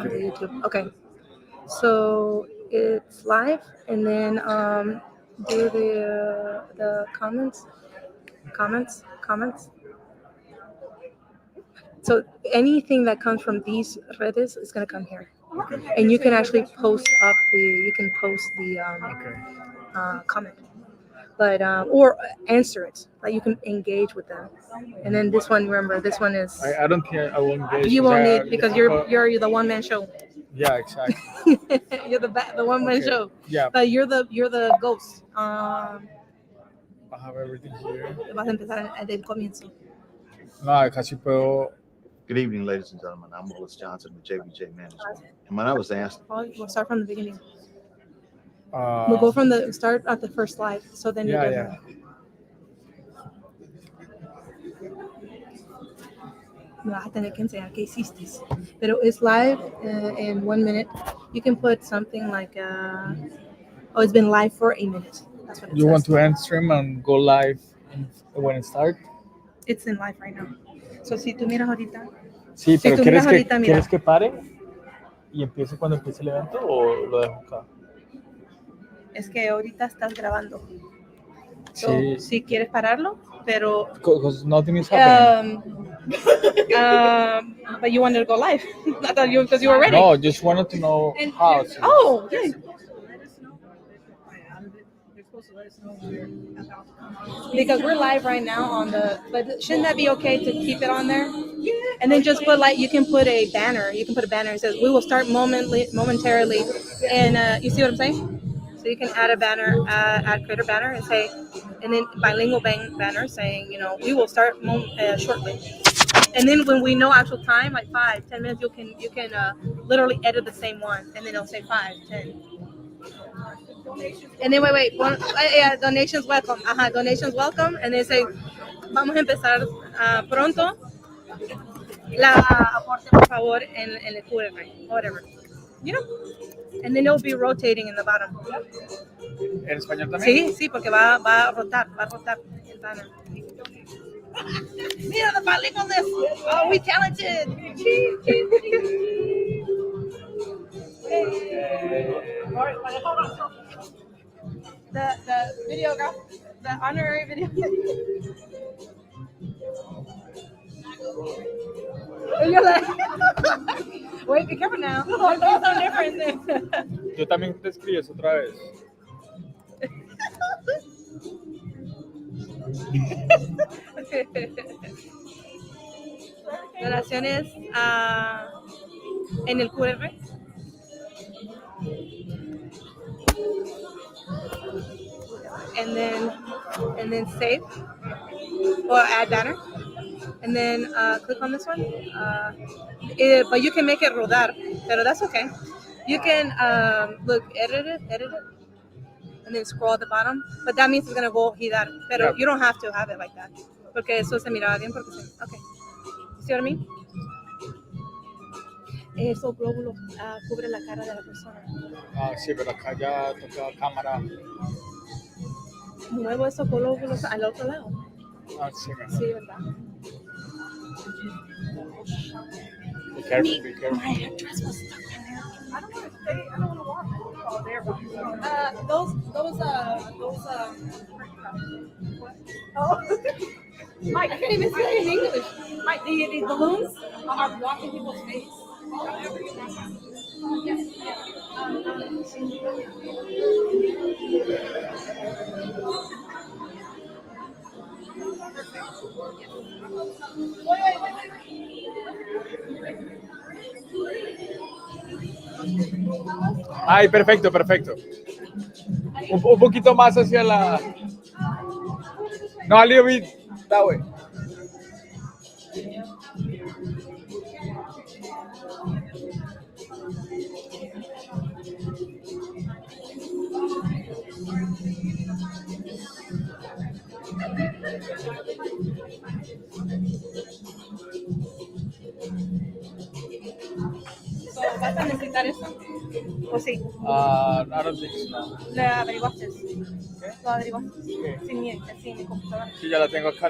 onto YouTube. Okay. So it's live, and then do the comments. So anything that comes from these redes is gonna come here, and you can actually post up the comment, but or answer it. Like you can engage with them, and then this one, remember, this one is I don't think I will engage. you won't need because you're the one man show. Yeah, exactly. You're the one man show. Yeah. But you're the ghost. I have everything here. Vas a empezar del comienzo. No, casi puedo. Good evening, ladies and gentlemen. I'm Willis Johnson with JBJ Management. And when I was asked, We'll start from the beginning. Uh, We'll go from the start at the first slide. So then you yeah. Me vas a tener que enseñar qué hiciste. Pero it's live in 1 minute. You can put something like, it's been live for a minute. That's what it You says. want to end stream and go live when it starts? It's in live right now. So si tú miras ahorita. Sí, Si pero tú miras ahorita, mira. ¿quieres que pare y empiece cuando empiece el evento o lo dejo acá? Es que ahorita estás grabando. So, Sí. si quieres pararlo, pero Because nothing is happening. But you wanted to go live. I thought because you were ready. No, just wanted to know how. Oh, okay. Because we're live right now on the, but shouldn't that be okay to keep it on there? And then just put you can put a banner. You can put a banner that says we will start momentarily, and you see what I'm saying? So you can add a banner, add creator banner, and say, and then bilingual banner saying, we will start shortly. And then when we know actual time, like 5-10 minutes, you can literally edit the same one, and then it'll say 5-10. And then wait, donations welcome. Donations welcome, and then say, vamos a empezar pronto. La aporte por favor en el QR, whatever, and then it'll be rotating in the bottom. ¿En español también? Sí, porque va a rotar el banner. Mira the bilingualness. Oh, we talented. The videographer, the honorary video. You're like, wait, be careful now. It's so different. Yo también te escribes otra vez. Donaciones en el QR. And then save or add banner, and then click on this one. But you can make it rodar, pero that's okay. You can edit it, and then scroll at the bottom. But that means it's gonna go girar. Pero you don't have to have it like that, porque eso se miraba bien. Okay. You see what I mean? Esos glóbulos cubre la cara de la persona. Sí, pero acá ya toca cámara. Muevo esos glóbulos al otro lado. Sí, sí, ¿verdad? Be careful. My address was stuck in there. I don't want to stay. I don't want to walk. Oh, there. Those. Oh. Mike, I can't even say it in English. Mike, the balloons are blocking people's face. Ay, perfecto. Un poquito más hacia la... No, a little bit that way. ¿Vas a necesitar eso? ¿O sí? I don't think so. ¿Lo averiguaste? ¿Qué? ¿Lo averiguaste? ¿Qué? Sí, en mi computadora. Sí, ya la tengo acá.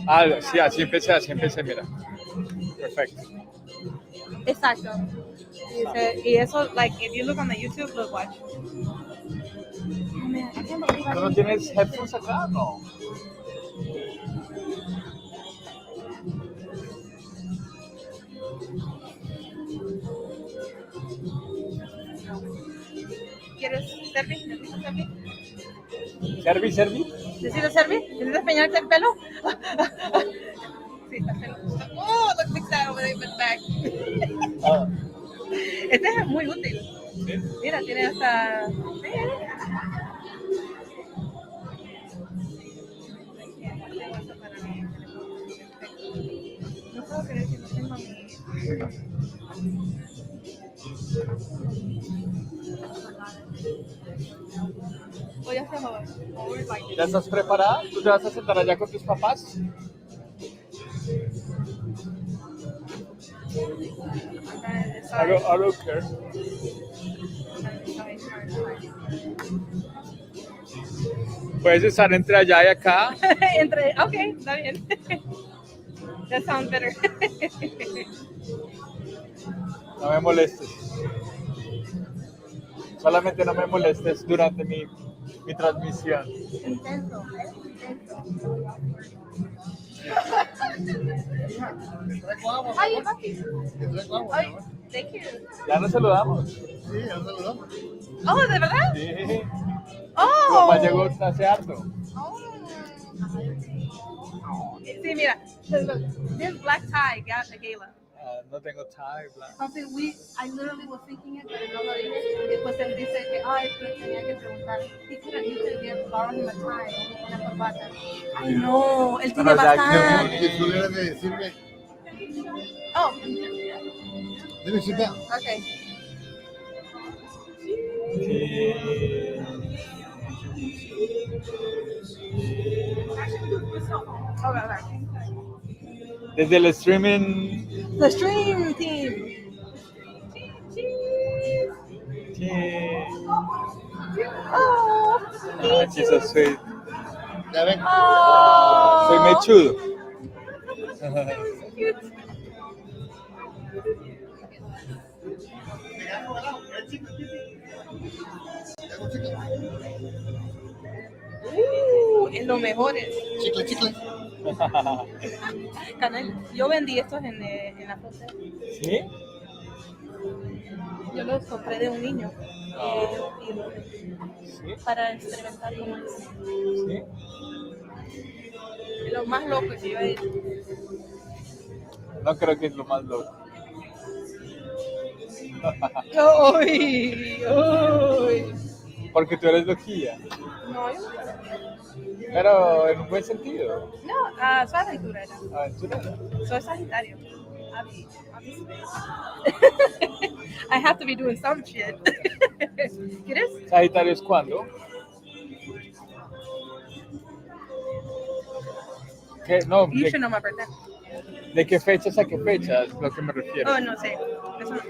Ah, sí, así empecé, mira. Perfecto. Exacto. Y eso, like, if you look on the YouTube, look, watch. Oh, man, I can't believe I ¿Tú no tienes headphones acá? No. ¿Quieres servir? ¿Necesitas servir? ¿Servi? ¿Necesitas servir? ¿Necesitas peñarte el pelo? Sí, está pelo. Oh, look, fix that over there with the back. Ah, Este es muy útil. ¿sí? Mira, tiene hasta... No puedo creer que no tengo mi... Voy a hacer ¿Ya estás preparada? ¿Tú te vas a sentar allá con tus papás? I don't care. Puedes estar entre allá y acá. Entre... Ok, está bien. That sounds better. No me molestes. Solamente no me molestes durante mi transmisión. Intenso, Ay, papi. Ay, thank you. Ya nos saludamos. Sí, ya nos saludamos. Oh, ¿de verdad? Sí. Tu Oh. papá llegó hace harto. Oh. Sí, mira. This black tie got a gala. No tengo tie, bla. Entonces, I literally was thinking it, pero no lo dije. Después él dice que, ay, es que tenía que preguntar. He could have used borrow him a tie, una corbata. Ay, no, él tiene Pero ya bastante. Que tú debes de decirme, Oh, debe sit down. okay. Okay. Desde el streaming. The stream team. Sí. Oh, Ah, she's so sweet. Ya ven. oh. Soy mechudo. Cute. En los mejores. Chicle. Canal. Yo vendí estos en la frontera. ¿Sí? Yo los compré de un niño Sí. para experimentar cómo es. Sí. Lo más loco que iba a decir. No creo que es lo más loco. Uy. Porque tú eres loquilla. No, yo no. Pero en un buen sentido. No, soy aventurera. Aventurera. Soy Sagitario. Obviously. I have to be doing some shit. ¿Quieres? ¿Sagitario es cuándo? ¿Qué? No, You should know my birthday. ¿de qué fechas a qué fechas? Es lo que me refiero. Oh, no sé. Eso no.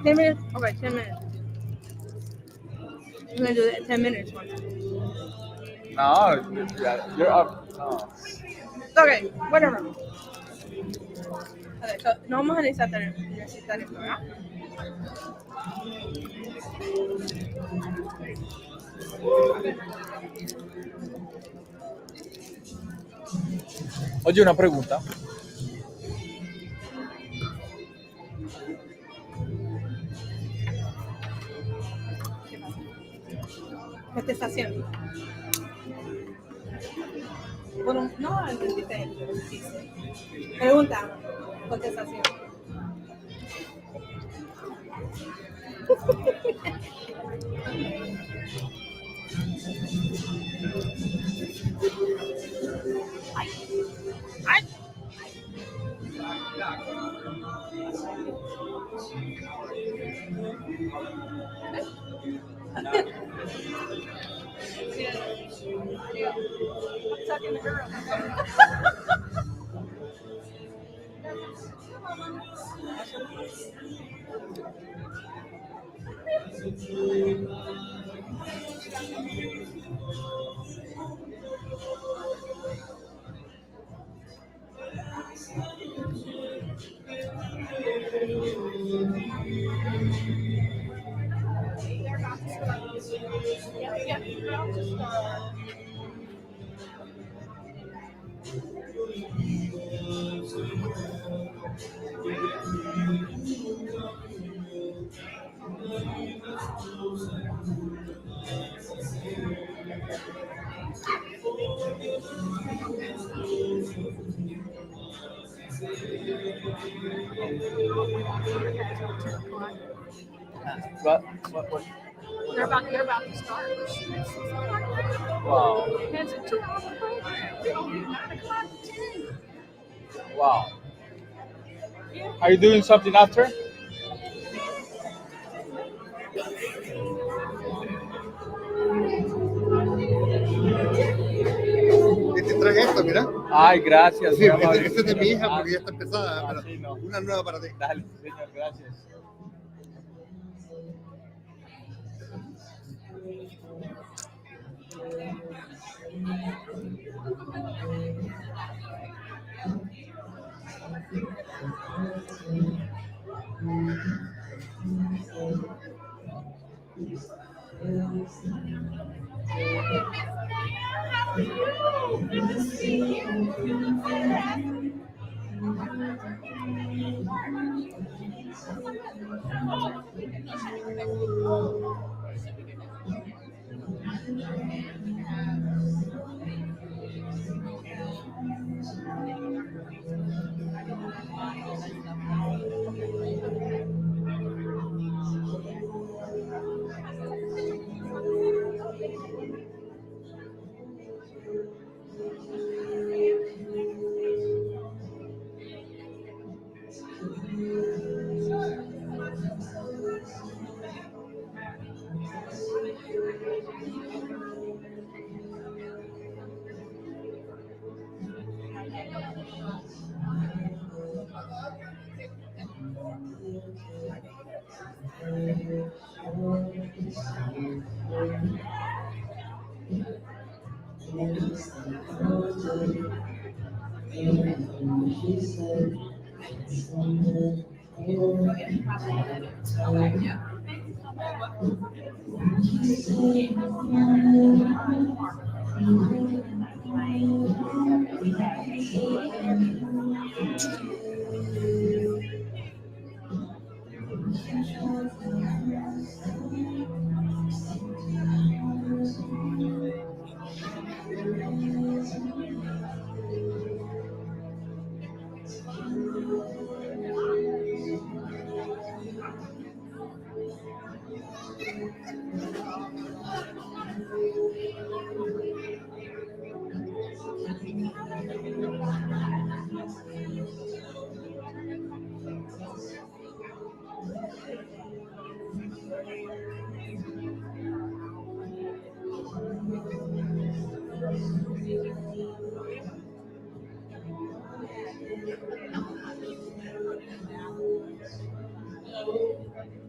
10 minutes? Okay, 10 minutes. I'm going to do the 10 minutes one. No, you're up. No. Okay, whatever. Okay, so no vamos a necesitar esto, ¿verdad? Oye, una pregunta. Contestación. Bueno, no entendiste. Pregunta. Contestación. Ay. Sucking the girl. What? What? They're about to start. Wow. It's a 2 hour program. We don't do 9 o'clock to 10. Wow. Are you doing something after? Te traje esto, mira. Ay, gracias. Sí, muy amable. este es de mi hija porque ya está empezada. Ah, Pero sí, no. una nueva para ti. Dale, señor, gracias.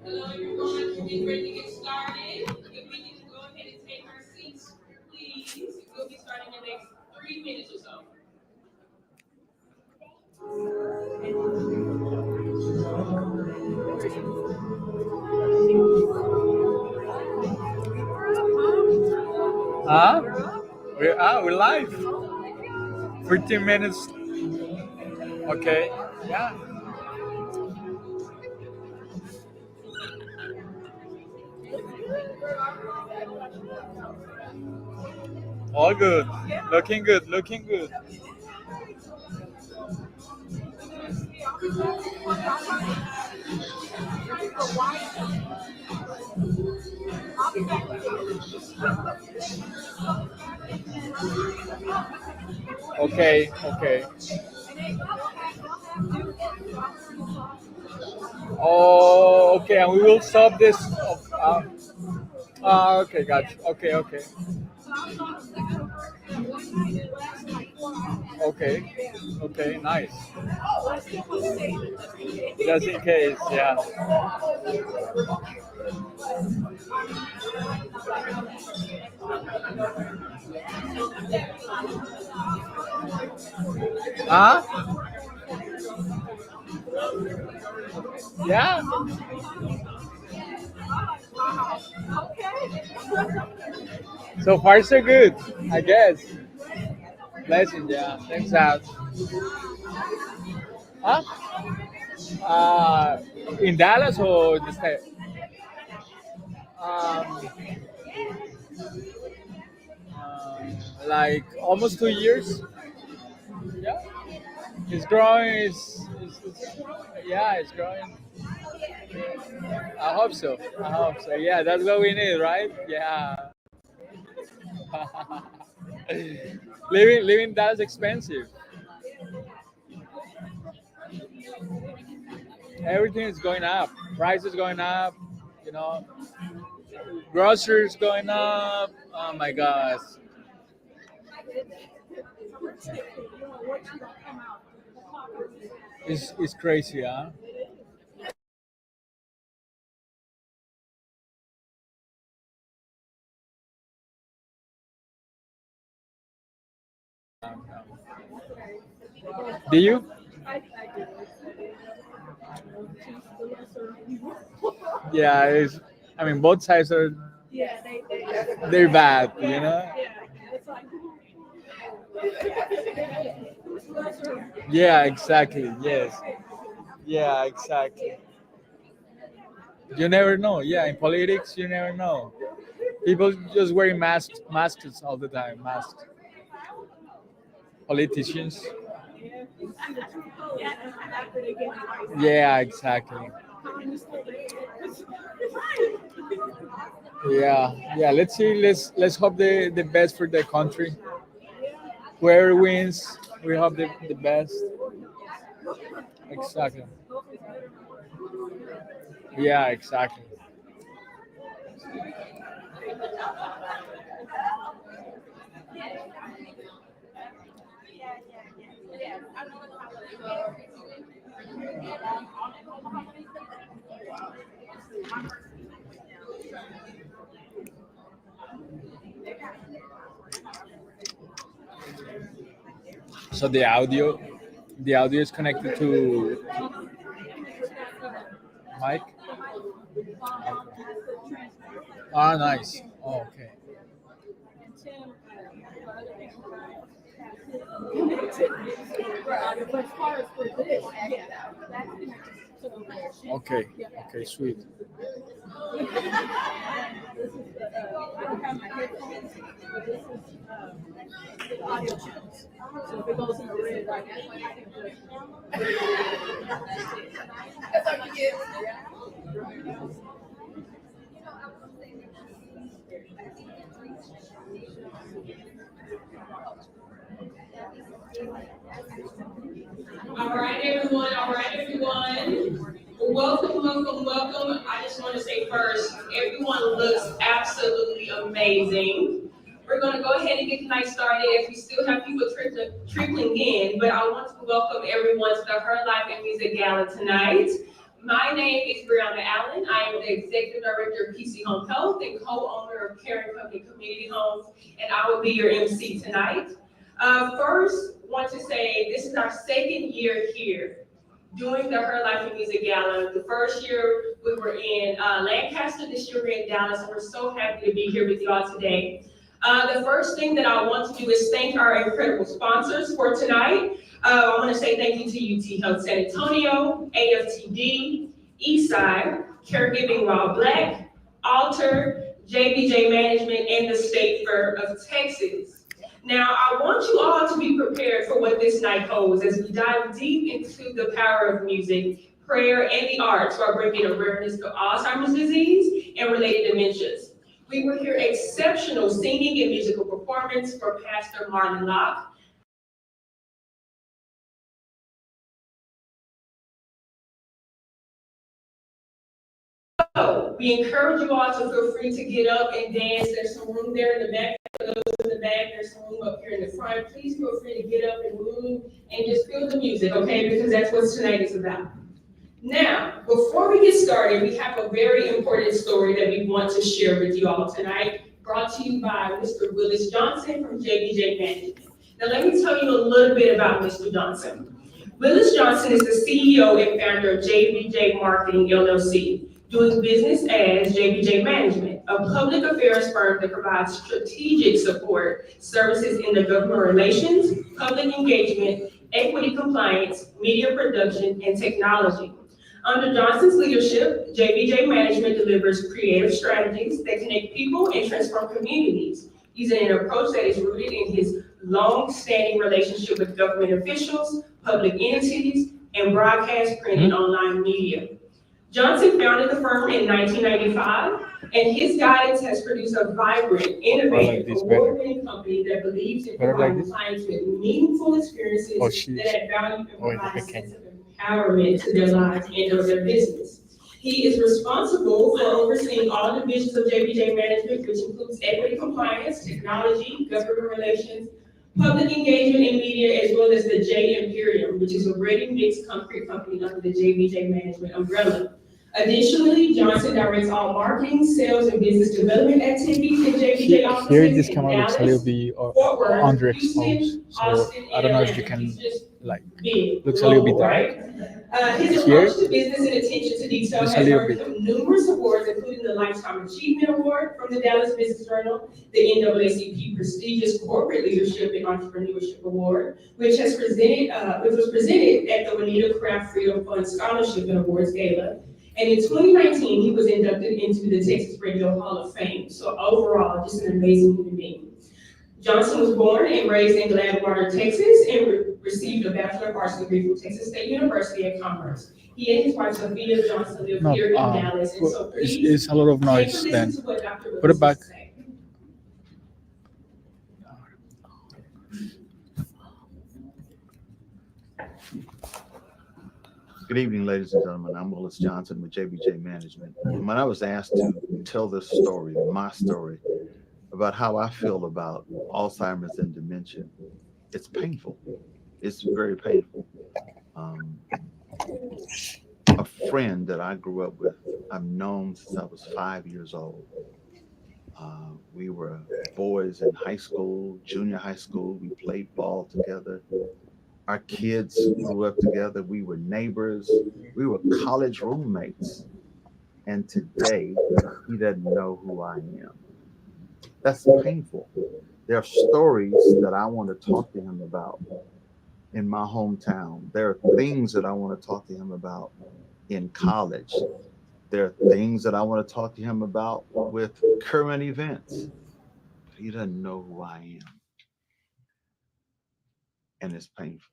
Hello, everyone. We're getting ready to get started. If we can go ahead and take our seats, please. We'll be starting in the next 3 minutes or so. Huh? We're live. 15 minutes. Okay. Yeah. All good. Looking good. Looking good. Okay. Okay. Oh, okay. And we will stop this. Okay, gotcha. Okay, okay. Okay. Okay. Nice. Just in case. Yeah. Huh? Yeah. So far, so good. I guess. Blessing. Yeah. Thanks out. Huh? Uh, in Dallas or the state? Um, like almost 2 years. Yeah. It's growing. Yeah, it's growing. I hope so. I hope so. Yeah, that's what we need, right? Yeah. Living that's expensive. Everything is going up. Prices going up. You know, groceries going up. Oh my gosh, it's crazy, huh? Do you? Yeah, it's. I mean, both sides are they're bad. You know. Yeah, exactly. Yes. Yeah, exactly. You never know. Yeah, in politics, you never know. People just wearing masks all the time. Masks. Politicians. Yeah, exactly. Yeah, yeah. Let's see. Let's hope the best for the country. Whoever wins, we hope the best. Exactly. Yeah, exactly. So the audio is connected to mic. Ah, nice. Oh, okay. Okay. Okay. Sweet. All right, everyone. All right, everyone. Welcome, welcome, welcome. I just want to say first, everyone looks absolutely amazing. We're going to go ahead and get the night started if we still have people trickling in, but I want to welcome everyone to the Her Life and Music Gala tonight. My name is Brianna Allen. I am the Executive Director of PC Home Health and co-owner of Caring Company Community Homes, and I will be your MC tonight. First, want to say this is our second year here doing the Her Life and Music Gala. The first year we were in Lancaster, this year we're in Dallas, and we're so happy to be here with you all today. The first thing that I want to do is thank our incredible sponsors for tonight. I want to say thank you to UT Health San Antonio, AFTD, Eastside, Caregiving While Black, Alter, JBJ Management, and the State Fair of Texas. Now, I want you all to be prepared for what this night holds as we dive deep into the power of music, prayer, and the arts while bringing awareness to Alzheimer's disease and related dementias. We will hear exceptional singing and musical performance from Pastor Martin Locke. So we encourage you all to feel free to get up and dance. There's some room there in the back for those in the the back, there's some room up here in the front. Please feel free to get up and move and just feel the music, okay? Because that's what tonight is about. Now, before we get started, we have a very important story that we want to share with you all tonight, brought to you by Mr. Willis Johnson from JBJ Management. Now, let me tell you a little bit about Mr. Johnson. Willis Johnson is the CEO and founder of JBJ Marketing LLC, doing business as JBJ Management, a public affairs firm that provides strategic support services in the government relations, public engagement, equity compliance, media production, and technology. Under Johnson's leadership, JBJ Management delivers creative strategies that connect people and transform communities, using an approach that is rooted in his long-standing relationship with government officials, public entities, and broadcast, print, and online media. Johnson founded the firm in 1995, and his guidance has produced a vibrant, innovative, award-winning company that believes in providing clients with meaningful experiences that add value and provide a sense of empowerment to their lives and of their business. He is responsible for overseeing all divisions of JBJ Management, which includes equity compliance, technology, government relations, public engagement and media, as well as the J Imperium, which is a ready-mix concrete company under the JBJ Management umbrella. Additionally, Johnson directs all marketing, sales, and business development activities in JBJ offices Here this in camera looks a Dallas, little bit Fort Worth, underexposed, Houston, so Austin, I don't know and if you Atlanta. can He's like big, looks a little bit global, dark. right? His Here, approach to business and attention to detail just has a little earned bit. him numerous awards, including the Lifetime Achievement Award from the Dallas Business Journal, the NAACP prestigious Corporate Leadership and Entrepreneurship Award, which was presented at the Juanita Craft Freedom Fund Scholarship and Awards Gala. And in 2019, he was inducted into the Texas Radio Hall of Fame. So overall, just an amazing human being. Johnson was born and raised in Gladwater, Texas, and received a Bachelor of Arts degree from Texas State University at Commerce. He and his wife Sophia Johnson live No, here in Dallas, and so please it's a lot of take a noise. listen Then to what Dr. put it Willis back. has to say. Good evening, ladies and gentlemen. I'm Willis Johnson with JBJ Management. And when I was asked to tell this story, my story, about how I feel about Alzheimer's and dementia, it's painful. It's very painful. A friend that I grew up with, I've known since I was 5 years old. We were boys in high school, junior high school. We played ball together. Our kids grew up together. We were neighbors. We were college roommates. And today, he doesn't know who I am. That's painful. There are stories that I want to talk to him about in my hometown. There are things that I want to talk to him about in college. There are things that I want to talk to him about with current events. But he doesn't know who I am. And it's painful.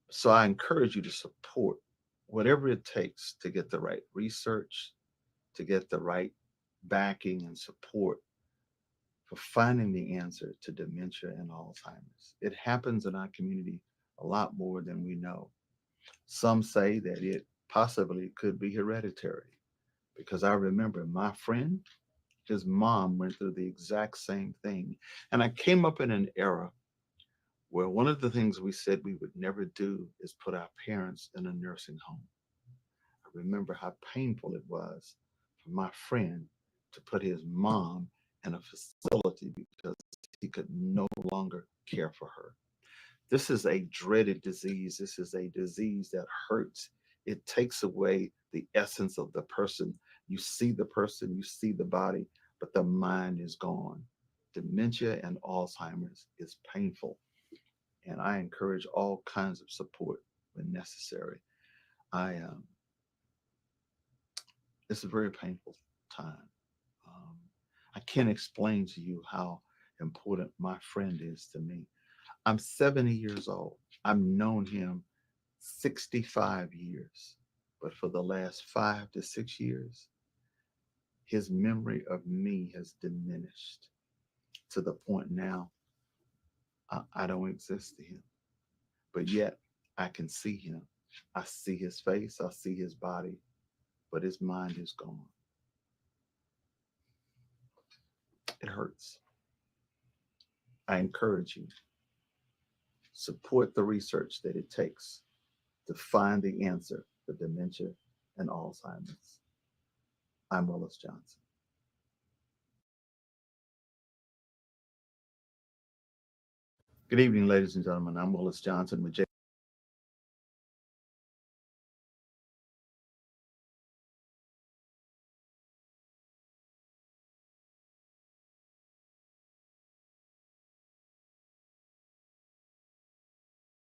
So I encourage you to support whatever it takes to get the right research, to get the right backing and support for finding the answer to dementia and Alzheimer's. It happens in our community a lot more than we know. Some say that it possibly could be hereditary, because I remember my friend, his mom went through the exact same thing. And I came up in an era where one of the things we said we would never do is put our parents in a nursing home. I remember how painful it was for my friend to put his mom in a facility because he could no longer care for her. This is a dreaded disease. This is a disease that hurts. It takes away the essence of the person. You see the person, you see the body, but the mind is gone. Dementia and Alzheimer's is painful. And I encourage all kinds of support when necessary. It's a very painful time. I can't explain to you how important my friend is to me. I'm 70 years old. I've known him 65 years, but for the last 5 to 6 years, his memory of me has diminished to the point now I don't exist to him. But yet I can see him. I see his face, I see his body, but his mind is gone. It hurts. I encourage you, support the research that it takes to find the answer for dementia and Alzheimer's. I'm Willis Johnson. Good evening, ladies and gentlemen. I'm Willis Johnson with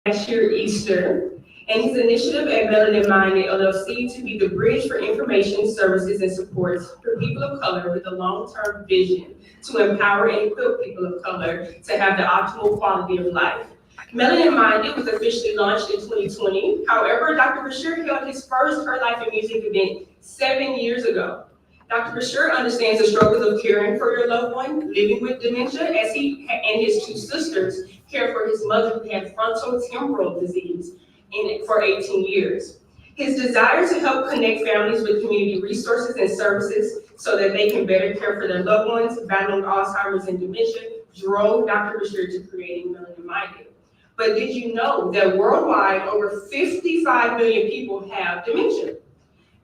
Bashir Easter and his initiative at Melanin Minded LLC to be the bridge for information, services, and supports for people of color with a long-term vision to empower and equip people of color to have the optimal quality of life. Melanin Minded was officially launched in 2020. However, Dr. Bashir held his first Her Life in Music event 7 years ago. Dr. Bashir understands the struggles of caring for your loved one living with dementia, as he and his two sisters care for his mother who had frontotemporal disease for 18 years. His desire to help connect families with community resources and services so that they can better care for their loved ones battling Alzheimer's and dementia drove Dr. Bashir to creating Melanin Minded. But did you know that worldwide over 55 million people have dementia?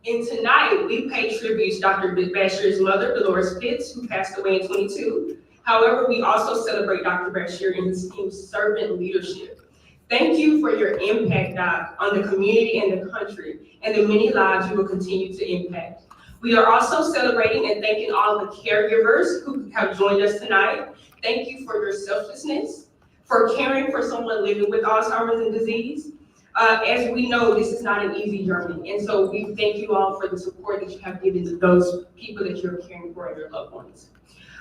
And tonight, we pay tribute to Dr. Bashir's mother, Dolores Pitts, who passed away in 22. However, we also celebrate Dr. Bashir and his team's servant leadership. Thank you for your impact, Doc, on the community and the country, and the many lives you will continue to impact. We are also celebrating and thanking all the caregivers who have joined us tonight. Thank you for your selflessness, for caring for someone living with Alzheimer's and disease. As we know, this is not an easy journey, and so we thank you all for the support that you have given to those people that you're caring for and your loved ones.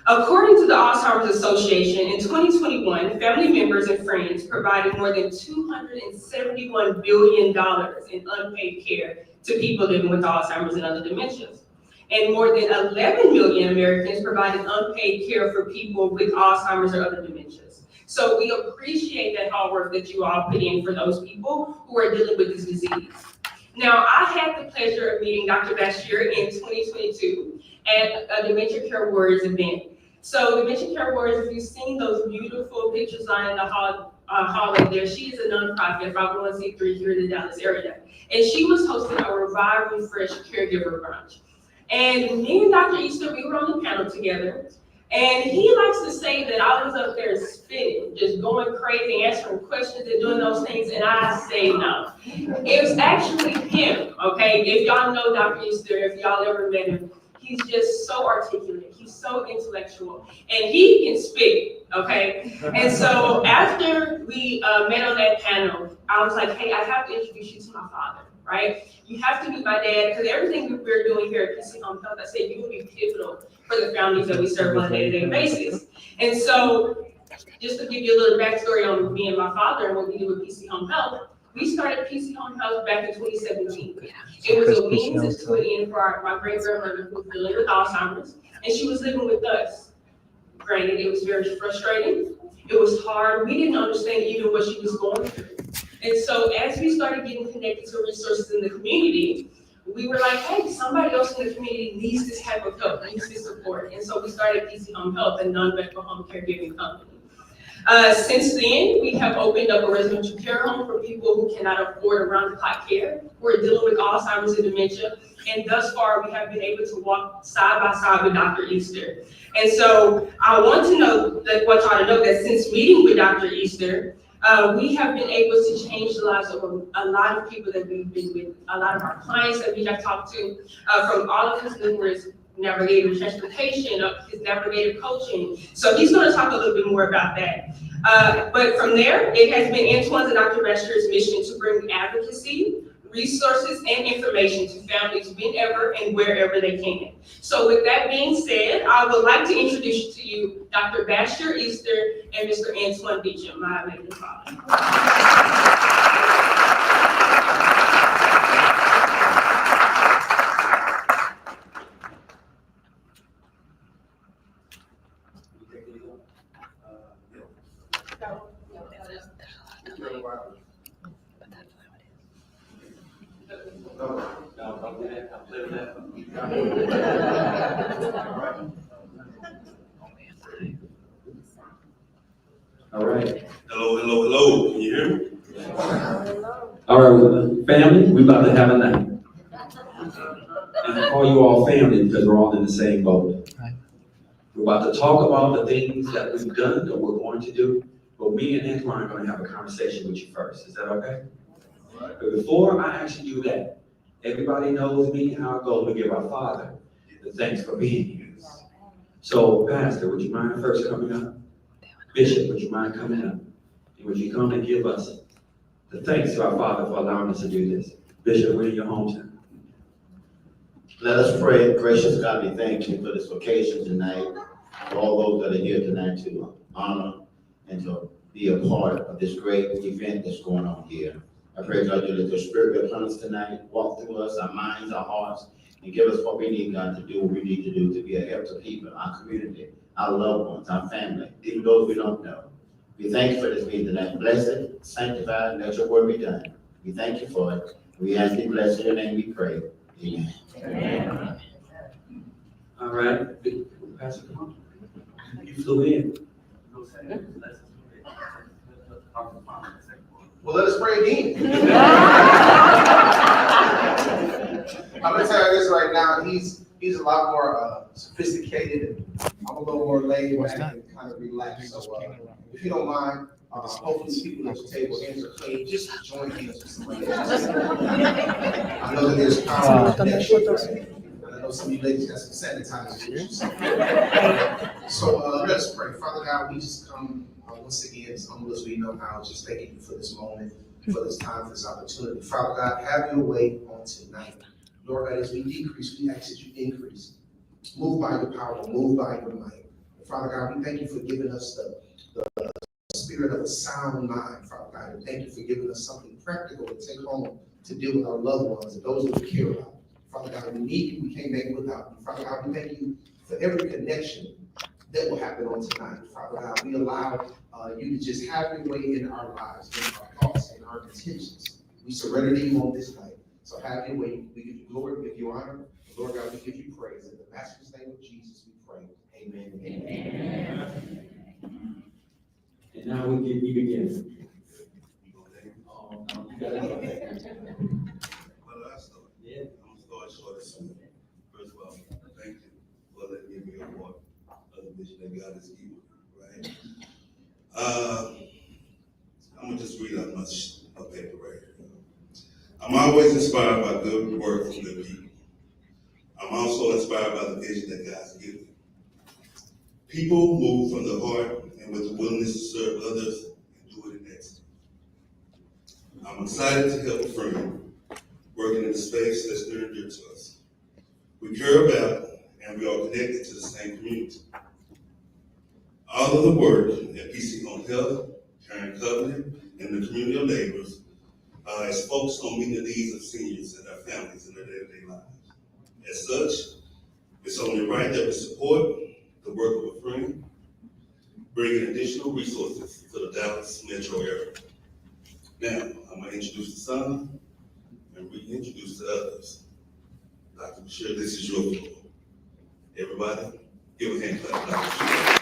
According to the Alzheimer's Association, in 2021, family members and friends provided more than $271 billion in unpaid care to people living with Alzheimer's and other dementias. And more than 11 million Americans provided unpaid care for people with Alzheimer's or other dementias. So we appreciate that hard work that you all put in for those people who are dealing with this disease. Now, I had the pleasure of meeting Dr. Bashir in 2022 at a Dementia Care Warriors event. So Dementia Care Warriors, if you've seen those beautiful pictures lining the hallway there, she is a nonprofit, 501c3 here in the Dallas area. And she was hosting a Revive Refresh Caregiver Brunch. And me and Dr. Easter, we were on the panel together. And he likes to say that I was up there spitting, just going crazy, answering questions and doing those things, and I say no. It was actually him, okay? If y'all know Dr. Easter, if y'all ever met him, he's just so articulate, he's so intellectual, and he can speak, okay? And so after we met on that panel, I was like, hey, I have to introduce you to my father, right? You have to meet my dad, because everything that we're doing here at PC Home Health, I said, you will be pivotal for the families that we serve on a day-to-day basis. And so, just to give you a little backstory on me and my father and what we do with PC Home Health, we started PC Home Health back in 2017. It was a means to put in for my great-grandmother who was dealing with Alzheimer's, and she was living with us. Granted, it was very frustrating. It was hard. We didn't understand even what she was going through. And so as we started getting connected to resources in the community, we were like, hey, somebody else in the community needs this type of help, needs this support. And so we started PC Home Health, a non-medical home caregiving company. Since then, we have opened up a residential care home for people who cannot afford around-the-clock care. We're dealing with Alzheimer's and dementia. And thus far, we have been able to walk side by side with Dr. Easter. And so I want y'all to know that since meeting with Dr. Easter, we have been able to change the lives of a lot of people that we've been with, a lot of our clients that we have talked to, from all of his numerous navigator transportation, his navigator coaching. So he's going to talk a little bit more about that. But from there, it has been Antoine's and Dr. Bashir's mission to bring advocacy, resources, and information to families whenever and wherever they can. So with that being said, I would like to introduce to you Dr. Bashir Easter and Mr. Antoine Beecham, my amazing father. All right. Hello, hello, hello. Can you hear me? All right, family, we about to have a night. And I call you all family because we're all in the same boat. We're about to talk about the things that we've done, that we're going to do, but me and Antoine are going to have a conversation with you first. Is that okay? But before I actually do that, everybody knows me and how it goes. We give our Father the thanks for being here. So, Pastor, would you mind first coming up? Bishop, would you mind coming up? And would you come and give us the thanks to our Father for allowing us to do this? Bishop, we're in your hometown. Let us pray. Gracious God, we thank you for this occasion tonight, for all those that are here tonight to honor and to be a part of this great event that's going on here. I pray, God, you let your spirit be upon us tonight, walk through us, our minds, our hearts, and give us what we need, God, to do what we need to do to be a help to people, our community, our loved ones, our family, even those we don't know. We thank you for this meeting tonight. Bless it, sanctify it, and let your word be done. We thank you for it. We ask you, bless in your name, we pray. Amen. Amen. All right, Pastor, come on. You flew in. Well, let us pray again. I'm gonna tell you this right now. He's a lot more sophisticated, and I'm a little more laid back and kind of relaxed. So if you don't mind, hopefully the people at the table hands are clean. Just join hands with somebody else. I know that there's power in connection, right? And I know some of you ladies got some sanitizer. So let us pray. Father God, we just come once again as humble as we know how, just thanking you for this moment, for this time, for this opportunity. Father God, have your way on tonight. Lord God, as we decrease, we ask that you increase. Move by your power, move by your might. Father God, we thank you for giving us the spirit of a sound mind, Father God, and thank you for giving us something practical to take home to deal with our loved ones and those that we care about. Father God, we need you, we can't make it without you. Father God, we thank you for every connection that will happen on tonight. Father God, we allow you to just have your way in our lives, in our thoughts, in our intentions. We surrender to you on this night. So have your way. We give you glory, we give you honor. Lord God, we give you praise. In the master's name of Jesus, we pray. Amen. Amen. And now we begin. Well, I start. Yeah. I'm gonna start short and sweet. First of all, thank you for letting me be a part of the vision that God has given, right? I'm gonna just read out a paper right here. I'm always inspired by good work from good people. I'm also inspired by the vision that God's given. People move from the heart and with the willingness to serve others and do it in excellence. I'm excited to help a friend working in a space that's near and dear to us. We care about and we are connected to the same community. All of the work at PC Home Health, Parent Covenant, and the community of neighbors is focused on meeting the needs of seniors and their families in their day-to-day lives. As such, it's only right that we support the work of a friend, bringing additional resources to the Dallas metro area. Now, I'm going to introduce the son and reintroduce the others. Dr. Bashir, this is your floor. Everybody, give a hand clap to Dr. Bashir.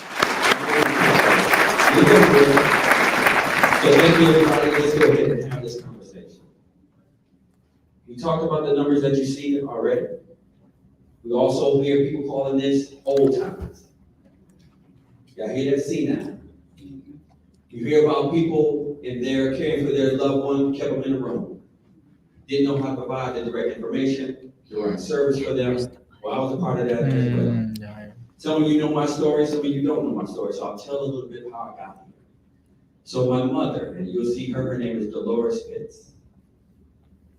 So thank you, everybody. Let's go ahead and have this conversation. We talked about the numbers that you see already. We also hear people calling this old times. Y'all hear that? See that? You hear about people in there caring for their loved one, kept them in a room. Didn't know how to provide the direct information, the right service for them. Well, I was a part of that as well. Some of you know my story, some of you don't know my story, so I'll tell a little bit how I got here. So my mother, and you'll see her name is Dolores Pitts.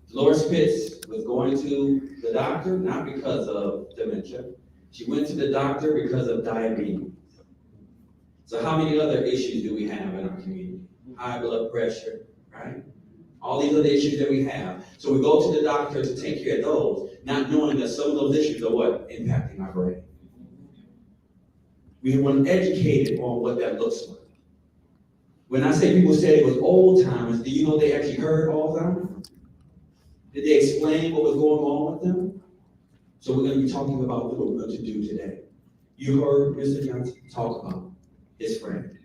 Dolores Pitts was going to the doctor, not because of dementia. She went to the doctor because of diabetes. So how many other issues do we have in our community? High blood pressure, right? All these other issues that we have. So we go to the doctor to take care of those, not knowing that some of those issues are what? Impacting our brain. We weren't educated on what that looks like. When I say people said it was old timers, do you know they actually heard Alzheimer's? Did they explain what was going on with them? So we're going to be talking about what we're going to do today. You heard Mr. Johnson talk about his friend.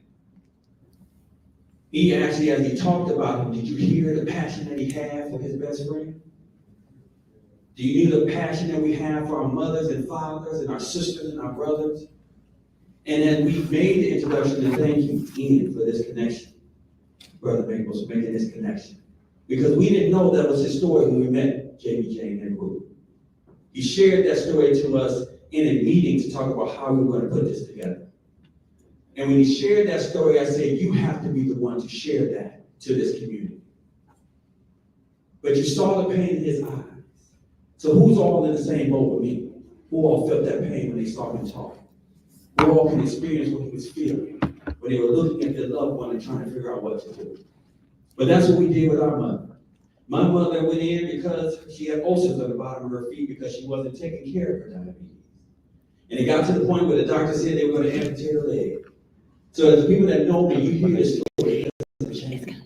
He actually, as he talked about him, did you hear the passion that he had for his best friend? Do you hear the passion that we have for our mothers and fathers and our sisters and our brothers? And then we made the introduction, and thank you, Ian, for this connection. Brother Maples, for making this connection. Because we didn't know that was his story when we met Jamie Jane and Ruth. He shared that story to us in a meeting to talk about how we were going to put this together. And when he shared that story, I said, you have to be the one to share that to this community. But you saw the pain in his eyes. So who's all in the same boat with me? Who all felt that pain when they saw him talk? Who all can experience what he was feeling when they were looking at their loved one and trying to figure out what to do? But that's what we did with our mother. My mother went in because she had ulcers on the bottom of her feet because she wasn't taking care of her diabetes. And it got to the point where the doctor said they were going to amputate her leg. So as the people that know me, you hear this story, it doesn't change.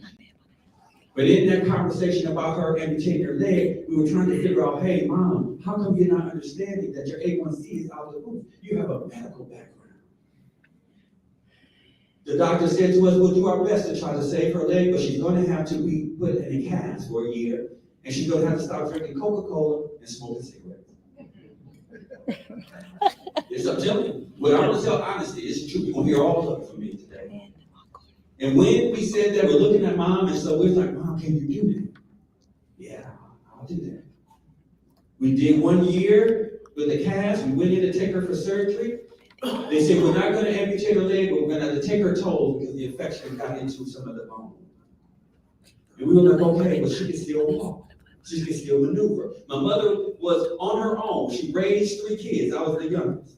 But in that conversation about her amputating her leg, we were trying to figure out, hey, Mom, how come you're not understanding that your A1C is out of the roof? You have a medical background. The doctor said to us, we'll do our best to try to save her leg, but she's going to have to be put in a cast for a year, and she's going to have to stop drinking Coca-Cola and smoking cigarettes. Yes, I'm telling you. What I'm going to tell honesty is true. You're going to hear all of it from me today. And when we said that, we're looking at Mom, and so we're like, Mom, can you do that? Yeah, I'll do that. We did 1 year with the cast. We went in to take her for surgery. They said, we're not going to amputate her leg, but we're going to have to take her toes because the infection got into some of the bone. And we were like, okay, but she can still walk. She can still maneuver. My mother was on her own. She raised 3 kids. I was the youngest.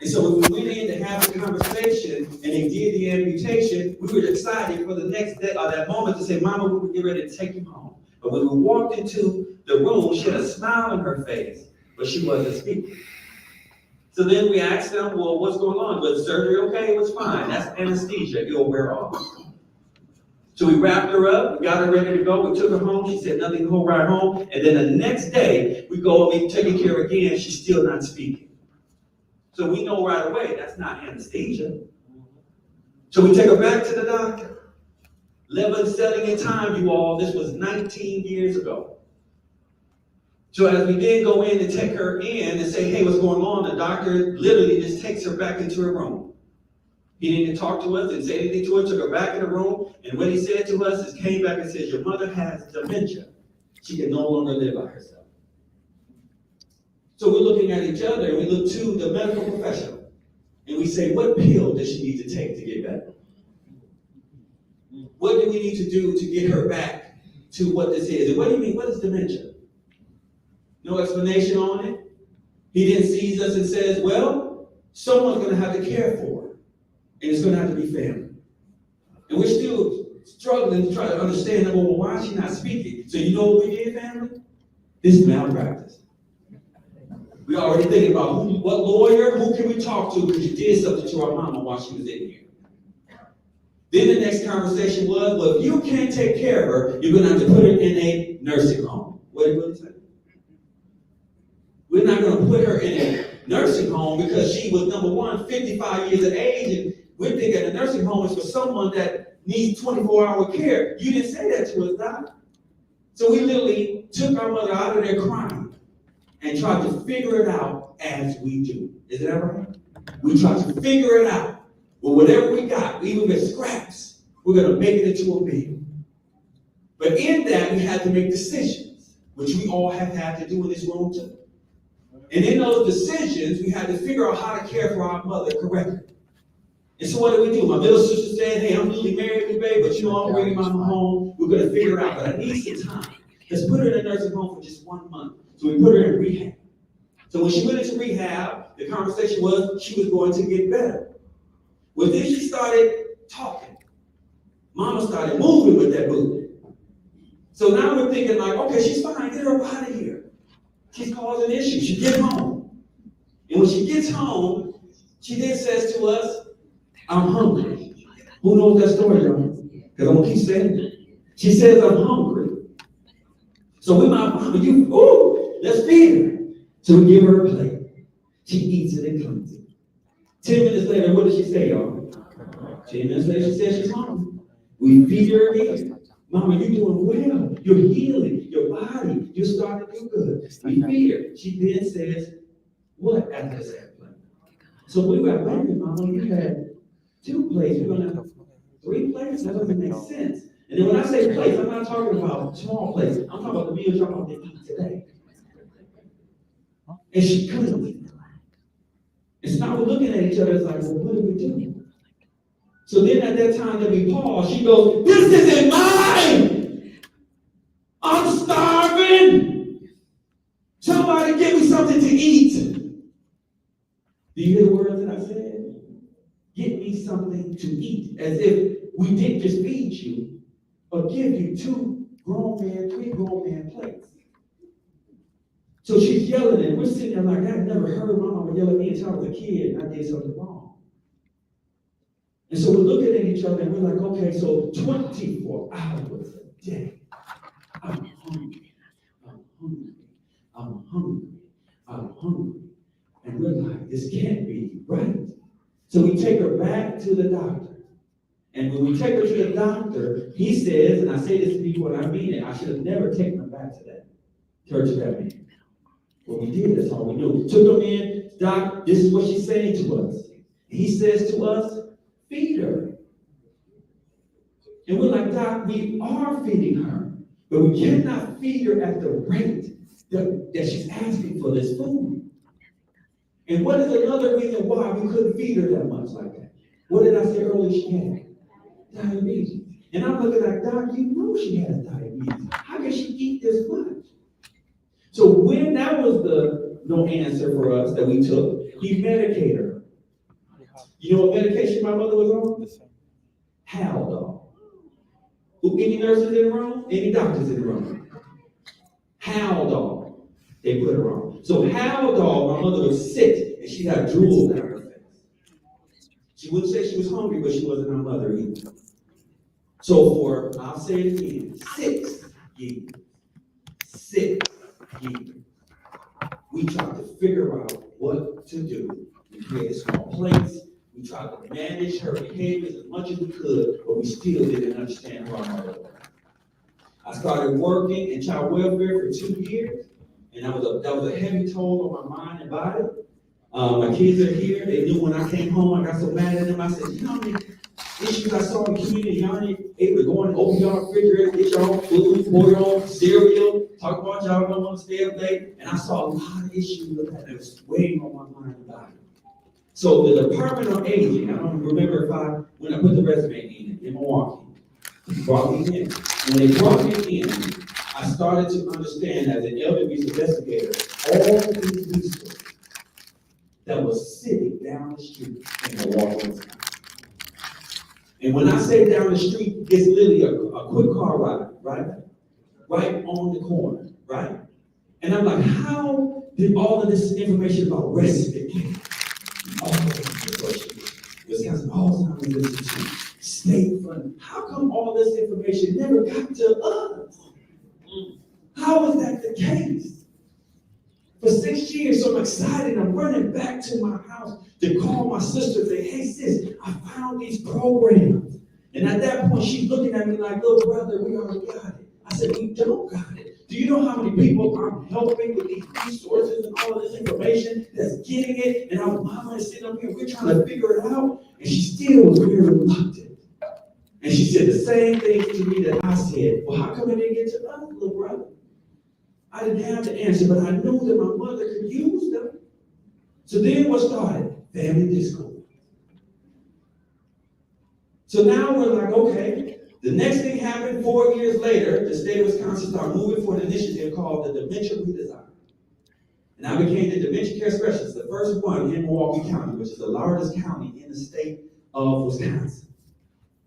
And so when we went in to have the conversation and they did the amputation, we were excited for the next day, that moment to say, Mama, we would get ready to take you home. But when we walked into the room, she had a smile on her face, but she wasn't speaking. So then we asked them, well, what's going on? Was surgery okay? It was fine. That's anesthesia. It'll wear off. So we wrapped her up, we got her ready to go, we took her home, she said nothing, hold right home, and then the next day, we go and we take care of her again, she's still not speaking. So we know right away, that's not anesthesia. So we take her back to the doctor. 11 setting in time, you all, this was 19 years ago. So as we then go in and take her in and say, hey, what's going on? The doctor literally just takes her back into her room. He didn't talk to us, didn't say anything to us, took her back in the room, and what he said to us is came back and said, your mother has dementia. She can no longer live by herself. So we're looking at each other and we look to the medical professional and we say, what pill does she need to take to get better? What do we need to do to get her back to what this is? And what do you mean, what is dementia? No explanation on it. He then sees us and says, well, someone's going to have to care for her. And it's going to have to be family. And we're still struggling to try to understand, well, why is she not speaking? So you know what we did, family? This is malpractice. We already thinking about what lawyer, who can we talk to because you did something to our mama while she was in here. Then the next conversation was, well, if you can't take care of her, you're going to have to put her in a nursing home. What did you say? We're not going to put her in a nursing home because she was, number one, 55 years of age, and we're thinking a nursing home is for someone that needs 24-hour care. You didn't say that to us, Doc. So we literally took our mother out of there crying and tried to figure it out as we do. Is that right? We tried to figure it out. Well, whatever we got, even if it's scraps, we're going to make it into a meal. But in that, we had to make decisions, which we all have had to do in this room too. And in those decisions, we had to figure out how to care for our mother correctly. And so what did we do? My middle sister said, hey, I'm newly married, babe, but you know, I'm bringing mama home. We're going to figure it out, but I need some time. Let's put her in a nursing home for just 1 month. So we put her in rehab. So when she went into rehab, the conversation was she was going to get better. Well, then she started talking. Mama started moving with that booty. So now we're thinking like, okay, she's fine, get her up out of here. She's causing issues. She gets home. And when she gets home, she then says to us, I'm hungry. Who knows that story, y'all? Because I'm going to keep saying it. She says, I'm hungry. So we might, let's feed her. So we give her a plate. She eats it and cleans it. 10 minutes later, what does she say, y'all? 10 minutes later, she says she's hungry. We feed her again. Mama, you're doing well. You're healing your body. You're starting to do good. We feed her. She then says, what after the second plate? So we were like, Mama, you had 2 plates. We're going to have 3 plates? That doesn't make sense. And then when I say plates, I'm not talking about small plates. I'm talking about the meals y'all about to eat today. And she couldn't. And so now we're looking at each other, it's like, well, what do we do? So then at that time that we pause, she goes, this isn't mine! I'm starving! Somebody give me something to eat! Do you hear the words that I said? Get me something to eat. As if we didn't just feed you, but give you 3 grown man plates. So she's yelling, and we're sitting there like, I've never heard my mama yell at me until I was a kid and I did something wrong. And so we're looking at each other and we're like, okay, so 24 hours a day. I'm hungry. I'm hungry. I'm hungry. I'm hungry. And we're like, this can't be right. So we take her back to the doctor. And when we take her to the doctor, he says, and I say this to people and I mean it, I should have never taken her back to that church that man. What we did, that's all we knew. Took them in, Doc, this is what she's saying to us. He says to us, feed her. And we're like, Doc, we are feeding her, but we cannot feed her at the rate that she's asking for this food. And what is another reason why we couldn't feed her that much like that? What did I say earlier she had? Diabetes. And I'm looking like, Doc, you know she has diabetes. How can she eat this much? So when that was the no answer for us that we took, he medicated her. You know what medication my mother was on? Haldol. Any nurses in the room? Any doctors in the room? Haldol. They put her on. So Haldol, my mother was sick, and she got drool down her face. She wouldn't say she was hungry, but she wasn't our mother either. So for, I'll say it again, 6 years. 6 years. We tried to figure out what to do. We created small plates. We tried to manage her behaviors as much as we could, but we still didn't understand who our mother was. I started working in child welfare for 2 years, and that was a heavy toll on my mind and body. My kids are here. They knew when I came home, I got so mad at them. I said, you know how many issues I saw in the community? Y'all ain't able to go and open your refrigerator, get your own food, pour your own cereal, talk about y'all don't want to stay up late. And I saw a lot of issues that was weighing on my mind and body. So the Department of Aging, I don't remember when I put the resume in Milwaukee, brought me in. When they brought me in, I started to understand as an elder abuse investigator, all these resources that was sitting down the street in Milwaukee, Wisconsin. And when I say down the street, it's literally a quick car ride, right? Right on the corner, right? And I'm like, how did all of this information about respite care, all of this Wisconsin Alzheimer's Institute, state fund, how come all this information never got to us? How is that the case? For 6 years, so I'm excited. I'm running back to my house to call my sister and say, hey sis, I found these programs. And at that point, she's looking at me like, little brother, we already got it. I said, we don't got it. Do you know how many people I'm helping with these resources and all of this information that's getting it? And our mama is sitting up here, we're trying to figure it out. And she still was very reluctant. And she said the same thing to me that I said. Well, how come it didn't get to us, little brother? I didn't have the answer, but I knew that my mother could use them. So then what started? Family discord. So now we're like, okay, the next thing happened 4 years later, the state of Wisconsin started moving for an initiative called the Dementia Redesign. And I became the dementia care specialist, the first one in Milwaukee County, which is the largest county in the state of Wisconsin.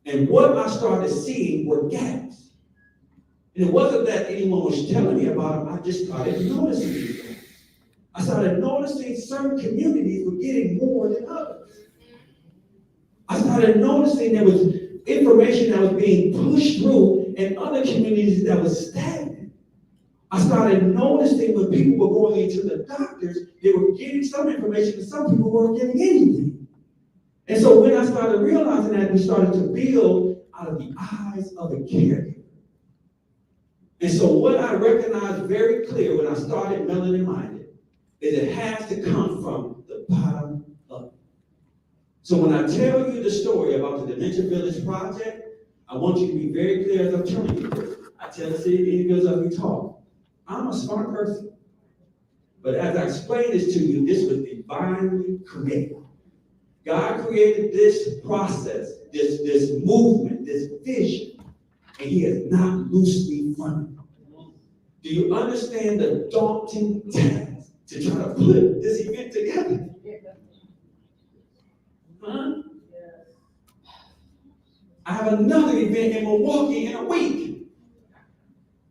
And what I started seeing were gaps. And it wasn't that anyone was telling me about them, I just started noticing these things. I started noticing certain communities were getting more than others. I started noticing there was information that was being pushed through in other communities that was stagnant. I started noticing when people were going into the doctors, they were getting some information and some people weren't getting anything. And so when I started realizing that, we started to build out of the eyes of the caregiver. And so what I recognized very clear when I started Melanin Minded is it has to come from the bottom up. So when I tell you the story about the Dementia Village Project, I want you to be very clear as I'm telling you this. I tell the city individuals as we talk, I'm a smart person. But as I explain this to you, this was divinely created. God created this process, this movement, this vision, and he has not loosely funded. Do you understand the daunting task to try to put this event together? Huh? I have another event in Milwaukee in a week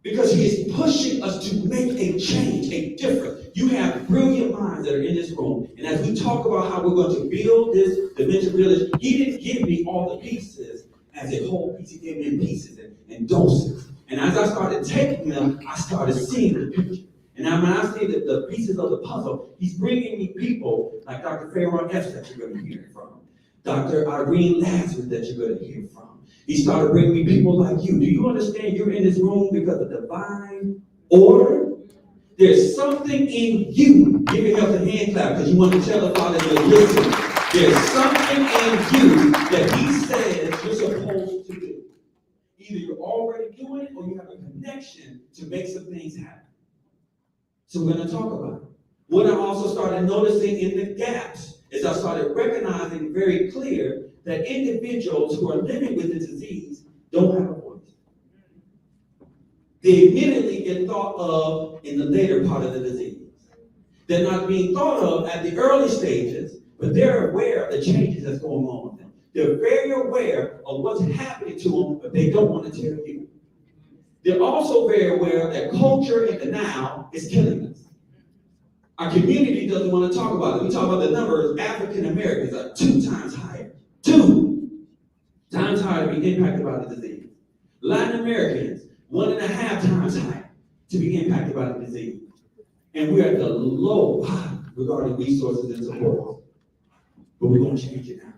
because he is pushing us to make a change, a difference. You have brilliant minds that are in this room. And as we talk about how we're going to build this Dementia Village, he didn't give me all the pieces as a whole piece. He gave me in pieces and doses. And as I started taking them, I started seeing the picture. And now when I see the pieces of the puzzle, he's bringing me people like Dr. Pharaoh Epps that you're going to hear from. Dr. Irene Lazarus that you're going to hear from. He started bringing me people like you. Do you understand you're in this room because of divine order? There's something in you. Give yourself a hand clap because you want to tell the Father you're listening. There's something in you that he says you're supposed to do. Either you're already doing it or you have a connection to make some things happen. So we're going to talk about it. What I also started noticing in the gaps is I started recognizing very clear that individuals who are living with the disease don't have a voice. They immediately get thought of in the later part of the disease. They're not being thought of at the early stages, but they're aware of the changes that's going on with them. They're very aware of what's happening to them, but they don't want to tell you. They're also very aware that culture in the now is killing us. Our community doesn't want to talk about it. We talk about the numbers. African Americans are 2 times higher. 2 times higher to be impacted by the disease. Latin Americans, 1.5 times higher to be impacted by the disease. And we're at the low bottom regarding resources and support. But we're going to change it now.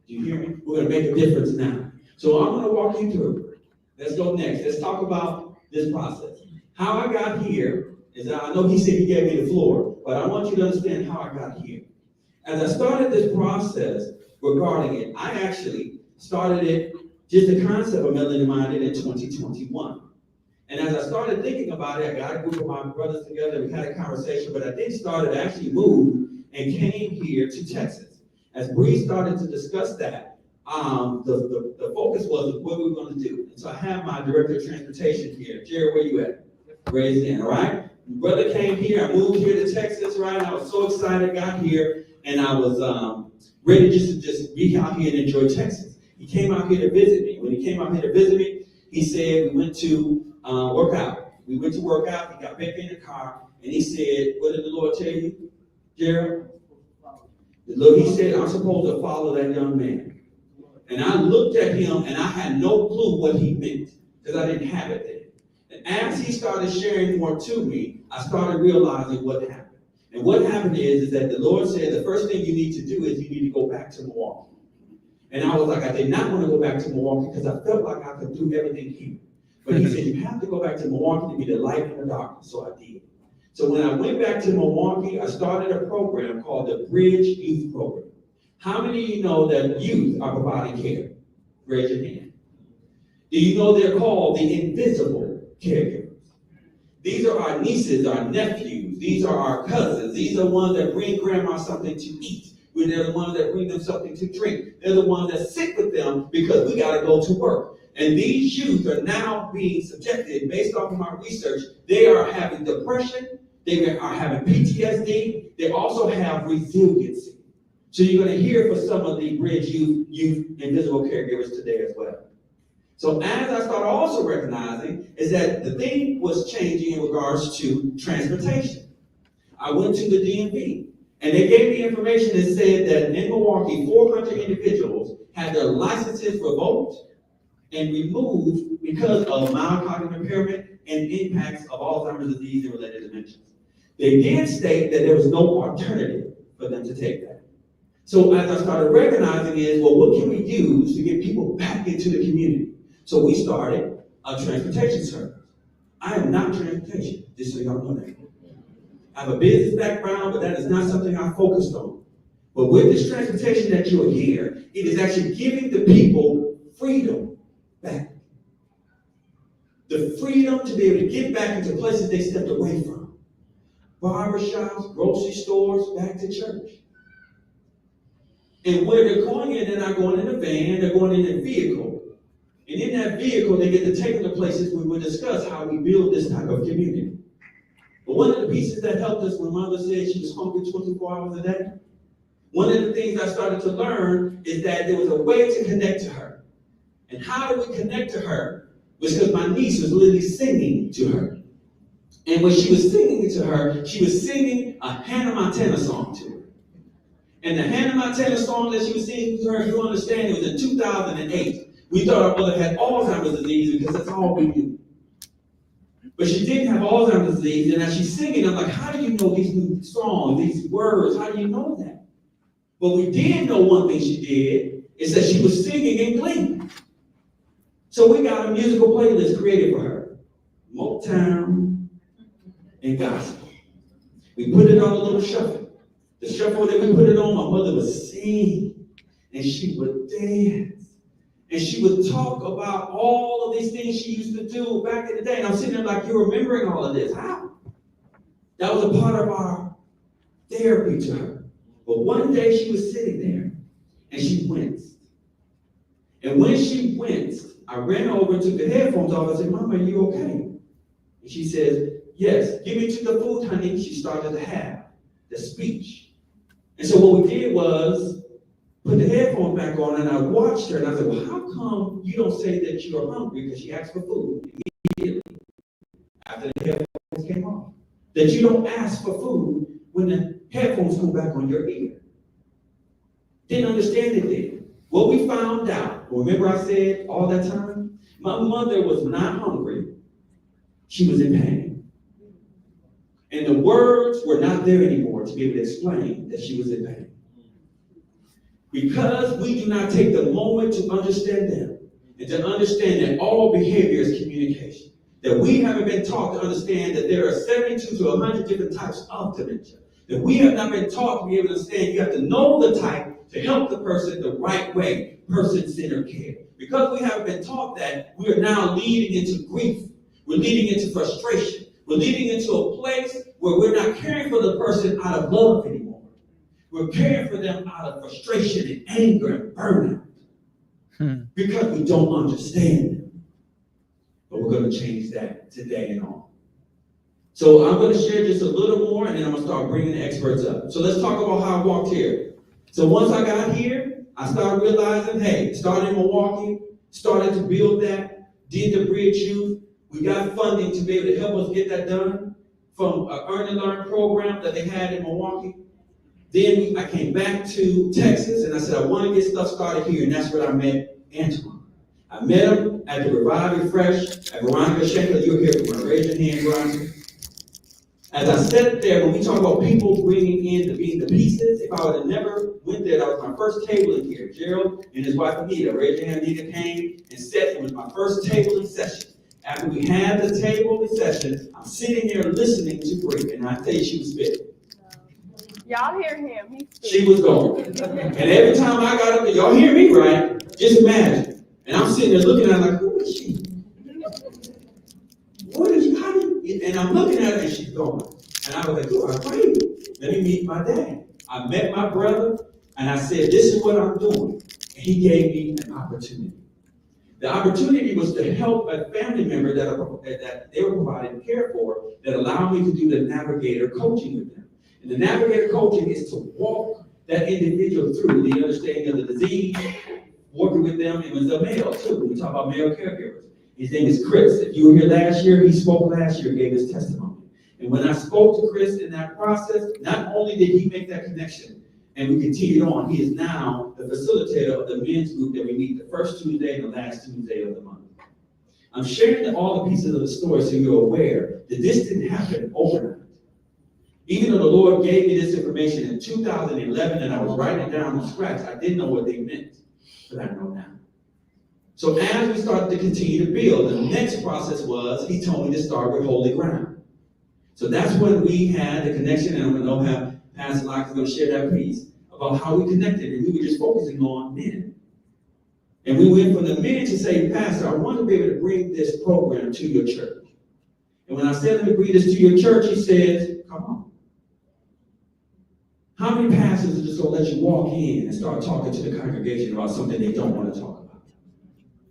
Do you hear me? We're going to make a difference now. So I'm going to walk you through. Let's go next. Let's talk about this process. How I got here is that I know he said he gave me the floor, but I want you to understand how I got here. As I started this process regarding it, I actually started it, just the concept of Melanin Minded in 2021. And as I started thinking about it, I got a group of my brothers together, we had a conversation, but I did start to actually move and came here to Texas. As Bree started to discuss that, the focus was what we were going to do. And so I have my director of transportation here. Jerry, where you at? Raise your hand, all right? My brother came here, I moved here to Texas, right? And I was so excited, got here, and I was ready to just be out here and enjoy Texas. He came out here to visit me. When he came out here to visit me, he said we went to work out. We went to work out, he got back in the car, and he said, what did the Lord tell you, Jerry? He said, I'm supposed to follow that young man. And I looked at him and I had no clue what he meant because I didn't have it then. And as he started sharing more to me, I started realizing what happened. And what happened is that the Lord said the first thing you need to do is you need to go back to Milwaukee. And I was like, I did not want to go back to Milwaukee because I felt like I could do everything here. But he said, you have to go back to Milwaukee to be the light in the darkness. So I did. So when I went back to Milwaukee, I started a program called the Bridge Youth Program. How many of you know that youth are providing care? Raise your hand. Do you know they're called the invisible caregivers? These are our nieces, our nephews. These are our cousins. These are ones that bring grandma something to eat. They're the ones that bring them something to drink. They're the ones that sit with them because we got to go to work. And these youth are now being subjected, based off of my research, they are having depression, they are having PTSD, they also have resiliency. So you're going to hear from some of the Bridge youth invisible caregivers today as well. So as I started also recognizing is that the thing was changing in regards to transportation. I went to the DMV and they gave me information that said that in Milwaukee, 400 individuals had their licenses revoked and removed because of mild cognitive impairment and impacts of Alzheimer's disease and related dementias. They did state that there was no alternative for them to take that. So as I started recognizing is, well, what can we use to get people back into the community? So we started a transportation service. I am not transportation, just so y'all know that. I have a business background, but that is not something I focused on. But with this transportation that you'll hear, it is actually giving the people freedom back. The freedom to be able to get back into places they stepped away from. Barbershops, grocery stores, back to church. And where they're going in, they're not going in a van, they're going in a vehicle. And in that vehicle, they get to take them to places we will discuss how we build this type of community. But one of the pieces that helped us when Mother said she was hungry 24 hours a day, one of the things I started to learn is that there was a way to connect to her. And how do we connect to her? Was because my niece was literally singing to her. And when she was singing to her, she was singing a Hannah Montana song to her. And the Hannah Montana song that she was singing to her, you understand, it was in 2008. We thought our mother had Alzheimer's disease because that's all we knew. But she didn't have Alzheimer's disease, and as she's singing, I'm like, how do you know these new songs, these words? How do you know that? But we did know one thing she did, is that she was singing in Glee. So we got a musical playlist created for her. Motown and gospel. We put it on a little shuffle. The shuffle that we put it on, my mother would sing, and she would dance. And she would talk about all of these things she used to do back in the day. And I'm sitting there like, you're remembering all of this. How? That was a part of our therapy to her. But one day she was sitting there and she winced. And when she winced, I ran over and took the headphones off and said, Mama, are you okay? And she says, yes, give me to the food, honey. She started to have the speech. And so what we did was put the headphones back on, and I watched her, and I said, well, how come you don't say that you are hungry? Because she asked for food immediately after the headphones came off. That you don't ask for food when the headphones come back on your ear. Didn't understand it then. What we found out, remember I said all that time? My mother was not hungry. She was in pain. And the words were not there anymore to be able to explain that she was in pain. Because we do not take the moment to understand them and to understand that all behavior is communication. That we haven't been taught to understand that there are 72 to 100 different types of dementia. That we have not been taught to be able to understand you have to know the type to help the person the right way, person-centered care. Because we haven't been taught that, we are now leading into grief. We're leading into frustration. We're leading into a place where we're not caring for the person out of love anymore. We're caring for them out of frustration and anger and burnout because we don't understand them. But we're going to change that today and on. So I'm going to share just a little more, and then I'm going to start bringing the experts up. So let's talk about how I walked here. So once I got here, I started realizing, hey, started in Milwaukee, started to build that, did the Bridge Youth. We got funding to be able to help us get that done from an Earn and Learn program that they had in Milwaukee. Then I came back to Texas, and I said, I want to get stuff started here, and that's where I met Antoine. I met him at the Revive Refresh at Veronica Schenker. You're here for raise your hand, Veronica. As I sat there, when we talk about people bringing in being the pieces, if I would have never went there, that was my first tabling here. Gerald and his wife Anita, raise your hand, Anita came and sat. It was my first tabling session. After we had the tabling session, I'm sitting there listening to Brie, and I tell you, she was spitting. Y'all hear him. She was going. And every time I got up there, y'all hear me, right? Just imagine. And I'm sitting there looking at her like, who is she? What is she? How do you? And I'm looking at her and she's going. And I was like, oh, great. Let me meet my dad. I met my brother and I said, this is what I'm doing. And he gave me an opportunity. The opportunity was to help a family member that they were providing care for that allowed me to do the navigator coaching with them. And the navigator coaching is to walk that individual through the understanding of the disease, working with them. It was a male too. We talk about male caregivers. His name is Chris. If you were here last year, he spoke last year, gave his testimony. And when I spoke to Chris in that process, not only did he make that connection, and we continued on, he is now the facilitator of the men's group that we meet the first Tuesday and the last Tuesday of the month. I'm sharing all the pieces of the story so you're aware that this didn't happen overnight. Even though the Lord gave me this information in 2011 and I was writing it down from scratch, I didn't know what they meant, but I know now. So as we started to continue to build, the next process was, he told me to start with holy ground. So that's when we had the connection, and I'm going to know how Pastor Locke is going to share that piece about how we connected, and we were just focusing on men. And we went from the men to say, Pastor, I want to be able to bring this program to your church. And when I said, let me bring this to your church, he says, come on. How many pastors are just going to let you walk in and start talking to the congregation about something they don't want to talk about?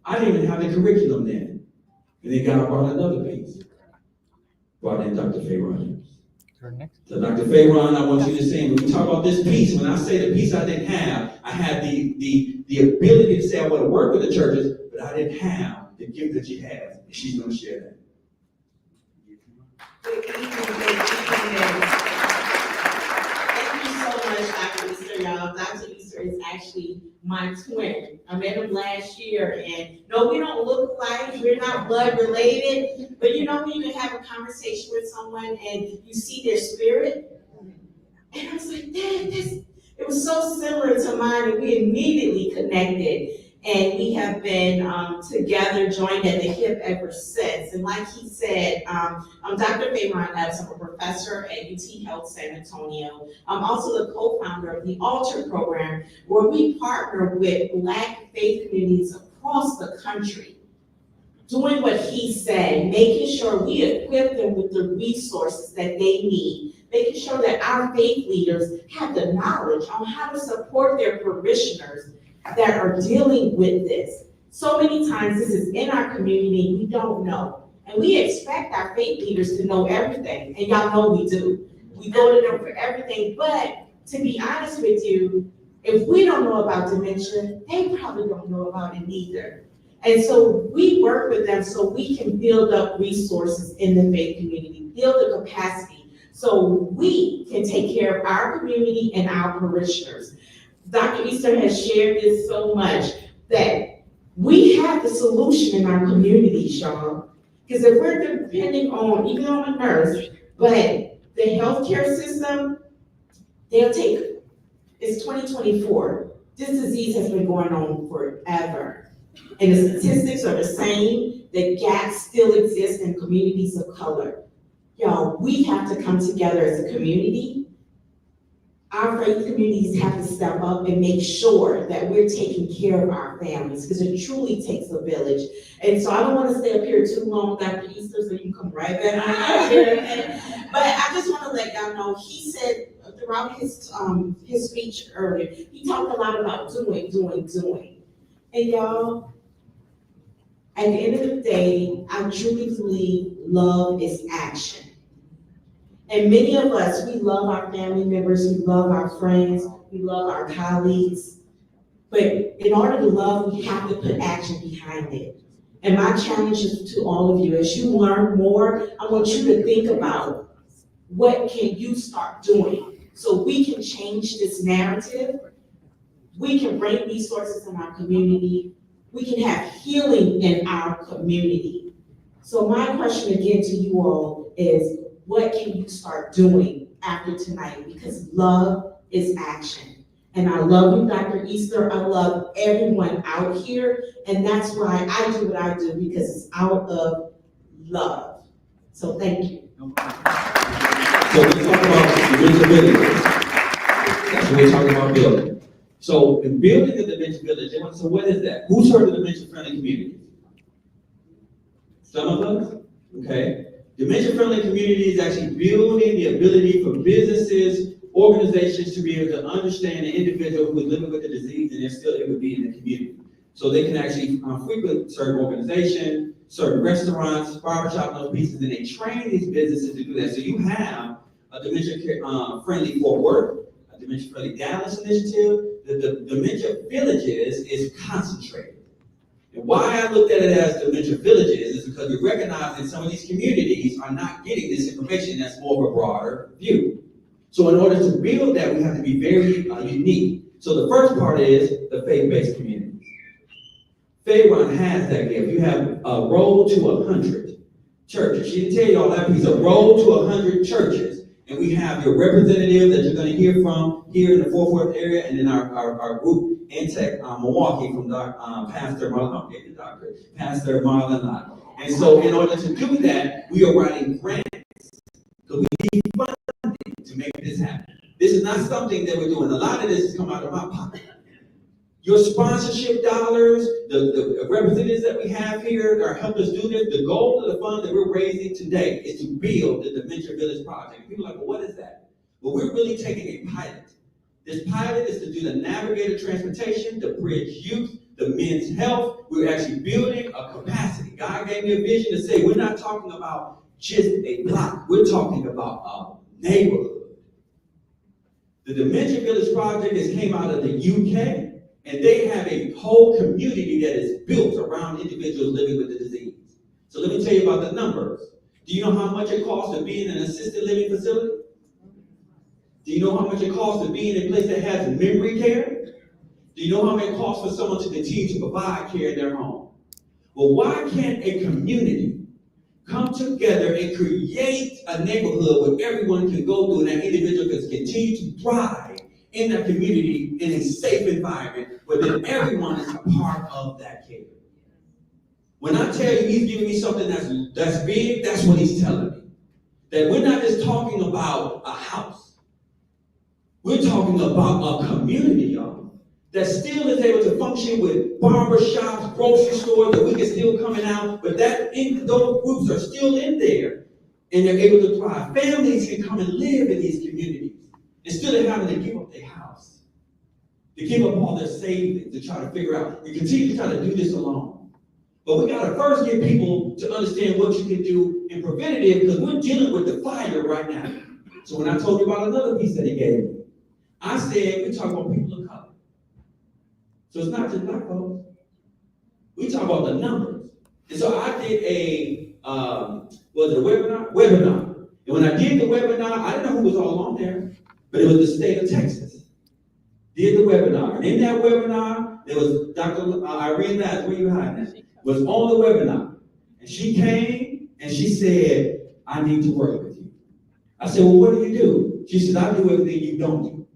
I didn't even have the curriculum then. And then God brought another piece. Brought in Dr. Faye Rogers. So Dr. Faye Ron, I want you to sing. When we talk about this piece, when I say the piece I didn't have, I had the ability to say I want to work with the churches, but I didn't have the gift that she has. And she's going to share that. Good evening, good evening. Thank you so much, Dr. Easter, y'all. Dr. Easter is actually my twin. I met him last year, and no, we don't look alike. We're not blood related, but you know when you can have a conversation with someone and you see their spirit, and I was like, Dad, it was so similar to mine, and we immediately connected. And we have been together, joined at the hip ever since. And like he said, I'm Dr. Faye Ron Epps. I'm a professor at UT Health San Antonio. I'm also the co-founder of the Altar program, where we partner with Black faith communities across the country, doing what he said, making sure we equip them with the resources that they need, making sure that our faith leaders have the knowledge on how to support their parishioners that are dealing with this. So many times this is in our community, we don't know. And we expect our faith leaders to know everything, and y'all know we do. We go to them for everything, but to be honest with you, if we don't know about dementia, they probably don't know about it either. And so we work with them so we can build up resources in the faith community, build the capacity, so we can take care of our community and our parishioners. Dr. Easter has shared this so much that we have the solution in our communities, y'all. Because if we're depending on, even on a nurse, but the healthcare system, they'll take, it's 2024. This disease has been going on forever. And the statistics are the same. The gaps still exist in communities of color. Y'all, we have to come together as a community. Our faith communities have to step up and make sure that we're taking care of our families, because it truly takes a village. And so I don't want to stay up here too long, Dr. Easter, so you can come right back on here. But I just want to let y'all know, he said throughout his speech earlier, he talked a lot about doing. And y'all, at the end of the day, I truly believe love is action. And many of us, we love our family members, we love our friends, we love our colleagues. But in order to love, we have to put action behind it. And my challenge is to all of you, as you learn more, I want you to think about what can you start doing so we can change this narrative. We can bring resources in our community. We can have healing in our community. So my question again to you all is, what can you start doing after tonight? Because love is action. And I love you, Dr. Easter. I love everyone out here. And that's why I do what I do, because it's out of love. So thank you. So we talk about dementia villages. That's what we're talking about building. So in building a dementia village, so what is that? Who's heard of dementia-friendly communities? Some of us? Okay. Dementia-friendly community is actually building the ability for businesses, organizations to be able to understand the individual who is living with the disease and they're still able to be in the community. So they can actually frequent certain organizations, certain restaurants, barbershop, those pieces, and they train these businesses to do that. So you have a dementia-friendly Fort Worth, a dementia-friendly Dallas initiative. The dementia villages is concentrated. And why I looked at it as dementia villages is because we recognize that some of these communities are not getting this information. That's more of a broader view. So in order to build that, we have to be very unique. So the first part is the faith-based communities. Faye Ron has that gift. You have a road to 100 churches. She didn't tell you all that piece. A road to 100 churches. And we have your representative that you're gonna hear from here in the Fort Worth area, and then our group, Intech Milwaukee from Pastor Marlon, Pastor Marlon Lott. And so in order to do that, we are writing grants, because we need funding to make this happen. This is not something that we're doing. A lot of this has come out of my pocket. Your sponsorship dollars, the representatives that we have here that are helping us do this, the goal of the fund that we're raising today is to build the Dementia Village Project. People are like, well, what is that? Well, we're really taking a pilot. This pilot is to do the navigator transportation, the bridge youth, the men's health. We're actually building a capacity. God gave me a vision to say, we're not talking about just a block. We're talking about a neighborhood. The Dementia Village Project came out of the UK. And they have a whole community that is built around individuals living with the disease. So let me tell you about the numbers. Do you know how much it costs to be in an assisted living facility? Do you know how much it costs to be in a place that has memory care? Do you know how much it costs for someone to continue to provide care in their home? Well, why can't a community come together and create a neighborhood where everyone can go through and that individual can continue to thrive in that community in a safe environment where then everyone is a part of that care? When I tell you he's giving me something that's big, that's what he's telling me. That we're not just talking about a house. We're talking about a community, y'all, that still is able to function with barbershops, grocery stores, that we can still come out, but those groups are still in there and they're able to thrive. Families can come and live in these communities instead of having to give up their house, to give up all their savings, to try to figure out, and continue to try to do this alone. But we gotta first get people to understand what you can do in preventative, because we're dealing with the fire right now. So when I told you about another piece that he gave me, I said, we talk about people of color. So it's not just black folks. We talk about the numbers. And so I did a webinar. And when I did the webinar, I didn't know who was all on there, but it was the state of Texas. Did the webinar. And in that webinar, there was Dr. Irene Lass, where you hiding at, was on the webinar. And she came and she said, I need to work with you. I said, well, what do you do? She said, I do everything you don't do.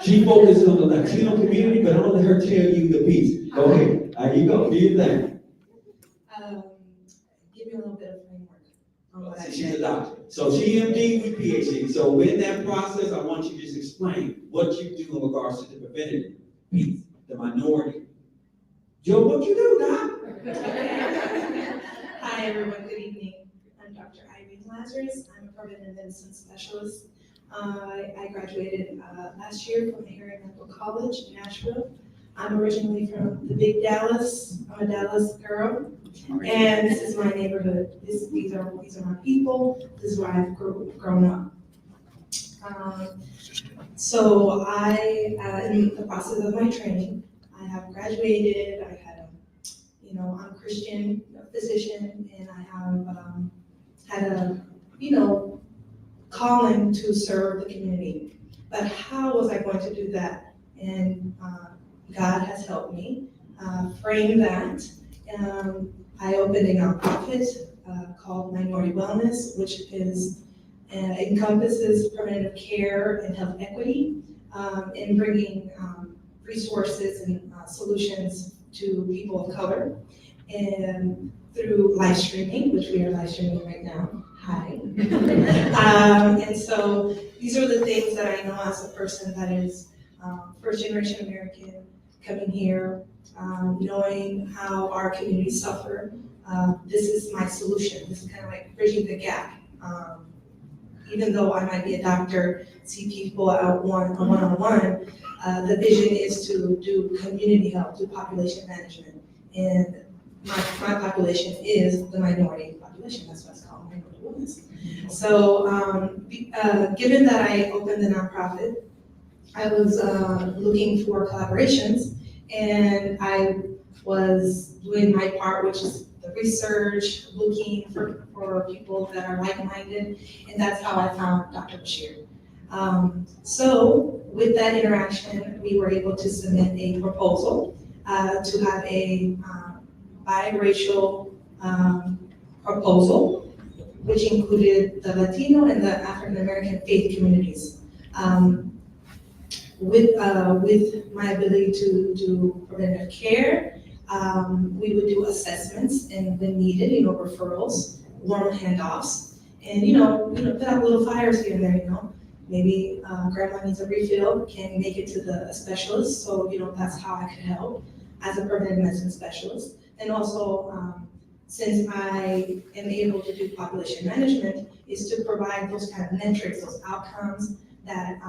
She focuses on the Latino community, but I'm gonna let her tell you the piece. Go ahead. There you go. Do your thing. Give me a little bit of framework on what I She's a doctor. So GMD with PhD. So in that process, I want you to just explain what you do in regards to the preventative piece, the minority. Joe, what you do, Doc? Hi, everyone. Good evening. I'm Dr. Irene Lazarus. I'm a preventive medicine specialist. I graduated last year from Harry Medical College in Nashville. I'm originally from the big Dallas. I'm a Dallas girl. And this is my neighborhood. These are my people. This is where I've grown up. So in the process of my training, I have graduated. I had I'm a Christian physician, and I have had a, calling to serve the community. But how was I going to do that? And God has helped me frame that. I opened a nonprofit called Minority Wellness, which encompasses preventative care and health equity in bringing resources and solutions to people of color, and through live streaming, which we are live streaming right now. Hi. And so these are the things that I know as a person that is first generation American coming here, knowing how our communities suffer. This is my solution. This is kind of like bridging the gap. Even though I might be a doctor, see people out one-on-one, the vision is to do community health, do population management. And my population is the minority population. That's why it's called Minority Wellness. So given that I opened the nonprofit, I was looking for collaborations, and I was doing my part, which is the research, looking for people that are like-minded, and that's how I found Dr. Bashir. So with that interaction, we were able to submit a proposal to have a biracial proposal which included the Latino and the African American faith communities. With my ability to do preventive care, we would do assessments and when needed, referrals, warm handoffs, and, put out little fires here and there, maybe grandma needs a refill, can make it to the specialist, so, that's how I could help as a preventive medicine specialist. And also, since I am able to do population management, is to provide those kind of metrics, those outcomes that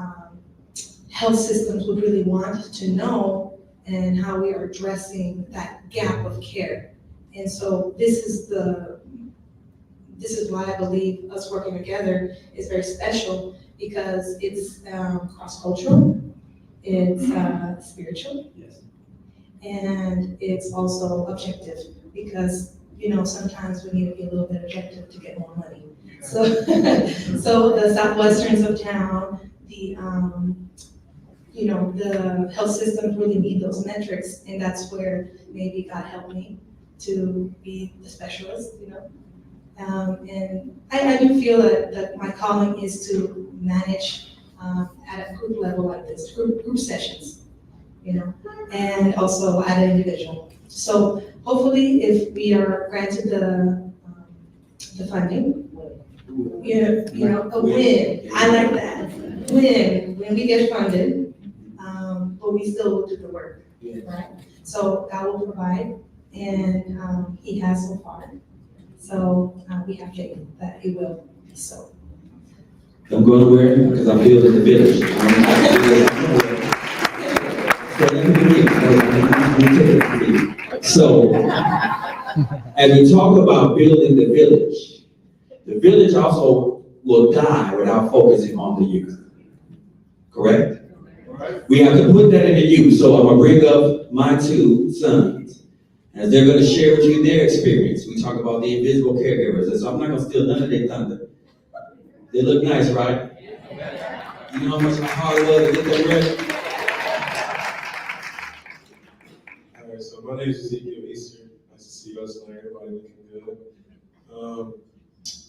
health systems would really want to know, and how we are addressing that gap of care. And so this is why I believe us working together is very special, because it's cross-cultural, it's spiritual, Yes. and it's also objective, because sometimes we need to be a little bit objective to get more money. So, so the Southwesterns of town, the the health systems really need those metrics, and that's where maybe God helped me to be the specialist, and I do feel that my calling is to manage at a group level like this, group sessions, and also at an individual. So hopefully, if we are granted the funding, a win. I like that. When we get funded, but we still will do the work, right? So God will provide, and He has so far. So we have faith that He will. So. I'm going to where? Because I'm building the village. So, as we talk about building the village also will die without focusing on the youth. Correct? We have to put that in the youth. So I'm going to bring up my two sons, as they're going to share with you their experience. We talk about the invisible caregivers, and so I'm not going to steal none of their thunder. They look nice, right? You know how much hard it was to get them ready? All right, so my name is Ezekiel Easter. Nice to see you guys tonight. Everybody looking good.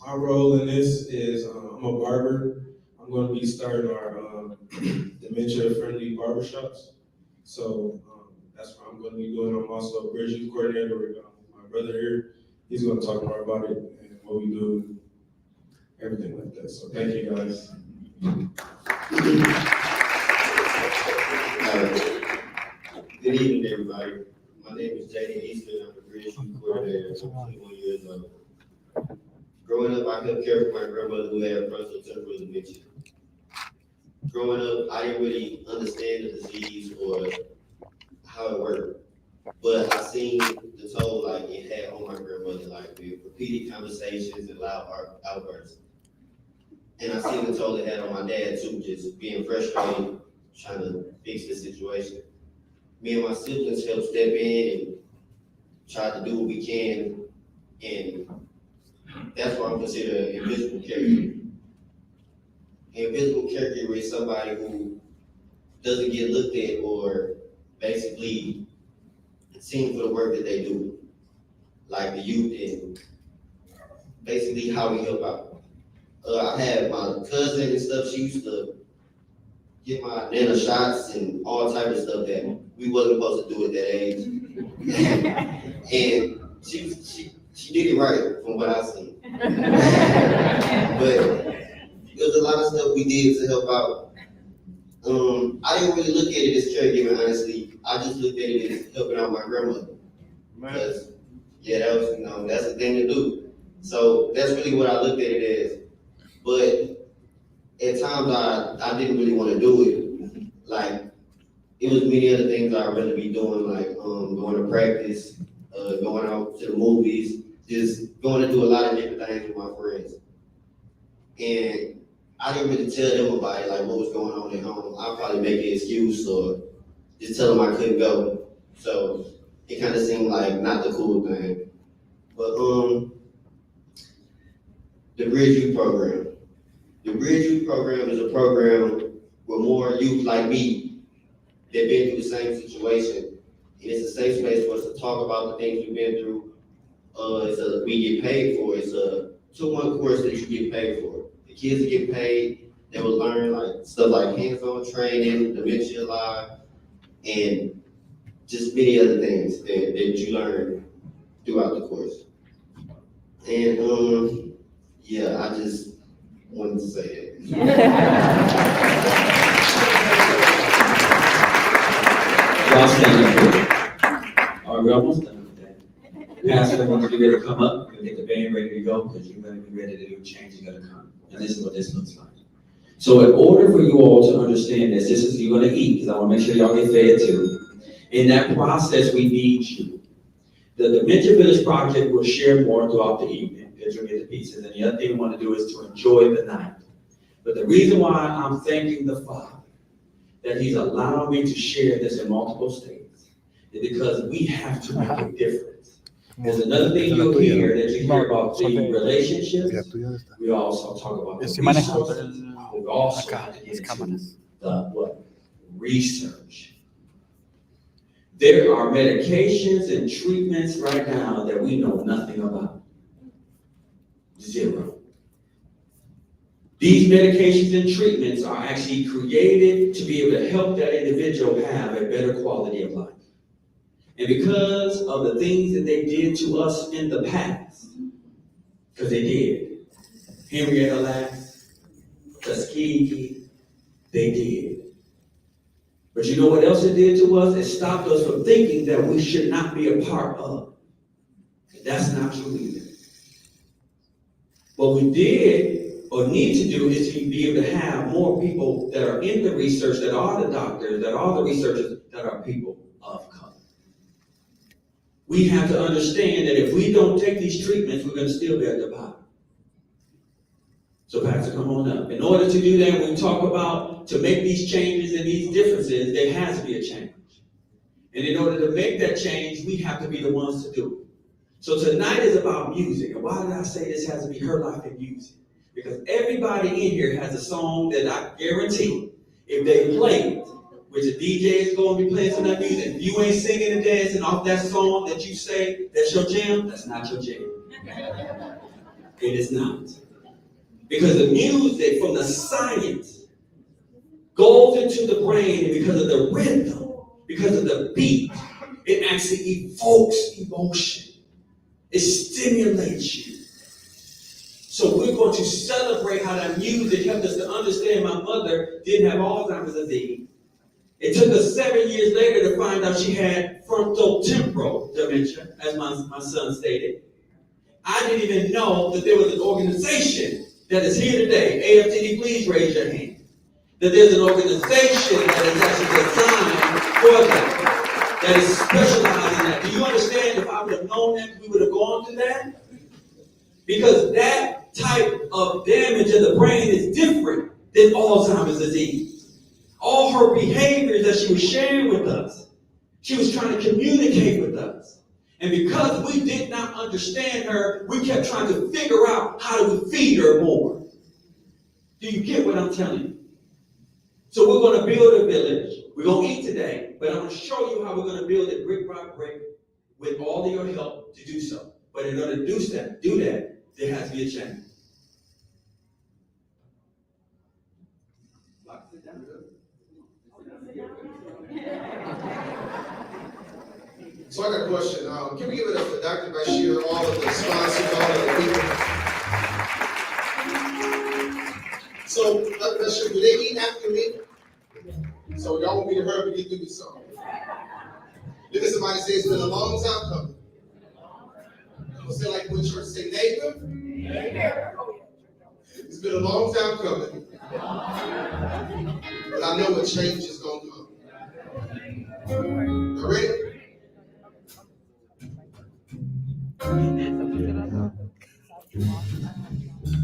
My role in this is I'm a barber. I'm going to be starting our dementia-friendly barbershops. So that's what I'm going to be doing. I'm also a bridge youth coordinator with my brother here. He's going to talk more about it and what we do, everything like that. So thank you, guys. Good evening, everybody. My name is Jaden Easton. I'm the bridge youth coordinator. I'm 21 years old. Growing up, I helped care for my grandmother who had frontotemporal dementia. Growing up, I didn't really understand the disease or how it worked, but I seen the toll like it had on my grandmother, like with repeated conversations and loud outbursts. And I seen the toll it had on my dad too, just being frustrated, trying to fix the situation. Me and my siblings helped step in and try to do what we can, and that's why I'm considered an invisible caregiver. An invisible caregiver is somebody who doesn't get looked at or basically seen for the work that they do, like the youth and basically how we help out. I had my cousin and stuff, she used to get my nana shots and all type of stuff that we wasn't supposed to do at that age. And she did it right from what I seen. But there was a lot of stuff we did to help out. I didn't really look at it as caregiving, honestly. I just looked at it as helping out my grandmother. Because, yeah, that was, that's the thing to do. So that's really what I looked at it as. But at times I didn't really want to do it. Like, it was many other things I'd rather be doing, like going to practice, going out to the movies, just going to do a lot of different things with my friends. And I didn't really tell them about it, like what was going on at home. I'd probably make an excuse or just tell them I couldn't go. So it kind of seemed like not the cool thing. But the Bridge Youth Program. The Bridge Youth Program is a program where more youth like me that been through the same situation. And it's a safe space for us to talk about the things we've been through. We get paid for it. It's a 2-1 course that you get paid for. The kids that get paid, they will learn like stuff like hands-on training, Dementia Live, and just many other things that you learn throughout the course. And yeah, I just wanted to say that. Y'all stand up here. All right, we're almost done with that. Pastor, once you're ready to come up, you'll get the band ready to go, because you're gonna be ready to do change, you're gonna come. And this is what this looks like. So in order for you all to understand this is you're gonna eat, because I wanna make sure y'all get fed too. In that process, we need you. The Dementia Village Project will share more throughout the evening, because you'll get the pieces. And the other thing we wanna do is to enjoy the night. But the reason why I'm thanking the Father that He's allowed me to share this in multiple states is because we have to make a difference. There's another thing you'll hear that you hear about the relationships. We also talk about the resources. We also have to get into the what? Research. There are medications and treatments right now that we know nothing about. Zero. These medications and treatments are actually created to be able to help that individual have a better quality of life. And because of the things that they did to us in the past, because they did, Henrietta Lacks, Tuskegee, they did. But you know what else it did to us? It stopped us from thinking that we should not be a part of. That's not true either. What we did or need to do is to be able to have more people that are in the research, that are the doctors, that are the researchers, that are people of color. We have to understand that if we don't take these treatments, we're going to still be at the bottom. So Pastor, come on up. In order to do that, when we talk about to make these changes and these differences, there has to be a change. And in order to make that change, we have to be the ones to do it. So tonight is about music. And why did I say this has to be her life in music? Because everybody in here has a song that I guarantee if they play it, which the DJ is going to be playing some of that music, if you ain't singing and dancing off that song that you say that's your jam, that's not your jam. It is not. Because the music from the science goes into the brain, and because of the rhythm, because of the beat, it actually evokes emotion. It stimulates you. So we're going to celebrate how that music helped us to understand my mother didn't have Alzheimer's disease. It took us 7 years later to find out she had frontotemporal dementia, as my son stated. I didn't even know that there was an organization that is here today. AFTD, please raise your hand. That there's an organization that is actually designed for that is specialized in that. Do you understand if I would have known that, we would have gone to that? Because that type of damage in the brain is different than Alzheimer's disease. All her behaviors that she was sharing with us, she was trying to communicate with us. And because we did not understand her, we kept trying to figure out how do we feed her more. Do you get what I'm telling you? So we're going to build a village. We're going to eat today, but I'm going to show you how we're going to build it brick by brick with all of your help to do so. But in order to do that, there has to be a change. So I got a question. Can we give it up to Dr. Bashir, all of the sponsors, all of the people? So, Dr. Bashir, do they eat after me? So y'all want me to hurry up and get through this song? Look at somebody say it's been a long time coming. I'm gonna say like when church say neighbor. It's been a long time coming. But I know a change is gonna come. You ready?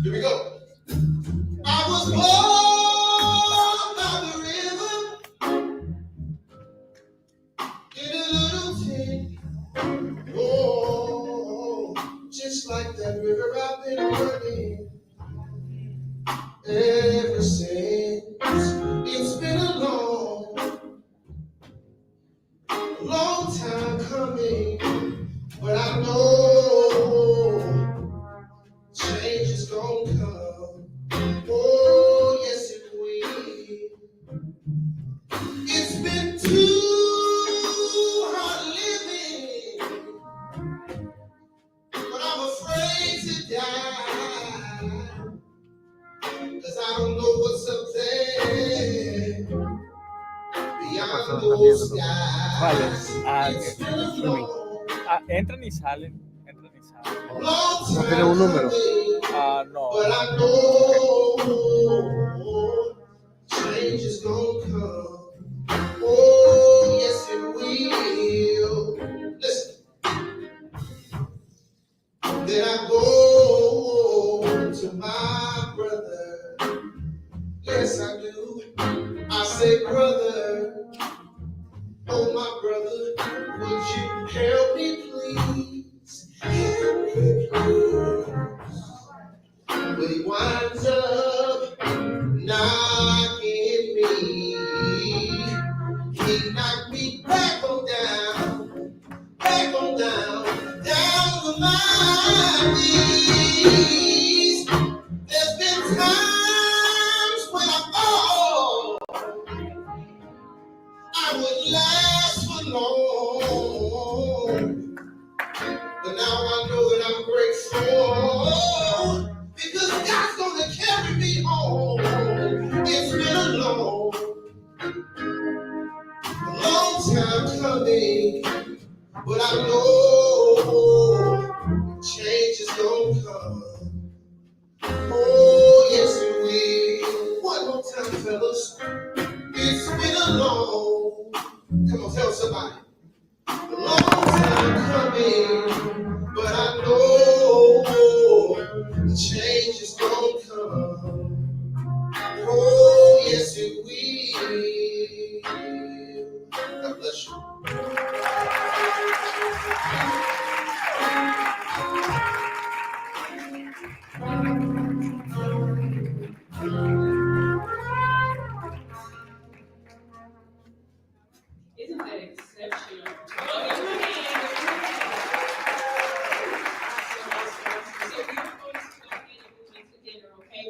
Here we go. I was born by the river in a little tent. Oh, just like that river I've been running ever since. It's been a long time coming, but I know change is gonna come. Oh, yes, it will. It's been too hard living, but I'm afraid to die, 'cause I don't know what's up there beyond those skies. It's been a long, Entran y salen. Entran y salen. long No tiene un número. No. but I know change is gonna come. Oh, yes, it will. Listen. Then I go to my brother. Yes, I do. I say, brother, oh, my brother, would you help me, please? Help me, please. But he winds up knocking me. He knocked me back on down to my knees. There's been times when I thought I would last for long, but now I know that I'm grateful because God's gonna carry me home. It's been a long time coming, but I know change is gonna come. Oh, yes, it will. One more time, fellas. It's been a long, come on, tell somebody. A long time coming, but I know the change is gonna come. Oh, yes, it will. God bless you. Isn't that exceptional?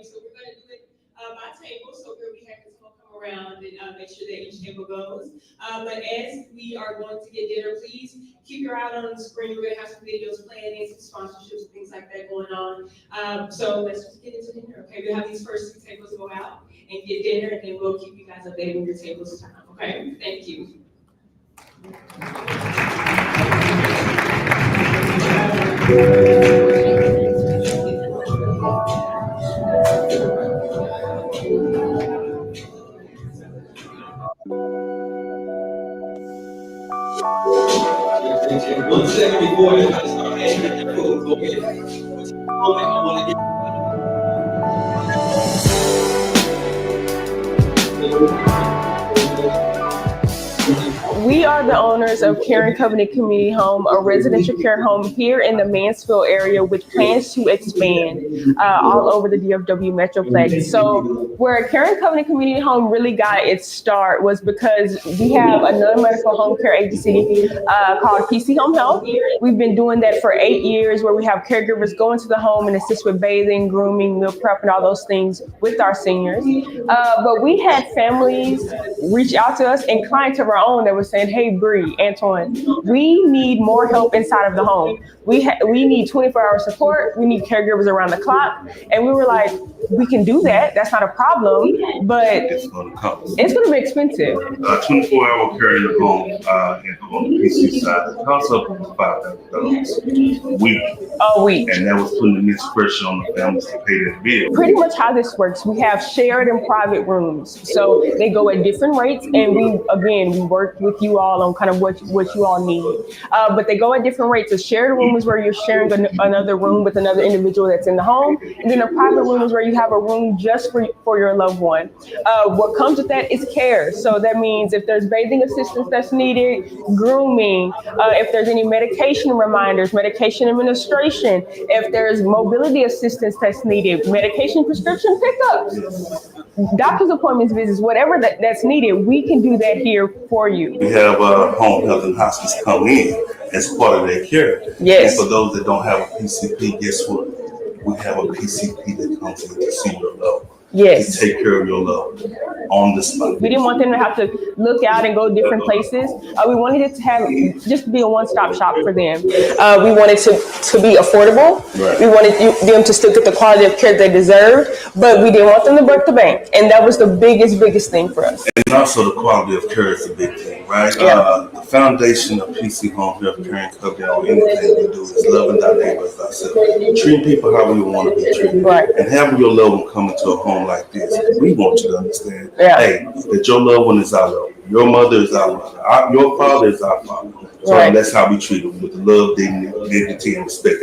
So we're going to do it by table. So we'll be having someone come around and make sure that each table goes. But as we are going to get dinner, please keep your eye on the screen. We're going to have some videos playing and some sponsorships and things like that going on. So let's just get into dinner. Okay, we'll have these first two tables go out and get dinner, and then we'll keep you guys updated when your tables time. Okay, thank you. One second before I start handing out the food, go ahead. I want to We are the owners of Caring Covenant Community Home, a residential care home here in the Mansfield area with plans to expand all over the DFW Metroplex. So where Caring Covenant Community Home really got its start was because we have a non-medical home care agency called PC Home Health. We've been doing that for 8 years, where we have caregivers go into the home and assist with bathing, grooming, meal prep, and all those things with our seniors. But we had families reach out to us and clients of our own that were saying, hey, Bree, Antoine, we need more help inside of the home. We need 24-hour support. We need caregivers around the clock. And we were like, we can do that. That's not a problem, but It's going to cost. it's going to be expensive. 24-hour care in the home, and on the PC side, it costs up to $5,000 a week. A week. And that was putting immense pressure on the families to pay that bill. Pretty much how this works, we have shared and private rooms. So they go at different rates, and we work with you all on kind of what you all need. But they go at different rates. A shared room is where you're sharing another room with another individual that's in the home. And then a private room is where you have a room just for your loved one. What comes with that is care. So that means if there's bathing assistance that's needed, grooming, if there's any medication reminders, medication administration, if there's mobility assistance that's needed, medication prescription pickups, doctor's appointments, visits, whatever that's needed, we can do that here for you. We have home health and hospice come in as part of their care. Yes. And for those that don't have a PCP, guess what? we have a PCP that comes in to see your loved one. Yes. To take care of your loved one on the spot. We didn't want them to have to look out and go different places. We wanted it to have just be a one-stop shop for them. We wanted to be affordable. Right. We wanted them to still get the quality of care they deserved, but we didn't want them to break the bank, and that was the biggest thing for us. And also the quality of care is a big thing, right? Yeah. The foundation of PC Home Health Care and Covenant or anything we do is loving our neighbors ourselves, treating people how we want to be treated, Right. and having your loved one come into a home like this. We want you to understand, Yeah. hey, that your loved one is our loved one. Your mother is our mother. Your father is our father. So Right. that's how we treat them, with the love, dignity, and respect.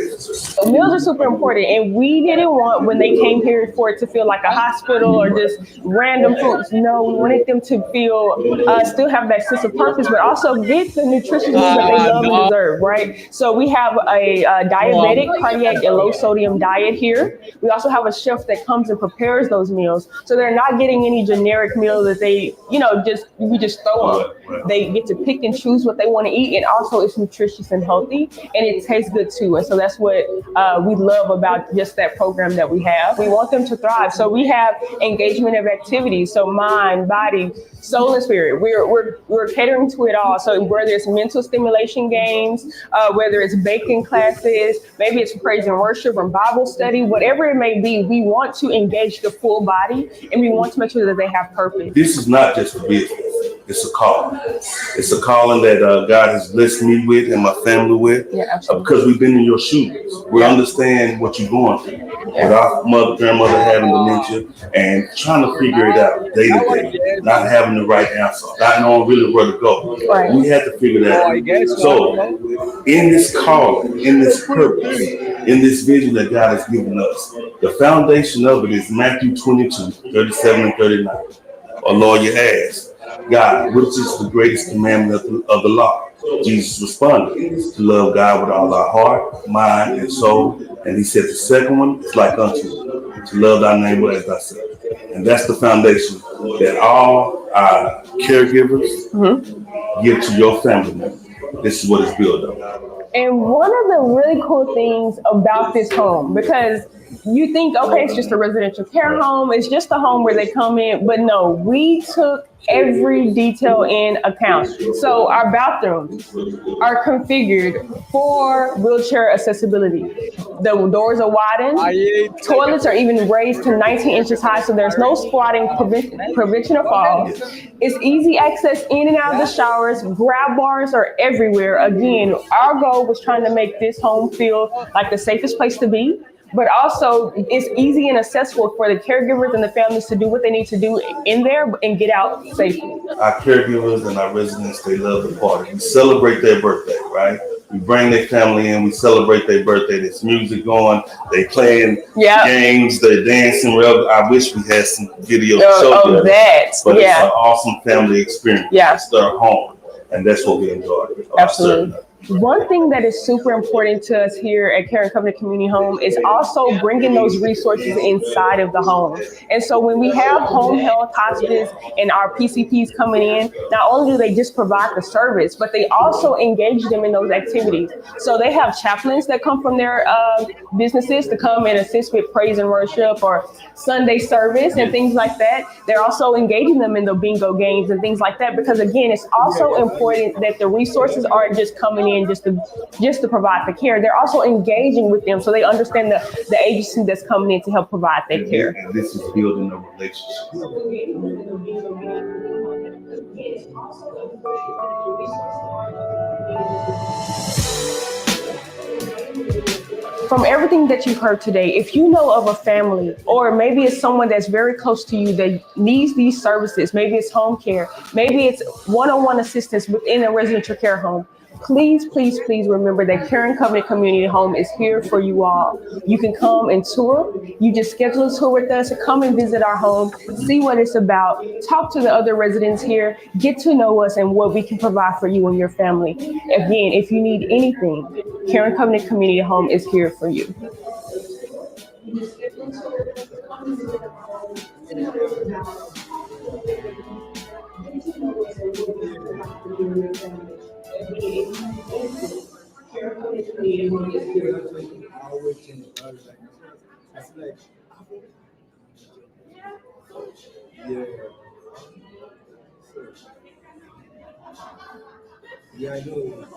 Meals are super important, and we didn't want when they came here for it to feel like a hospital or just random foods. No, we wanted them to feel still have that sense of purpose, but also get the nutritious food that they love and deserve, right? So we have a diabetic, cardiac, and low sodium diet here. We also have a chef that comes and prepares those meals, so they're not getting any generic meal that they, we just throw them. They get to pick and choose what they want to eat, and also it's nutritious and healthy, and it tastes good too. And so that's what we love about just that program that we have. We want them to thrive. So we have engagement of activities. So mind, body, soul, and spirit. We're catering to it all. So whether it's mental stimulation games, whether it's baking classes, maybe it's praise and worship or Bible study, whatever it may be, we want to engage the full body, and we want to make sure that they have purpose. This is not just a business. It's a call. It's a calling that God has blessed me with and my family with. Yeah, absolutely. Because we've been in your shoes. We understand what you're going through. With our grandmother having dementia and trying to figure it out day to day, not having the right answer, not knowing really where to go. Right. We had to figure that out. So in this calling, in this purpose, in this vision that God has given us, the foundation of it is Matthew 22, 37 and 39. A lawyer asked, God, which is the greatest commandment of the law? Jesus responded, to love God with all our heart, mind, and soul. And he said, the second one is like unto you, to love thy neighbor as thyself. And that's the foundation that all our caregivers give to your family member. This is what it's built on. And one of the really cool things about this home, because you think, okay, it's just a residential care home, it's just a home where they come in, but no, we took every detail in account. So our bathrooms are configured for wheelchair accessibility. The doors are widened, toilets are even raised to 19 inches high, so there's no squatting, prevention of falls. It's easy access in and out of the showers, grab bars are everywhere. Again, our goal was trying to make this home feel like the safest place to be, but also it's easy and accessible for the caregivers and the families to do what they need to do in there and get out safely. Our caregivers and our residents, they love the party. We celebrate their birthday, right? We bring their family in, we celebrate their birthday. There's music going, they playing games, they're dancing. Well, I wish we had some video to show you that. But it's an awesome family experience. It's their home, and that's what we enjoy. Absolutely. One thing that is super important to us here at Care and Covenant Community Home is also bringing those resources inside of the home. And so when we have home health, hospice, and our PCPs coming in, not only do they just provide the service, but they also engage them in those activities. So they have chaplains that come from their businesses to come and assist with praise and worship or Sunday service and things like that. They're also engaging them in the bingo games and things like that, because again, it's also important that the resources aren't just coming in just to provide the care. They're also engaging with them so they understand the agency that's coming in to help provide that care. And this is building a relationship. From everything that you've heard today, if you know of a family, or maybe it's someone that's very close to you that needs these services, maybe it's home care, maybe it's one-on-one assistance within a residential care home, please, please, please remember that Care and Covenant Community Home is here for you all. You can come and tour. You just schedule a tour with us, come and visit our home, see what it's about, talk to the other residents here, get to know us and what we can provide for you and your family. Again, if you need anything, Care and Covenant Community Home is here for you. It's like, yeah. Yeah, I know.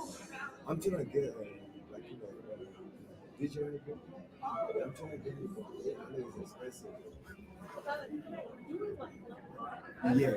I'm trying to get digital. I'm trying to get it, but I know it's expensive. Yeah.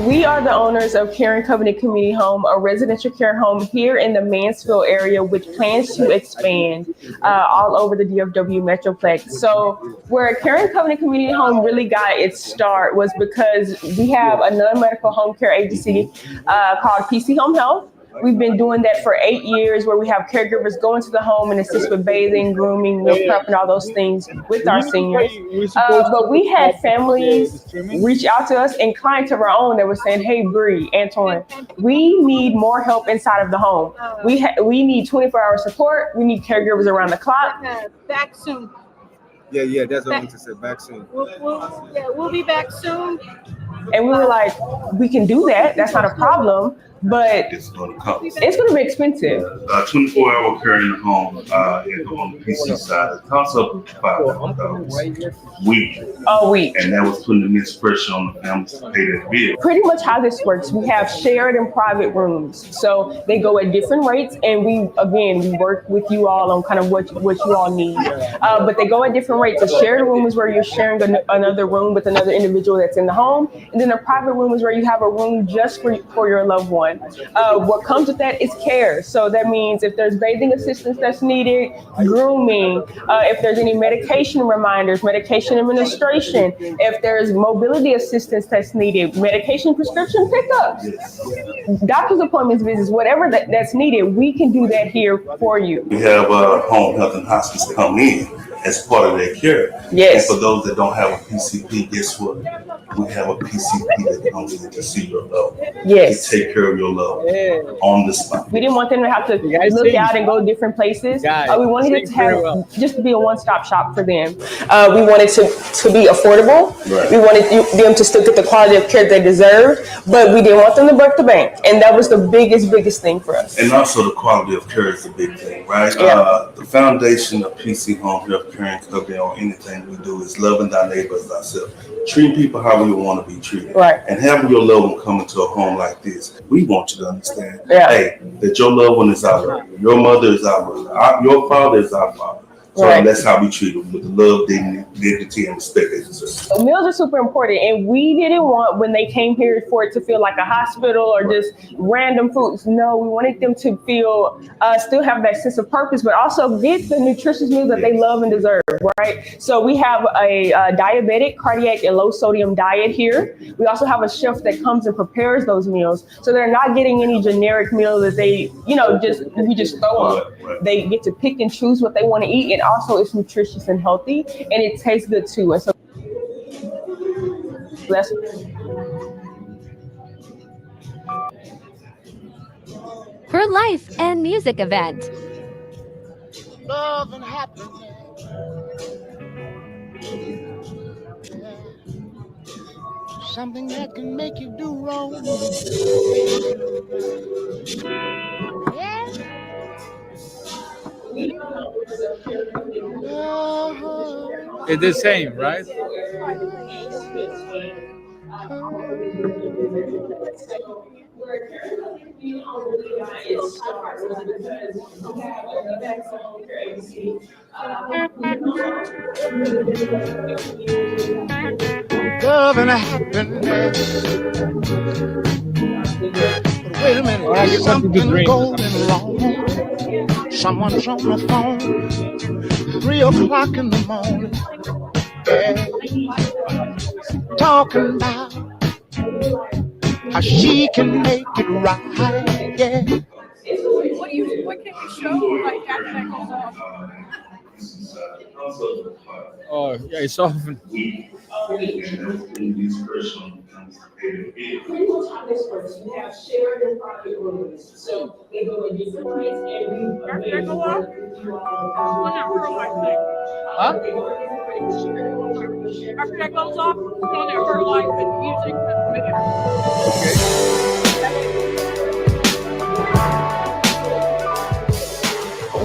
We are the owners of Caring Covenant Community Home, a residential care home here in the Mansfield area with plans to expand all over the DFW Metroplex. So where Caring Covenant Community Home really got its start was because we have a non-medical home care agency called PC Home Health. We've been doing that for 8 years, where we have caregivers go into the home and assist with bathing, grooming, meal prep, and all those things with our seniors. But we had families reach out to us and clients of our own that were saying, "Hey, Bree, Antoine, we need more help inside of the home. We need 24-hour support. We need caregivers around the clock." Back soon. Yeah, that's what I want to say. Back soon. We'll be back soon. And we were like, we can do that. That's not a problem. But It's going to come. it's going to be expensive. 24-hour care in the home, on the PC side, it costs up $500 a week. And that was putting immense pressure on the families to pay that bill. Pretty much how this works, we have shared and private rooms. So they go at different rates, and we work with you all on kind of what you all need. But they go at different rates. A shared room is where you're sharing another room with another individual that's in the home. And then a private room is where you have a room just for your loved one. What comes with that is care. So that means if there's bathing assistance that's needed, grooming, if there's any medication reminders, medication administration, if there's mobility assistance that's needed, medication prescription pickups, doctor's appointments, visits, whatever that's needed, we can do that here for you. We have home health and hospice come in as part of their care. Yes. And for those that don't have a PCP, guess what? We have a PCP that comes in to see your loved one. Yes. To take care of your loved one on the spot. We didn't want them to have to look out and go different places. We wanted it to have just to be a one-stop shop for them. We wanted to be affordable. Right. We wanted them to still get the quality of care they deserved, but we didn't want them to break the bank. And that was the biggest thing for us. And also the quality of care is a big thing, right? Yeah. The foundation of PC Home Health Care and Covenant on anything we do is loving thy neighbor as thyself. Treating people how we want to be treated. Right. And having your loved one come into a home like this, we want you to understand, Yeah. hey, that your loved one is our mother, your mother is our mother, your father is our father. So Right. that's how we treat them, with the love, dignity, and respect they deserve. Meals are super important, and we didn't want when they came here for it to feel like a hospital or just random foods. No, we wanted them to feel still have that sense of purpose, but also get the nutritious meals that they love and deserve, right? So we have a diabetic, cardiac, and low sodium diet here. We also have a chef that comes and prepares those meals, so they're not getting any generic meal that they, we just throw them. Right. They get to pick and choose what they want to eat, and also it's nutritious and healthy, and it tastes good too. And so that's her life and music event. Love and happiness. Something that can make you do wrong. Yeah. It's the same, right? Love and happiness. But wait a minute, there's something going wrong. Someone's on the phone, 3 o'clock in the morning. Yeah. Talking about how she can make it right. Yeah. What can you show like after that goes off? PC side. Also, Oh, yeah, it's often. we, and that was in this person comes to pay the bill. Pretty much how this works, you have shared and private rooms, so they go in different ways, and we, again, work with you all. Huh? After that goes off, put on there her life and music and video.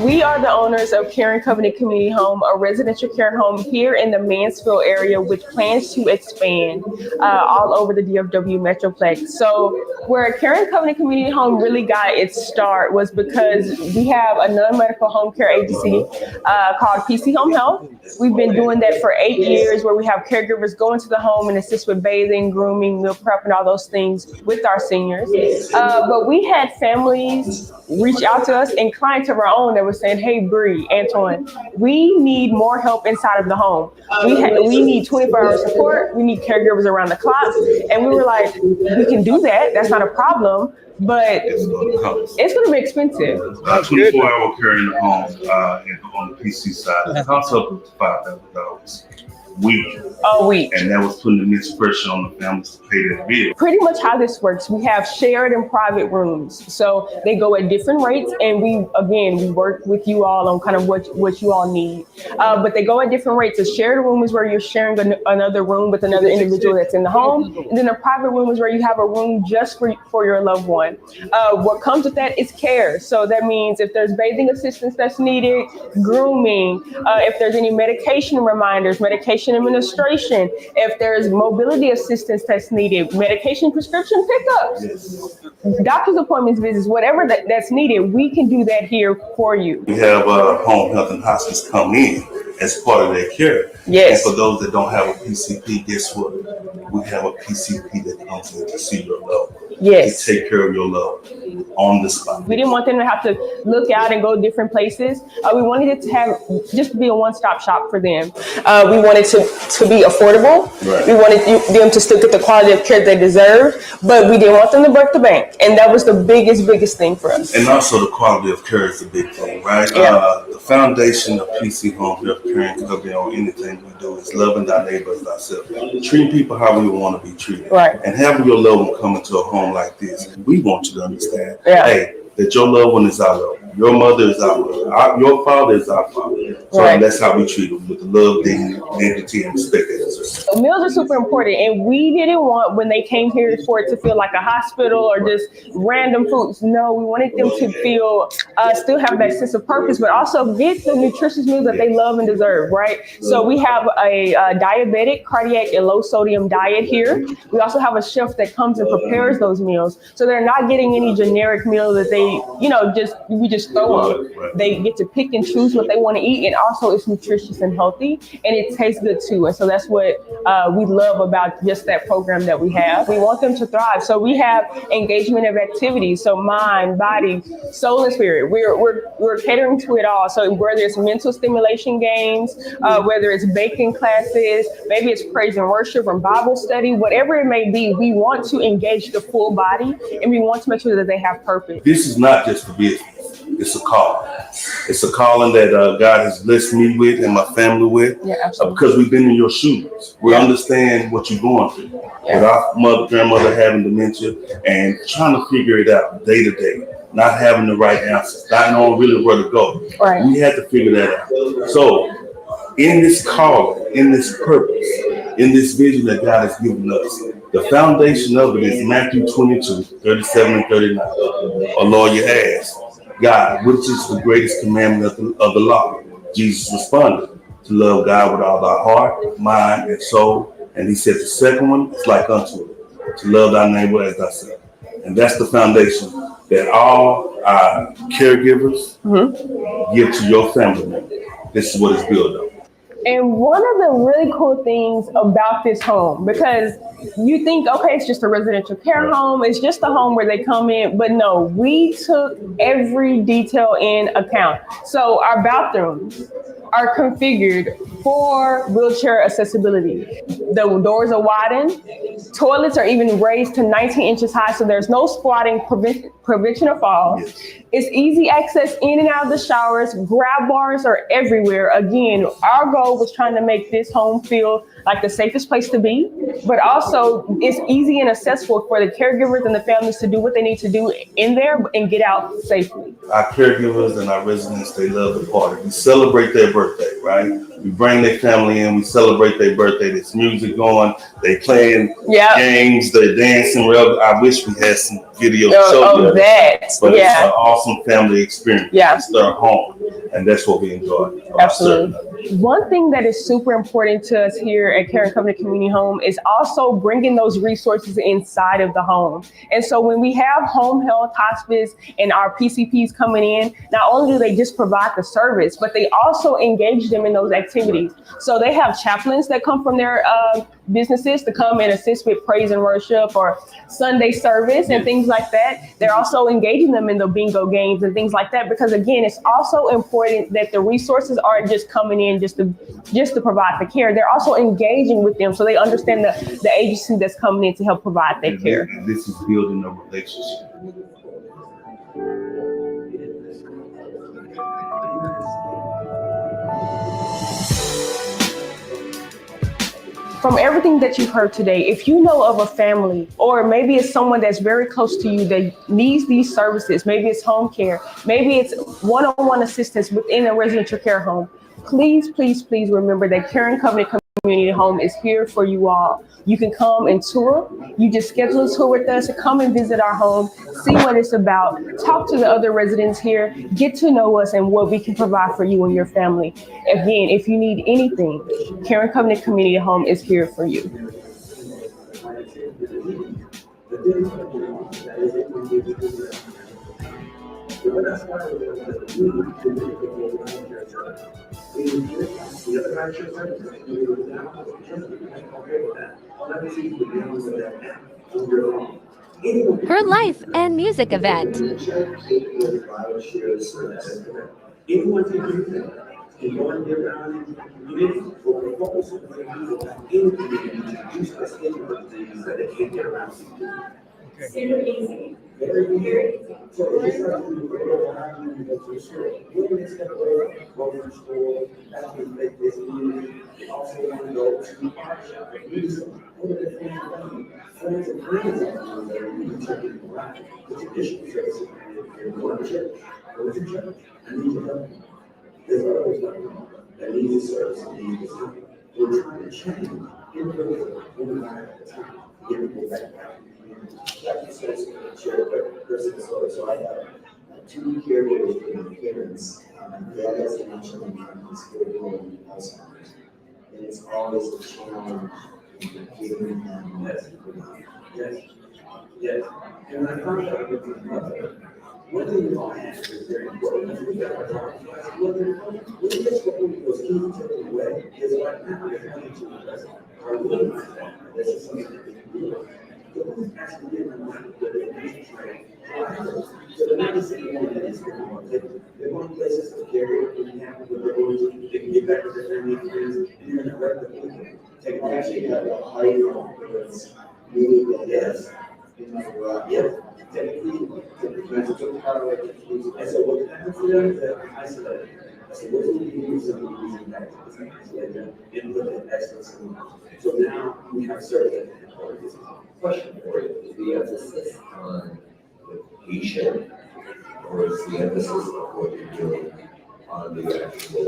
We are the owners of Caring Covenant Community Home, a residential care home here in the Mansfield area with plans to expand all over the DFW Metroplex. So where Caring Covenant Community Home really got its start was because we have a non-medical home care agency called PC Home Health. We've been doing that for 8 years, where we have caregivers go into the home and assist with bathing, grooming, meal prep, and all those things with our seniors. But we had families reach out to us and clients of our own that were saying, hey, Bree, Antoine, we need more help inside of the home. We need 24-hour support. We need caregivers around the clock. And we were like, we can do that. That's not a problem. But it's going to be expensive. 24-hour care in the home on the PC side. It costs up to $5,000 a week. And that was putting immense pressure on the families to pay their bill. Pretty much how this works, we have shared and private rooms. So they go at different rates, and we work with you all on kind of what you all need. But they go at different rates. A shared room is where you're sharing another room with another individual that's in the home. And then a private room is where you have a room just for your loved one. What comes with that is care. So that means if there's bathing assistance that's needed, grooming, if there's any medication reminders, medication administration, if there's mobility assistance that's needed, medication prescription pickups, doctor's appointments, visits, whatever that's needed, we can do that here for you. We have home health and hospice come in as part of their care. Yes. And for those that don't have a PCP, guess what? We have a PCP that comes in to see your loved one. Yes. To take care of your loved one on the spot. We didn't want them to have to look out and go different places. We wanted it to have just be a one-stop shop for them. We wanted to be affordable. Right. We wanted them to still get the quality of care they deserve, but we didn't want them to break the bank. And that was the biggest thing for us. And also the quality of care is a big thing, right? Yeah. The foundation of PC Home Health Care and Covenant on anything we do is loving our neighbors as ourselves. Treating people how we want to be treated. Right. And having your loved one come into a home like this, we want you to understand, Yeah. hey, that your loved one is our loved one. Your mother is our mother. Your father is our father. So Right. that's how we treat them, with the love, dignity, and respect they deserve. Meals are super important, and we didn't want when they came here for it to feel like a hospital or just random foods. No, we wanted them to feel, still have that sense of purpose, but also get the nutritious meals that they love and deserve, right? So we have a diabetic, cardiac, and low sodium diet here. We also have a chef that comes and prepares those meals. So they're not getting any generic meal that they, we just throw them. They get to pick and choose what they want to eat, and also it's nutritious and healthy, and it tastes good too. And so that's what we love about just that program that we have. We want them to thrive. So we have engagement of activities. So mind, body, soul, and spirit. We're catering to it all. So whether it's mental stimulation games, whether it's baking classes, maybe it's praise and worship or Bible study, whatever it may be, we want to engage the full body, and we want to make sure that they have purpose. This is not just a business. It's a call. It's a calling that God has blessed me with and my family with. Yeah, absolutely. Because we've been in your shoes. We understand what you're going through. With our grandmother having dementia and trying to figure it out day to day, not having the right answers, not knowing really where to go. Right. We had to figure that out. So in this calling, in this purpose, in this vision that God has given us, the foundation of it is Matthew 22, 37 and 39. A lawyer asked, God, which is the greatest commandment of the law? Jesus responded, to love God with all thy heart, mind, and soul. And he said the second one is like unto it, to love thy neighbor as thyself. And that's the foundation that all our caregivers give to your family member. This is what it's built on. And one of the really cool things about this home, because you think, okay, it's just a residential care home, it's just a home where they come in, but no, we took every detail in account. So our bathrooms are configured for wheelchair accessibility. The doors are widened, toilets are even raised to 19 inches high, so there's no squatting, prevention of falls. It's easy access in and out of the showers. Grab bars are everywhere. Again, our goal was trying to make this home feel like the safest place to be, but also it's easy and accessible for the caregivers and the families to do what they need to do in there and get out safely. Our caregivers and our residents, they love the party. We celebrate their birthday, right? We bring their family in, we celebrate their birthday. There's music going, they playing games, they're dancing. I wish we had some video to show you that. But it's an awesome family experience. It's their home, and that's what we enjoy. Absolutely. One thing that is super important to us here at Caring Covenant Community Home is also bringing those resources inside of the home. And so when we have home health, hospice, and our PCPs coming in, not only do they just provide the service, but they also engage them in those activities. So they have chaplains that come from their businesses to come and assist with praise and worship or Sunday service and things like that. They're also engaging them in the bingo games and things like that, because again, it's also important that the resources aren't just coming in just to provide the care. They're also engaging with them so they understand the agency that's coming in to help provide that care. This is building a relationship. From everything that you've heard today, if you know of a family, or maybe it's someone that's very close to you that needs these services, maybe it's home care, maybe it's one-on-one assistance within a residential care home, please, please, please remember that Caring Covenant Community Home is here for you all. You can come and tour. You just schedule a tour with us, come and visit our home, see what it's about, talk to the other residents here, get to know us and what we can provide for you and your family. Again, if you need anything, Caring Covenant Community Home is here for you. Her life and music event. Anyone can do that. And going around in the community or propose in the community to use the things that they can't get around. Super easy. Very easy. So it's just like you go around and you go to a store. You're going to step away, go to the store, that's what you make this community. You also want to go to the art shop and do something. What are the things friends and friends are doing? You can check it around. The traditional service. You're going to church. Go to church. I need your help. There's others that need this service and need this help. We're trying to change individually one life at a time. Get people back out. Like you said, share a personal story. So I have two caregivers for my parents. Dad has dementia and he's still doing Alzheimer's. And it's always a challenge in giving them Yes. And I found out with my mother, one thing we all have is very important. We got our daughter. We just what we was keen to take away is right now we're coming to the present. Our little this is something that we can do. So who's actually getting the money that they need to train? So they're not just sitting on that Instagram. They're going places to carry it and have what they're going to. They can get back to their family and friends, and they're going to replicate. Take a actually have a high influence, meaning that yes. And so what happens to them is that isolate. So what do we use them using that to isolate them and look at excellence in life? So now we have certain Question for you, is the emphasis on the patient or is the emphasis of what you're doing on the actual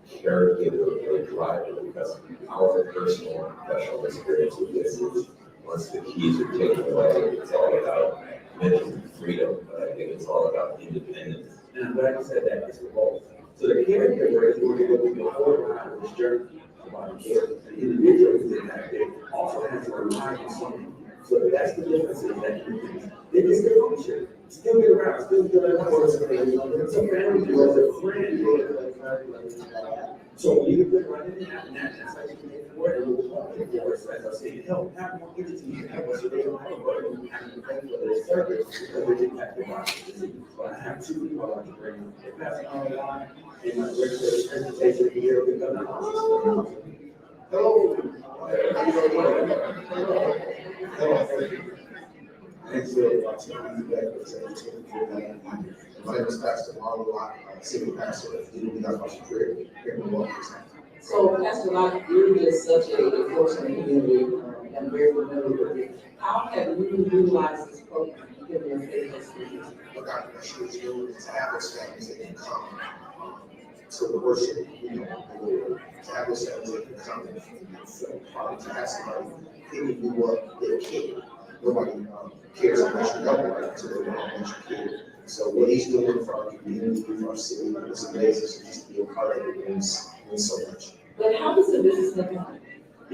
caregiver or driver? Because our personal and professional experience with this is once the keys are taken away, it's all about mental freedom, but I think it's all about independence. And I'm glad you said that, it's both. So the caregiver is going to go before on this journey about care. The individual is in that they also has to rely on something. So that's the difference is that they can still function, still get around, still get around. Some families do as a friend. So you can put right in that, and that's how you can get for it. And we'll talk to you as I say, help, have more entities, help us so they don't have a burden having to pay for their service because they didn't have to watch the disease. So I have two people I like to bring. They pass it online in my regular presentation here with the analysis. Hello. Thanks for watching. My name is Pastor Marlon Locke, senior pastor at Unity Gospel Prayer here in Milwaukee. So, Pastor Locke, you're just such a force in the community, and very familiar with it. How have you utilized this program given your faith experience? What God is doing is to have those families that can come to worship, to have those families that can come and feel part, to have somebody picking you up, they care. Nobody cares unless you help them, so they don't want you care. So what he's doing for our community, for our city, is amazing. So just to be a part of it means so much. But how does the business make money?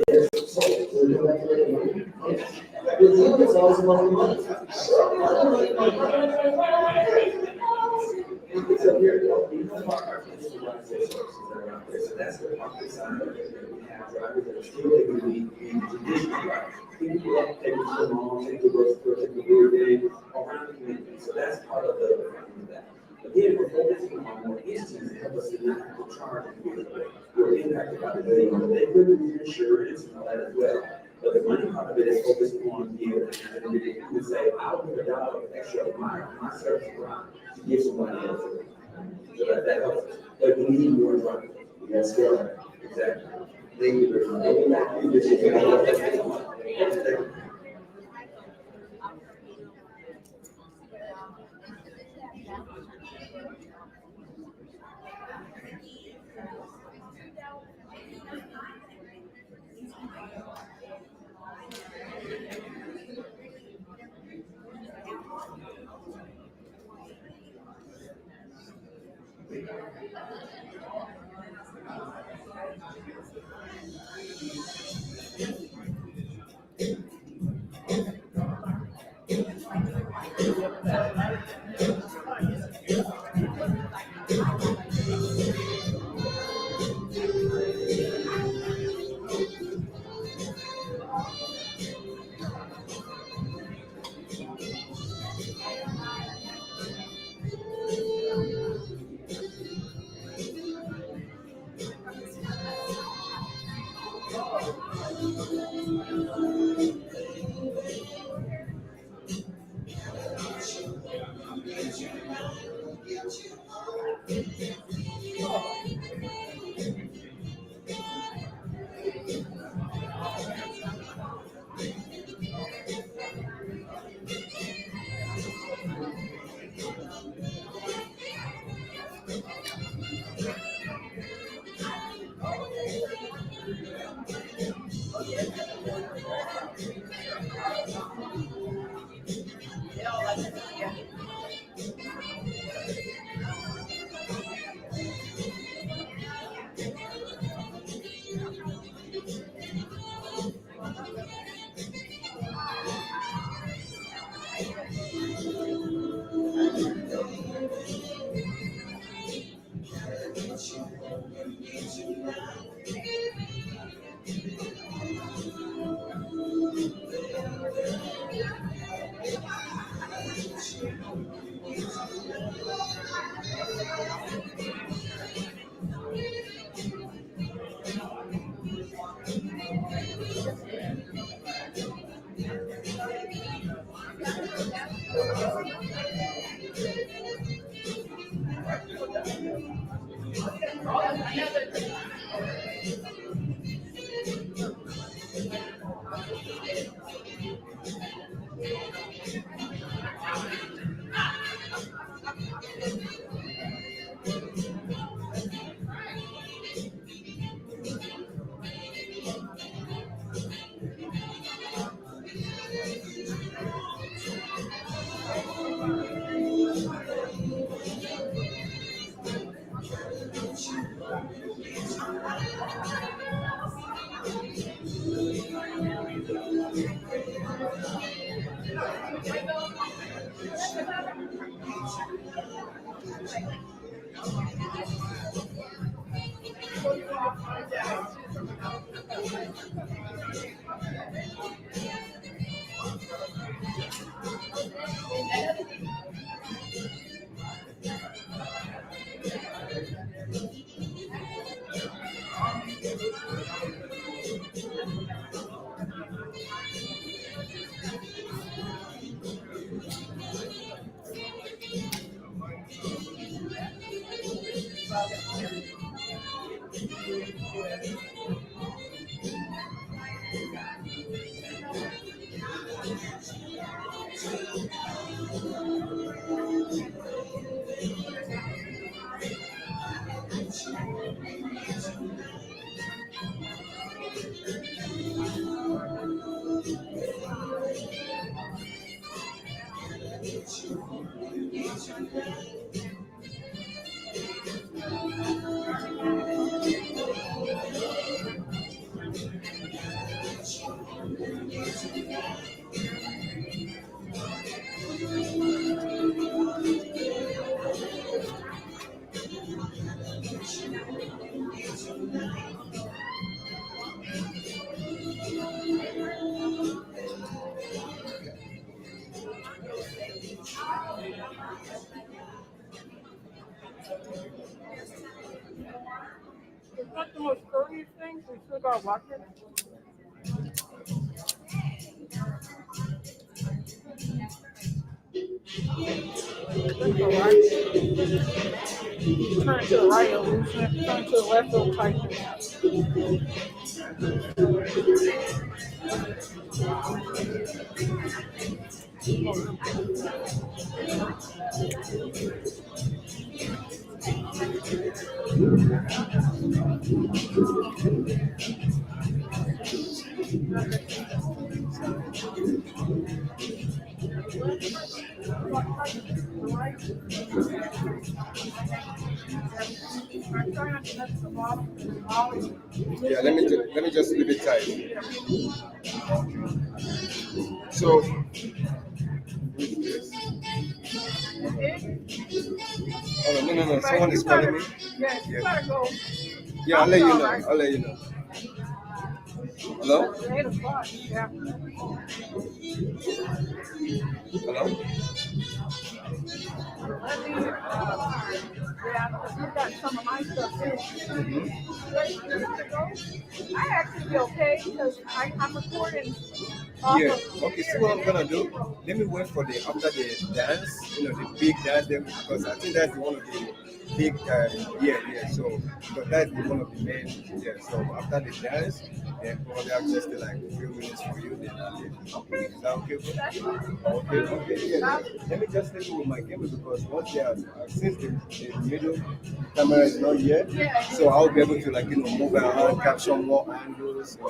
Yes, so we're doing that for the money. Yes. With you, it's always about the money. So here, you know about our resources that are out there, so that's the market side of it. We have drivers that are still able to be traditional drivers. People that take the long, take the bus, take the weird day around the community. So that's part of the that. Again, we're focusing on more instances to help us to not have to charge people who are impacted by the day. They could use insurance and all that as well. But the money part of it is focused on being able to say, I'll give $1 extra of my service around to give somebody else. So that helps us. But we need more drivers. Yes, sir. Exactly. Thank you very much. It's not the most earliest thing, we still got to watch it. That's all right. Turn to the right, it'll loosen it. Turn to the left, it'll tighten it. Yeah, let me just leave it tight. So oh, no. Someone is calling me. Yeah, you gotta go. Yeah, I'll let you know. I'll let you know. Hello? 8 o'clock, yeah. Hello? Yeah, because you've got some of my stuff too. But you gotta go. I actually be okay because I'm recording. Yeah. Okay, see what I'm gonna do? Let me wait for the after the dance, the big dance there, because I think that's one of the big so because that's one of the main so after the dance, then probably I'll just stay like a few minutes for you, then I'll leave. Is that okay? Okay, yeah. Let me just take you with my camera because once they are since the middle camera is not here, so I'll be able to move around, capture more angles. So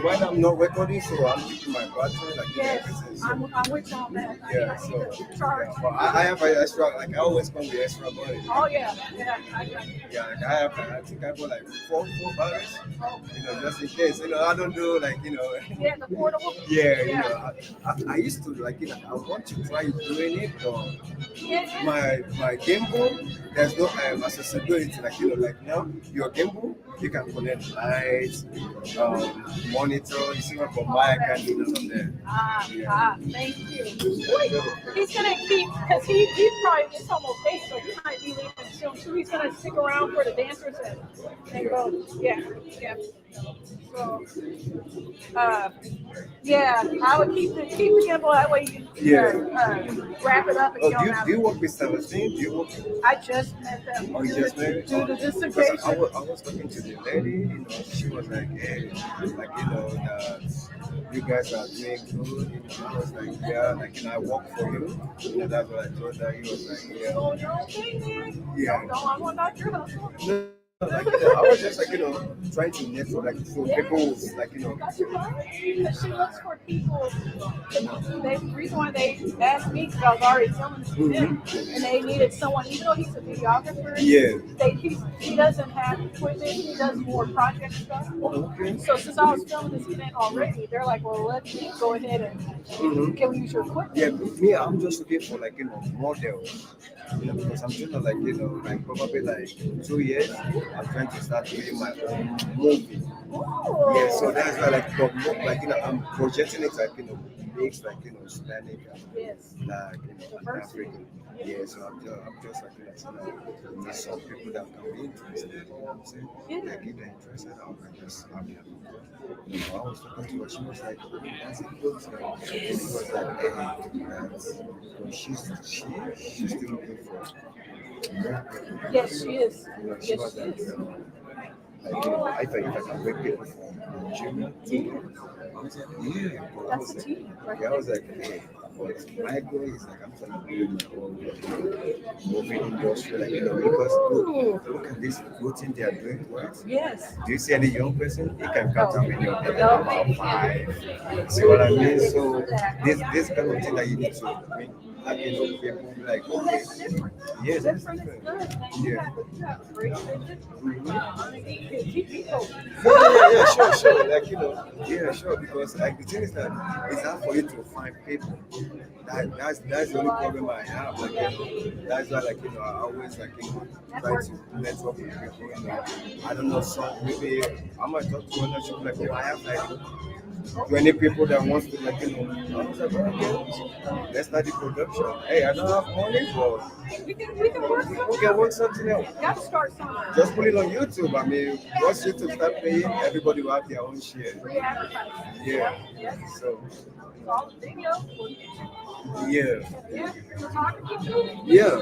when I'm not recording, so I'm keeping my battery everything. So, I'm with you on that. yeah, so but I have an extra, I always come with extra money. Oh yeah, I got you. Yeah, I think I bought four batteries, just in case. I don't do Yeah, the portable. Yeah, I used to I want to try doing it, but my gimbal, there's no accessibility. Now your gimbal, you can connect lights, monitor, you see what for mic and do none of that. Thank you. He's gonna keep because he probably it's almost 8, so he might be leaving soon too. He's gonna stick around for the dancers and go. Yeah. So, I would keep the gimbal that way you can wrap it up and Oh, go do out. you work with Celestine? Do you work? I just met them. Oh, you just met her? Due to Because dissertation. I was talking to the lady, she was like, hey, that you guys are doing good. I was like, yeah, I work for you. That's what I told her. He was like, yeah. Oh, your own thing, man. Yeah. No, I want not your hustle. No, I was just trying to network for people with That's right. Because she looks for people. The reason why they asked me because I was already filming this film, and they needed someone, even though he's a videographer. He doesn't have equipment. He does more project stuff. So since I was filming this event already, they're like, well, let's go ahead and can we use your equipment? Yeah, me, I'm just looking for models. Because I'm trying to probably 2 years, I'm trying to start doing my own movie. Oh. Yeah, so that's why I'm projecting it mix Hispanic and African. Yeah, so I'm just meet some people that can be interested. You know what I'm saying? If they're interested, I'll be I was talking to her, she was like, that's a good thing. She was like, hey, she's still looking for Yes, she is. You know, she Yes, was she like, is. like, you know, I thought if I can bring people from June to, I was like, yeah, but I That's was a like, team. Right yeah, I was like, hey, but my goal is like, I'm trying to build my own movie industry, like, you know, because look at this routine they are doing, right? Yes. Do you see any young person? You can count how many of them, No. about 5. See what I mean? So this kind of thing that you need to bring, like, you know, people like, okay, yeah, that's different. Yeah. Yeah, sure. Like, you know, yeah, sure. Because like the thing is that it's hard for you to find people. That's the only problem I have. Like, you know, that's why, like, you know, I always, like, you know, try to network with people. You know, I don't know, some maybe I might talk to other people, like, oh, I have like 20 people that wants to, like, you know. I was like, okay, let's start the production. Hey, I don't have money, but We can work something. we can work something else. Got to start somewhere. Just put it on YouTube. I mean, once YouTube start paying, everybody will have their own share. Free advertising. Yeah. Yes. So, All the video. yeah. Yeah. Photography too. Yeah.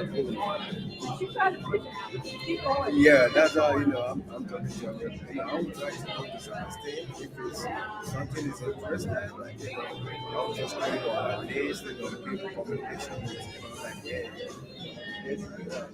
She tried to keep going. Yeah, that's how, you know, I'm talking to you. You know, I will try to go to some state if it's something is interesting, like, you know, I'll just put it on a list, you know, people communication with, you know, like, yeah. It's good.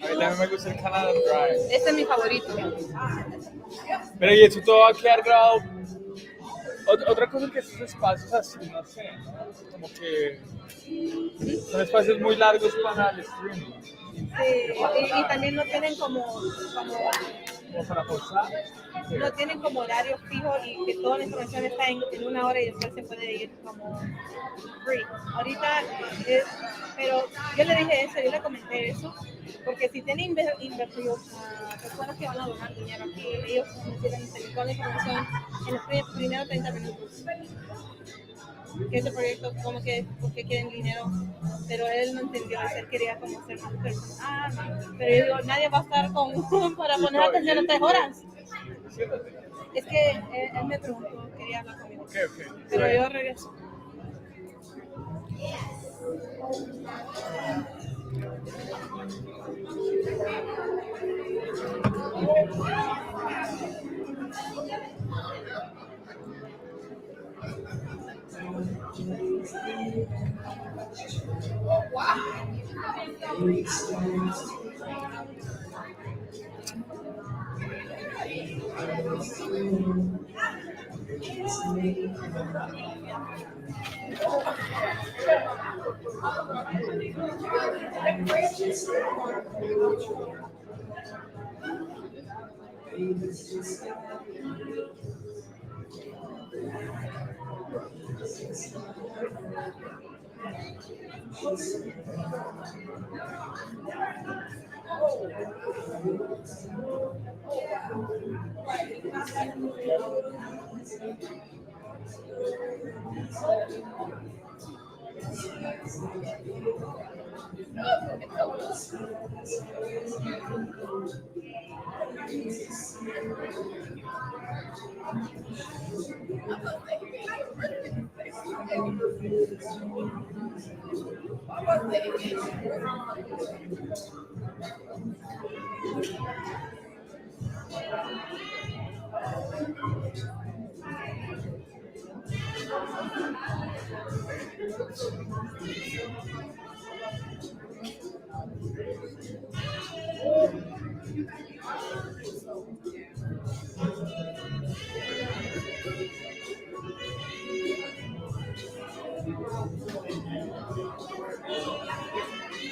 A mí también me gusta el Canada Dry. Este es mi favorito. Pero y eso todo va a quedar grabado. Otra cosa que estos espacios así, no sé, ¿no? Como que son espacios muy largos para el streaming. Sí, y también no tienen como para posar. No tienen como horario fijo y que toda la información está en una hora y después se puede ir como free. Ahorita pero yo le dije eso, yo le comenté eso, porque si tienen invertidos personas que van a donar dinero aquí, ellos necesitan tener toda la información en los primeros 30 minutos. Que este proyecto, como que, porque quieren dinero, pero él no entendió eso, él quería como ser más personal, pero yo digo, nadie va a estar para poner atención a 3 horas. Es que él me preguntó, quería hablar conmigo, pero yo regreso.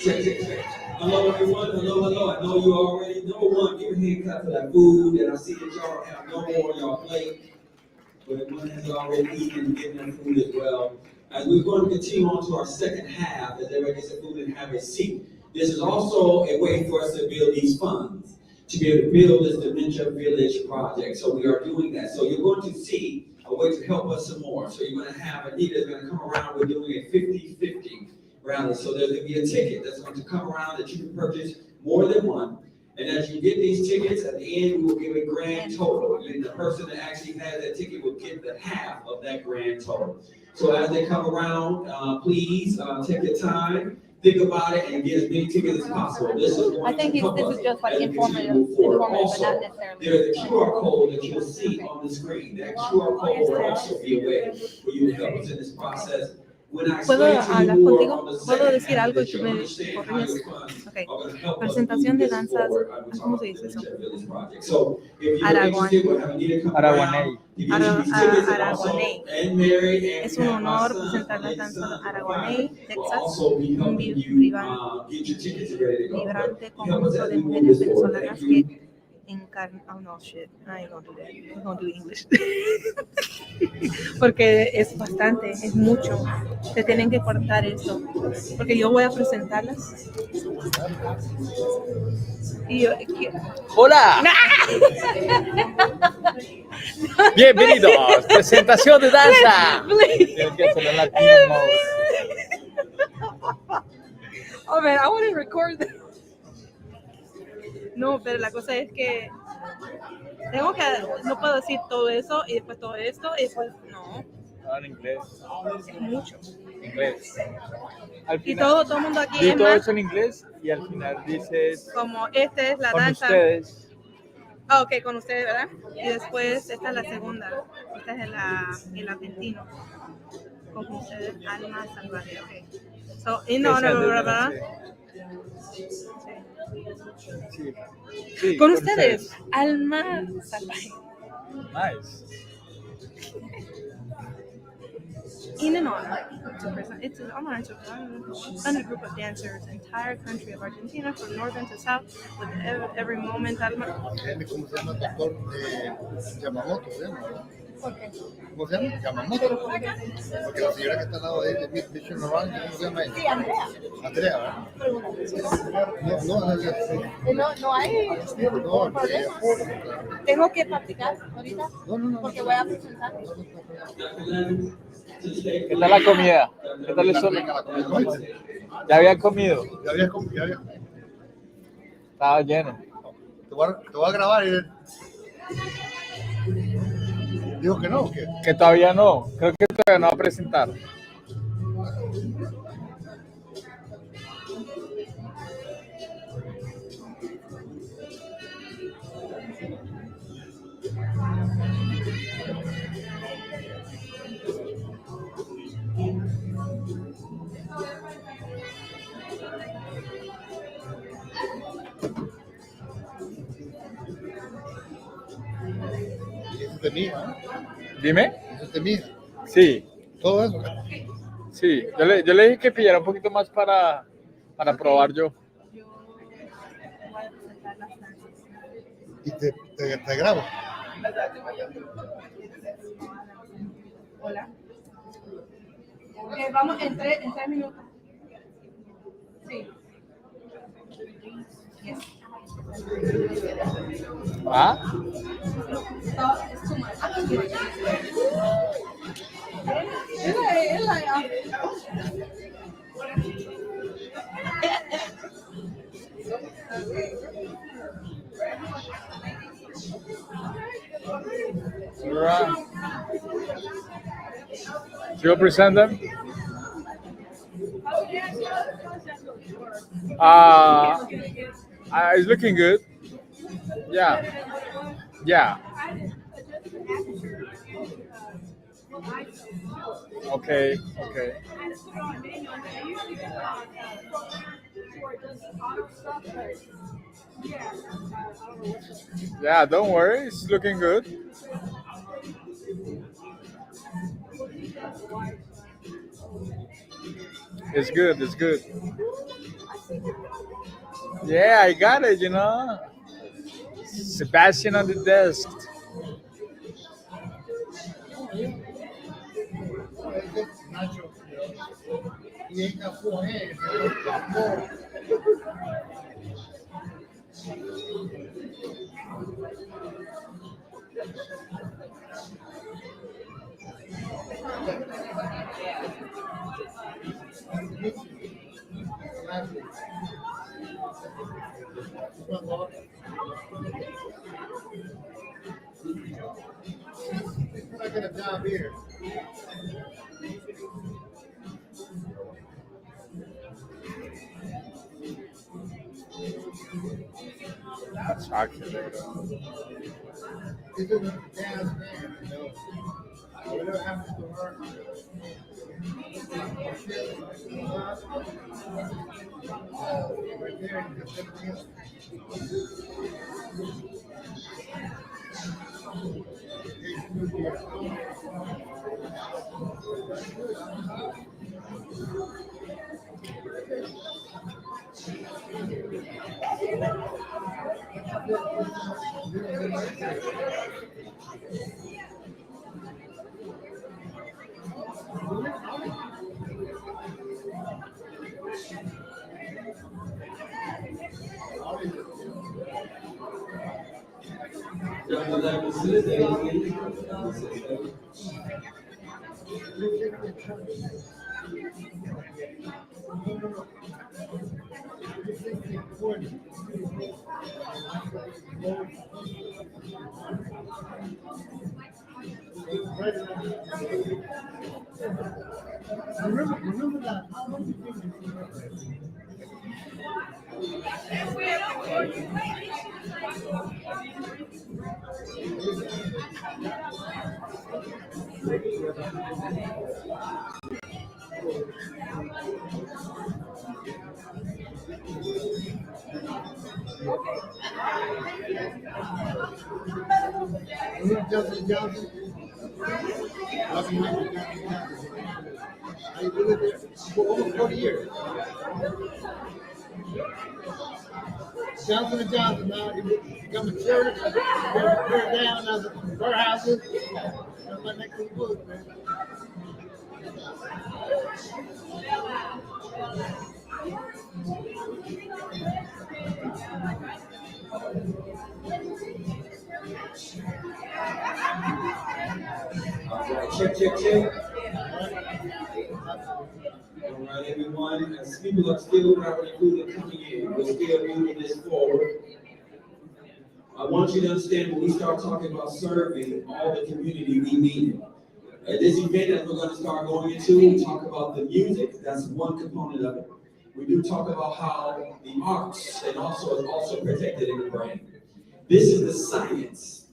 Check, check, check. Hello, everyone. Hello, hello. I know you already know one. Give a hand clap for that food. And I see that y'all have no more on y'all plate. But one has already eaten and getting that food as well. As we're going to continue on to our second half, as everybody gets their food and have a seat. This is also a way for us to build these funds, to be able to build this Dementia Village project. So we are doing that. So you're going to see a way to help us some more. So you're going to have Anita's going to come around. We're doing a 50-50 rally. So there's going to be a ticket that's going to come around that you can purchase more than one. And as you get these tickets, at the end, we will give a grand total. And the person that actually has that ticket will get the half of that grand total. So as they come around, please take your time, think about it, and get as many tickets as possible. This is I think this is just like informative, but not necessarily. There's a QR code that you'll see on the screen. That QR code will also be a way for you to help us in this process. ¿Puedo hablar contigo? ¿Puedo decir algo y tú me corriges? Ok. Presentación de danzas, ¿cómo se dice eso? Aragonés. Aragonés. Es un honor presentar las danzas Aragonés, Texas, un vibrante conjunto de mujeres venezolanas que encarnan. Oh no, shit, I ain't gonna do that. I'm gonna do English. Porque es bastante, es mucho. Se tienen que cortar eso. Porque yo voy a presentarlas. Y yo, ¡Hola! Bienvenidos, presentación de danza. Tienes que hacer latino mode. Oh man, I want to record that. No, pero la cosa es que no puedo decir todo eso y después todo esto y después no. En inglés. Es mucho. Inglés. Y todo el mundo aquí di es todo más eso en inglés y al final dices como esta es la con danza. ustedes. Ah, ok, con ustedes, ¿verdad? Y después esta es la segunda. Esta es el argentino. Con ustedes, Alma Salvaje. Okay. So, in honor, ¿verdad? Sí. Sí, con ustedes, Alma Salvaje. Nice. In an honor, it's an honor to fund a group of dancers, entire country of Argentina, from northern to south, with every moment. Alma. ¿Cómo se llama el doctor Yamamoto? ¿Por qué? ¿Cómo se llama? Yamamoto. Porque la señora que está al lado de él, de Mission Orange, ¿cómo se llama ella? Sí, Andrea. Andrea, ¿verdad? No hay problema. Tengo que practicar ahorita porque voy a presentar. ¿Qué tal la comida? ¿Qué tal el sol? ¿Ya habían comido? Ya había comido. Estaba lleno. Te voy a grabar y digo que no, ¿o qué? Que todavía no. Creo que todavía no va a presentar. Eso es de mí, ¿no? Dime. Eso es de mí. Sí. Todo eso. Sí. Yo le dije que pillara un poquito más para probar yo. Y Te grabo. Hola. Vamos en 3 minutos. Sí. Yes. ¿Ah? It's too much. It's like Right. You'll present them? It's looking good. Yeah. Yeah. Okay. Okay. Yeah, don't worry. It's looking good. It's good. It's good. Yeah, I got it, you know. Sebastian on the desk. He ain't got 4 hands. I got a job here. That's actually He's in the jazz band, you know. Whatever happens to her. Right there, you just everything else. Remember that. How long do you think Johnson Johnson? I lived there for almost 40 years. Johnson & Johnson now, you come to church, tear down as warehouses. That's my next to the woods, man. Check. All right, everyone. As people are still not included coming in, we're still moving this forward. I want you to understand when we start talking about serving all the community, we mean it. This event that we're going to start going into, we talk about the music. That's one component of it. We do talk about how the arts and also is also protected in the brain. This is the science.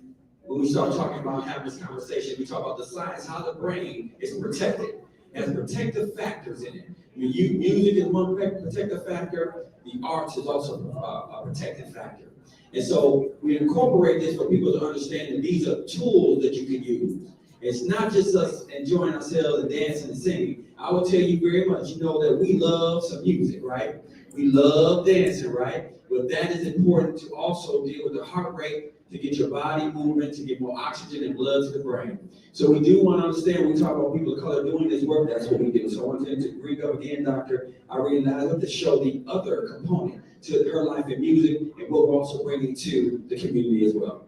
When we start talking about having this conversation, we talk about the science, how the brain is protected. It has protective factors in it. Music is one protective factor. The arts is also a protective factor. And so we incorporate this for people to understand that these are tools that you can use. It's not just us enjoying ourselves and dancing and singing. I will tell you very much, you know that we love some music, right? We love dancing, right? But that is important to also deal with the heart rate to get your body moving, to get more oxygen and blood to the brain. So we do want to understand, when we talk about people of color doing this work, that's what we do. So I wanted to bring up again, Dr. Irene Ladler, to show the other component to her life in music, and what we're also bringing to the community as well.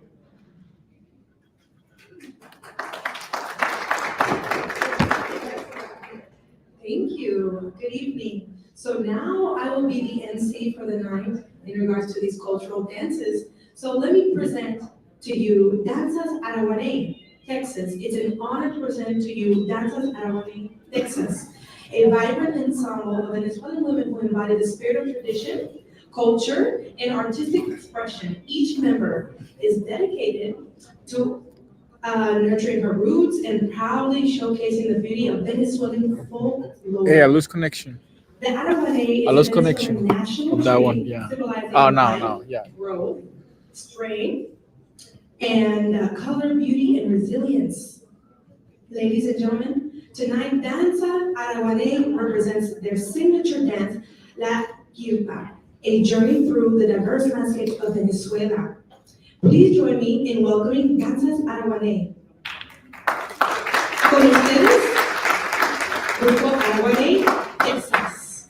Thank you. Good evening. So now I will be the MC for the night in regards to these cultural dances. So let me present to you Danzas Araguaney, Texas. It's an honor to present to you Danzas Araguaney, Texas, a vibrant ensemble of Venezuelan women who embody the spirit of tradition, culture, and artistic expression. Each member is dedicated to nurturing her roots and proudly showcasing the beauty of Venezuelan folklore. Hey, I lose connection. The Araguaney is I lost Venezuelan connection national of that one. tree, Yeah. symbolizing Oh, now, life, yeah. growth, strength, and color, beauty, and resilience. Ladies and gentlemen, tonight Danza Araguaney represents their signature dance, La Quiupa, a journey through the diverse landscape of Venezuela. Please join me in welcoming Danzas Araguaney. Con ustedes, Grupo Araguaney, Texas.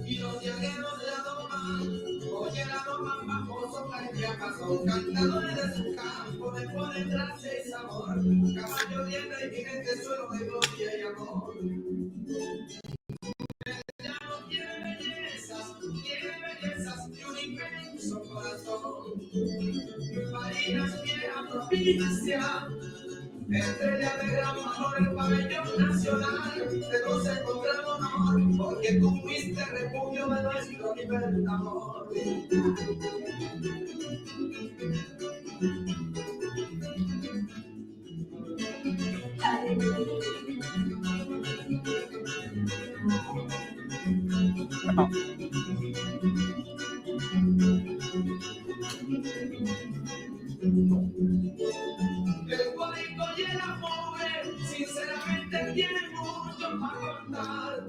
Y los llaneros la doman, oye la doman famosos caribeanos, son cantadores de su campo, de ponen gracia y sabor, caballo libre y jinete suelo de gloria y amor. Ella no tiene bellezas y un inmenso corazón, marinas viejas provincia, estrella de gran valor, el pabellón nacional, te nos encontramos honor, porque tú fuiste refugio de nuestro libertador. El bonito y el amor, sinceramente tiene mucho para contar.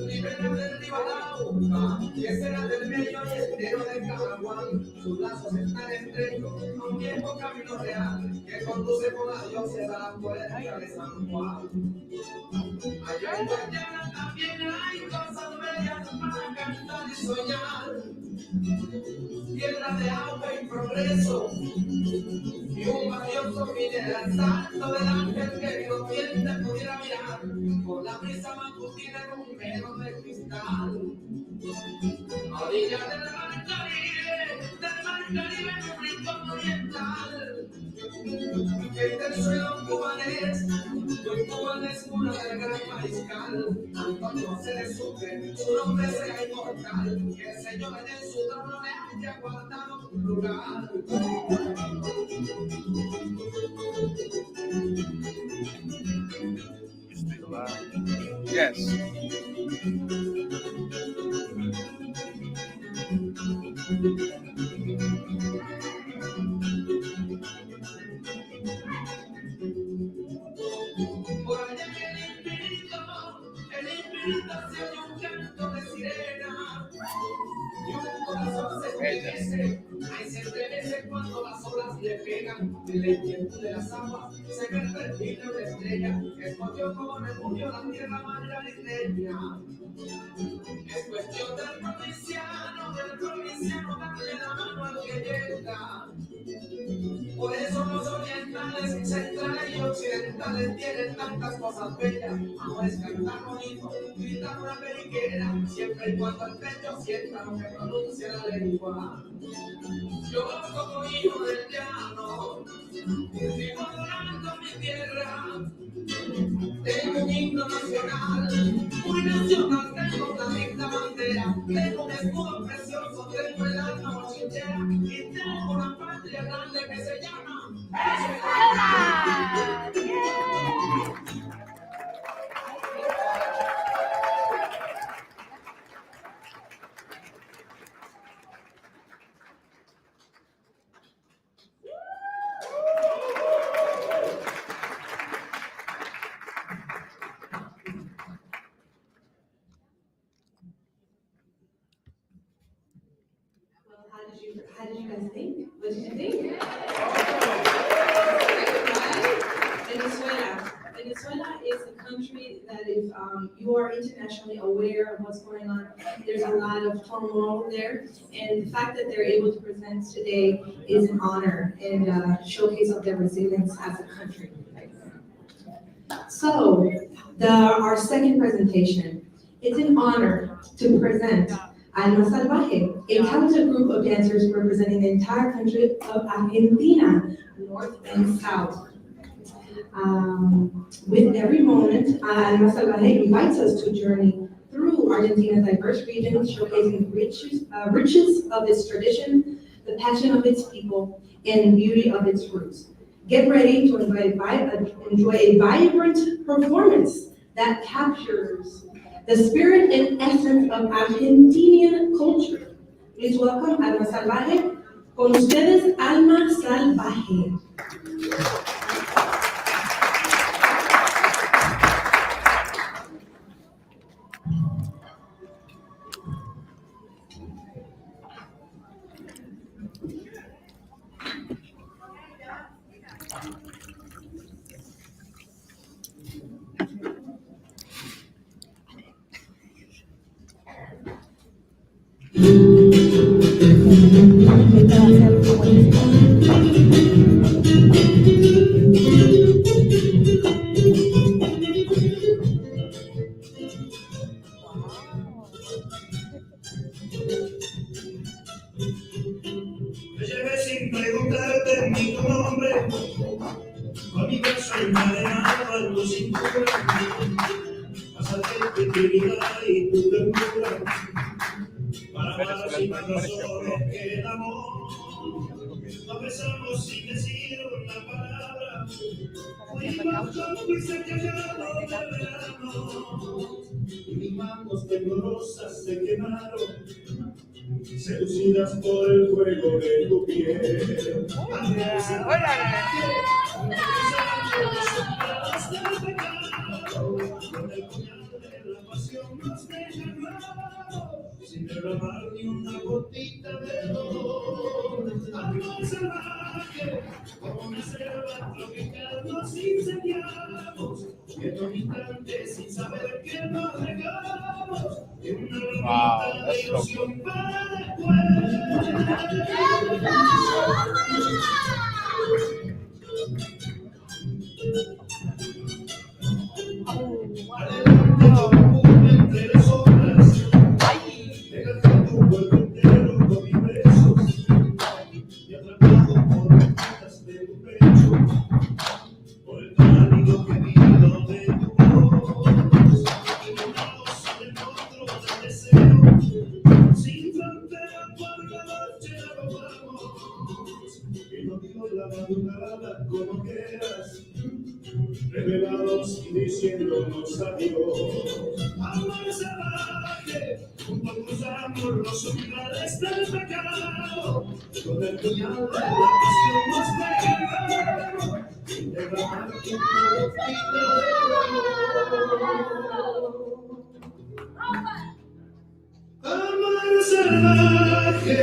Libera del Ribalauca, que será del medio y entero de Caraguán. Sus lazos están estrechos a un viejo camino real que conduce por la diosa a la puerta de San Juan. Allá en Guayana también hay cosas bellas para cantar y soñar. Tierra de agua y progreso, y un valioso mineral santo del ángel que no tiende pudiera mirar por la brisa matutina en un velo de cristal. A orillas del mar Caribe en un rincón oriental, el del suelo cubanés, muy cubanes cuna del gran mariscal. Antonio se le sube, su nombre sea inmortal, que el Señor en su trono le haya guardado un lugar. Yes. Por allá que el infinito se oye un canto de sirena, y un corazón se estremece, ay, se estremece cuando las olas le pegan, en la inquietud de las aguas se ve el perfil de una estrella, que escogió como refugio la tierra margariteña. Es cuestión del provinciano darle la mano al que llega. Por eso nos orienta orientales, centrales y occidentales tienen tantas cosas bellas. Amores cantar bonito, gritar una periquera, siempre y cuando el pecho sienta lo que pronuncia la lengua. Yo como hijo del llano, vivo adorando mi tierra. Tengo un himno nacional, muy nacional, tengo una linda bandera, tengo un escudo precioso, tengo el alma mochilera y tengo una patria grande que se llama Venezuela. How did you guys think? What did you think? Venezuela is a country that if you are internationally aware of what's going on, there's a lot of turmoil there. And the fact that they're able to present today is an honor and a showcase of their resilience as a country. So, our second presentation, it's an honor to present Alma Salvaje, a talented group of dancers representing the entire country of Argentina, North and South. With every moment, Alma Salvaje invites us to journey through Argentina's diverse regions, showcasing riches of its tradition, the passion of its people, and beauty of its roots. Get ready to enjoy a vibrant performance that captures the spirit and essence of Argentinian culture. Please welcome Alma Salvaje. Con ustedes, Alma Salvaje. Me llevé sin preguntarte ni tu nombre, con mi brazo encadenado a tu cintura, pasaste tu integridad y tu ternura, para amar sin más razones que el amor. Nos besamos sin decir una palabra, fuimos cómplices callado de verano, y mis manos temblorosas se quemaron, seducidas por el fuego de tu piel. Con el puñal de la pasión nos deja claro, sin derramar ni una gotita de dolor. Amor salvaje, como una selva tropical nos incendiamos, y en un instante sin saber que nos dejamos, y una ramita de ilusión para entre las horas, deja tu cuerpo entero con mis besos, y atrapado por las patas de tu pecho, por el cálido gemido de tu voz, iluminados en el monstruo del deseo, sin frontera por la noche nos vamos, y no digo la madrugada como quieras, revelados y diciéndonos adiós. Amor salvaje, juntos cruzamos los umbrales del pecado, con el puñal de la pasión nos pegamos, sin derramar una gotita de dolor. Amor salvaje,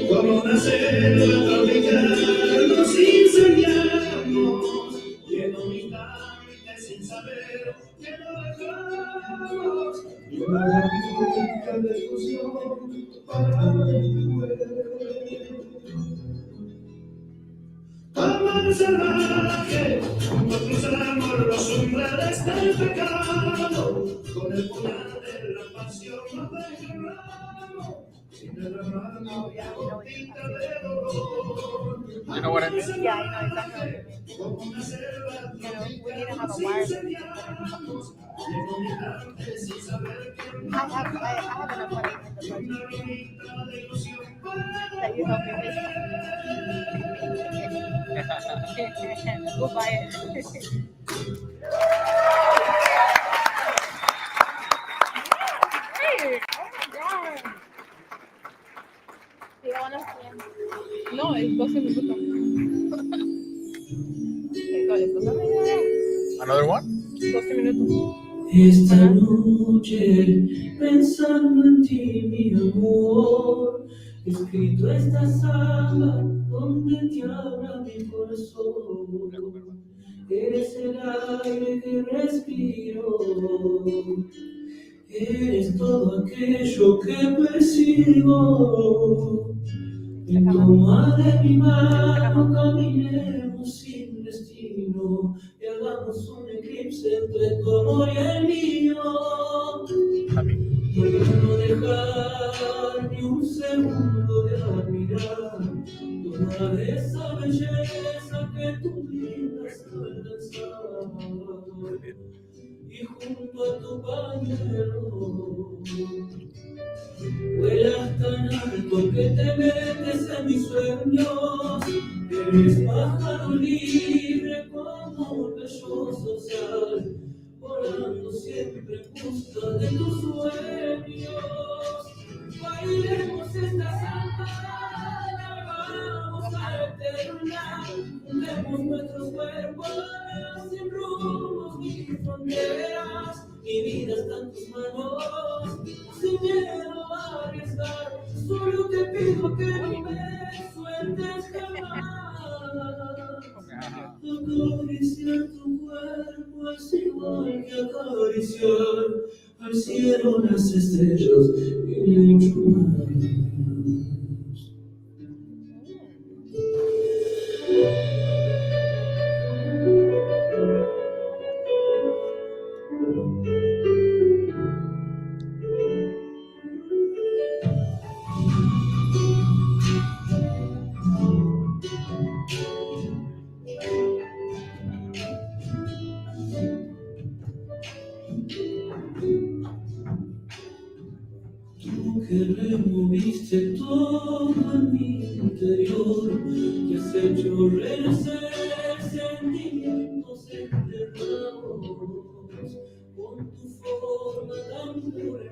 como una selva tropical, nos incendiamos, y en un instante sin saber que nos dejamos, y una rápida discusión para el cuerpo. mar salvaje, junto cruzamos los umbrales del pecado, con el puñal de la pasión nos desgarramos, sin derramar una gotita de dolor. You know what I mean? Yeah, I know exactly what you mean. You know, we need to have a wire that we can put in. I have enough money in the budget that you help me with. We'll buy it. Hey, oh my God. Yeah, no, es 12 minutos. Another one? 12 minutos. Esta noche, pensando en ti, mi amor, he escrito esta samba donde te habla mi corazón. Eres el aire que respiro, eres todo aquello que persigo. En toma de mi mano caminemos sin destino y hagamos un eclipse entre tu amor y el mío. No dejar ni un segundo de admirar toda esa belleza que tú brindas al danzar. Y junto a tu pañuelo vuelas tan alto que te metes en mis sueños. Eres pájaro libre como un belloso sal, volando siempre en busca de tus sueños. Bailemos esta samba, vamos a eternidad, juntemos nuestros cuerpos sin rumbos ni fronteras. Mi vida está en tus manos, sin miedo a arriesgar. Solo te pido que no me sueltes jamás. Acariciar tu cuerpo es igual que acariciar al cielo, las estrellas y mucho más. Que removiste todo en mi interior, que has hecho renacer sentimientos enterrados con tu forma tan pura.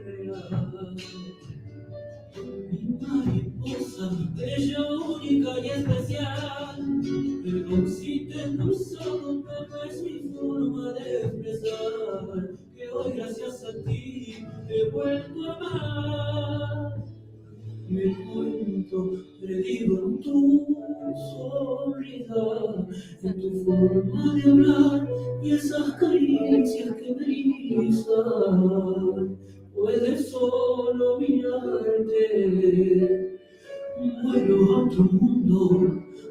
Mi mariposa, bella, única y especial, perdón si te he cruzado, pero es mi forma de expresar que hoy gracias a ti he vuelto a amar. Me encuentro perdido en tu sonrisa, en tu forma de hablar y esas caricias que brizan. Puedes solo mirarte. Vuelo a otro mundo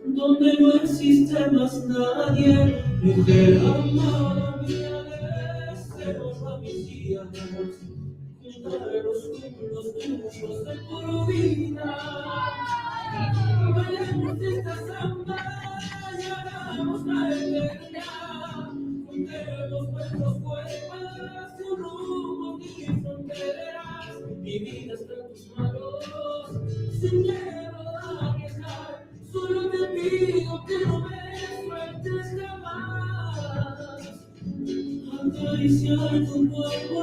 donde no existe más nadie. Mujer amada mía, deseo a mis días juntar los números tuyos de por vida. Bailemos esta samba y hagamos la eternidad. Juntemos nuestros cuerpos sin rumbo ni fronteras. Mi vida está en tus manos, sin miedo a arriesgar. Solo te pido que no me sueltes jamás. Acariciar tu cuerpo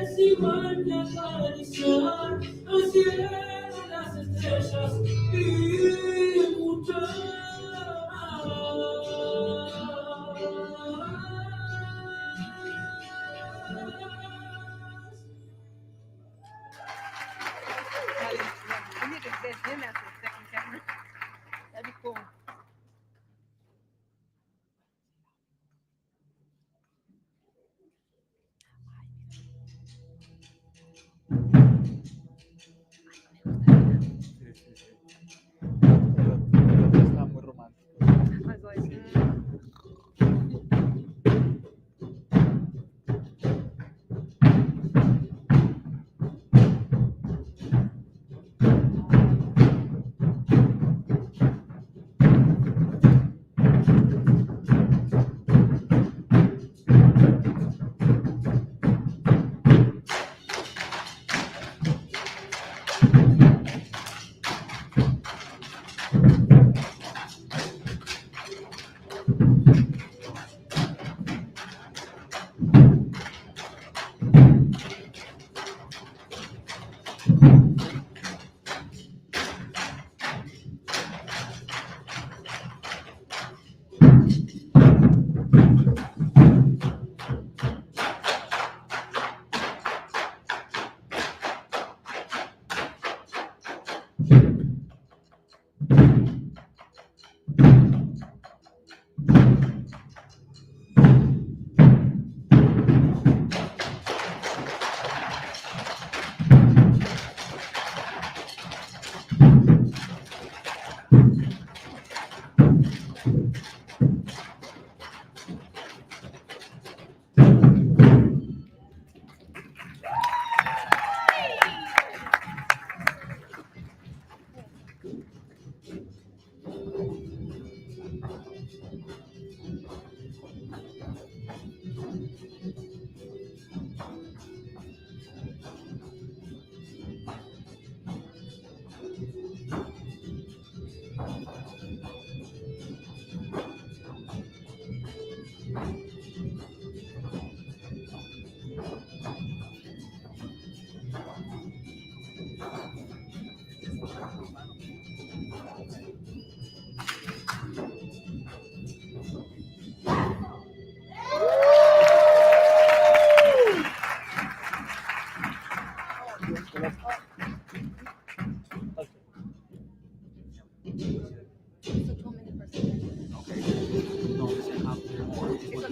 es igual que acariciar al cielo, las estrellas y mucho We need to get him as the second camera. That'd be cool.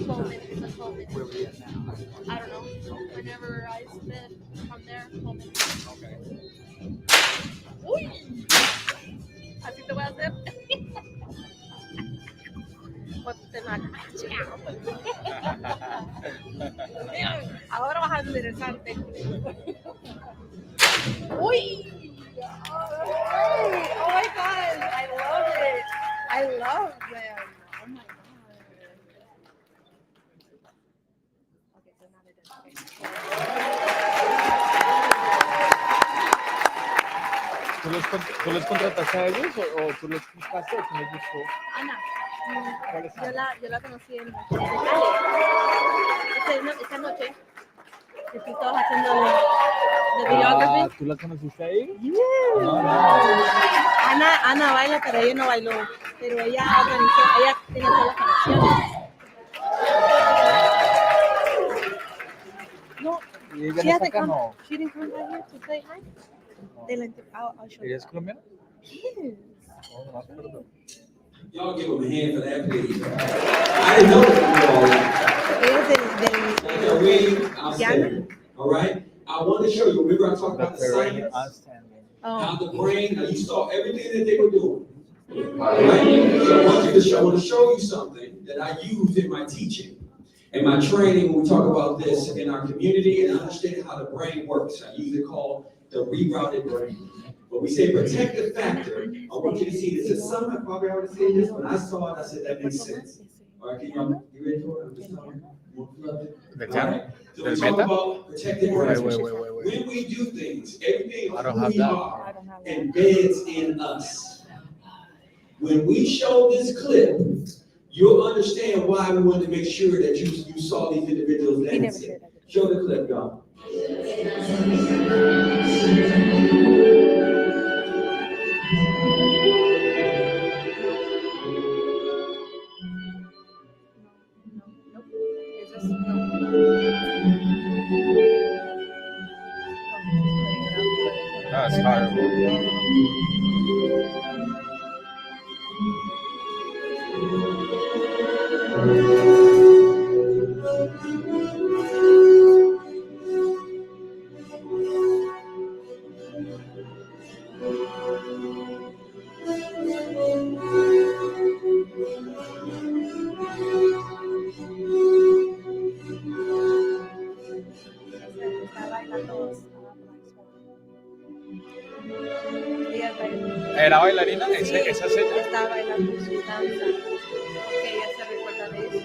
12 minutes. That's 12 minutes. Where we at now? I don't know. Whenever I spit from there, 12 minutes. Okay. Uy. Así te voy a hacer. Ahora vas a enderezarte. Uy. Oh my God. I love it. I love them. Oh my God. Okay, so now they're done. ¿Tú los contrataste a ellos o tú los buscaste o tú les buscó? Ana, ¿Cuáles son? yo la conocí en esta noche. Que tú estabas haciendo de videography. ¿Tú la conociste ahí? Yeah. Ana baila, pero ella no bailó. Pero ella organizó, ella tiene todas las canciones. No, ¿Y ella no saca no? She didn't come by here to say hi. I'll show you. ¿Ella es colombiana? Yes. Oh, no me acuerdo. Y'all give them a hand for that, please. I didn't know that. All right. I want to show you. Remember, I talked about the science. How the brain. Now you saw everything that they were doing. All right. So I want to show you something that I use in my teaching and my training when we talk about this in our community and understanding how the brain works. I use it called the rerouted brain. When we say protective factor, I want you to see this. As some have probably already seen this. When I saw it, I said that makes sense. All right, can you ready to it? I'm just talking. The right. So we talk about protective brain. When we do things, everything who we are embeds in us. When we show this clip, you'll understand why we wanted to make sure that you saw these individuals dancing. Show the clip, y'all. That's horrible. ¿Era bailarina? ¿Esa es ella? Estaba bailando su danza, porque ella se recuerda de eso.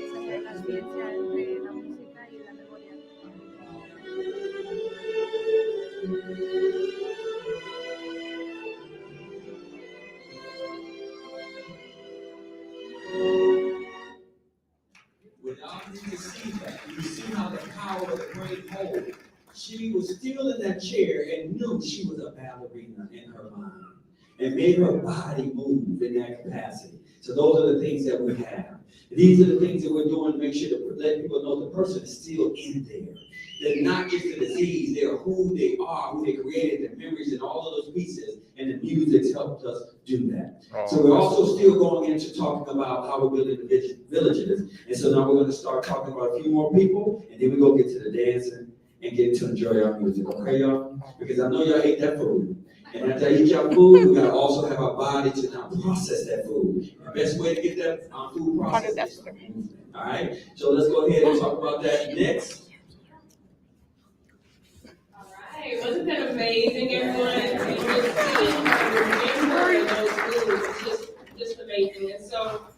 Esa es la experiencia entre la música y la memoria. Without you to see that, you see how the power of the brain holds. She was still in that chair and knew she was a ballerina in her mind and made her body move in that capacity. So those are the things that we have. These are the things that we're doing to make sure to let people know the person is still in there. They're not just a disease, they're who they are, who they created, their memories and all of those pieces, and the music's helped us do that. So we're also still going into talking about how we're building the villages. And so now we're going to start talking about a few more people, and then we're going to get to the dancing and get to enjoy our music, okay, y'all? Because I know y'all ate that food. And after I eat y'all food, we gotta also have our body to now process that food. The best way to get that food processed is through movement, all right? So let's go ahead and talk about that next. All right, wasn't that amazing, everyone? And just remembering those moves, just amazing. And so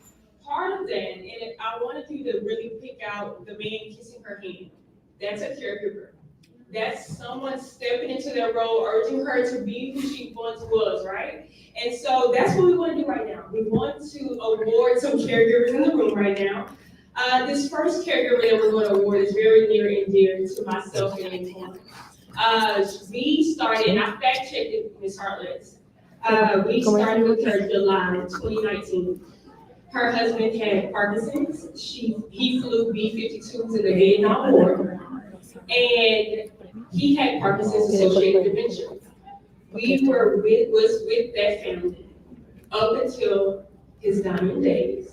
part of that, and I wanted you to really pick out the man kissing her hand. That's a caregiver. That's someone stepping into their role, urging her to be who she once was, right? And so that's what we want to do right now. We want to award some caregivers in the room right now. This first caregiver that we're going to award is very near and dear to myself and Antoine. We started, and I fact checked it, Ms. Hartless. We started with her July 2019. Her husband had Parkinson's. He flew B-52 to the Vietnam War, and he had Parkinson's associated dementia. We was with that family up until his dying days.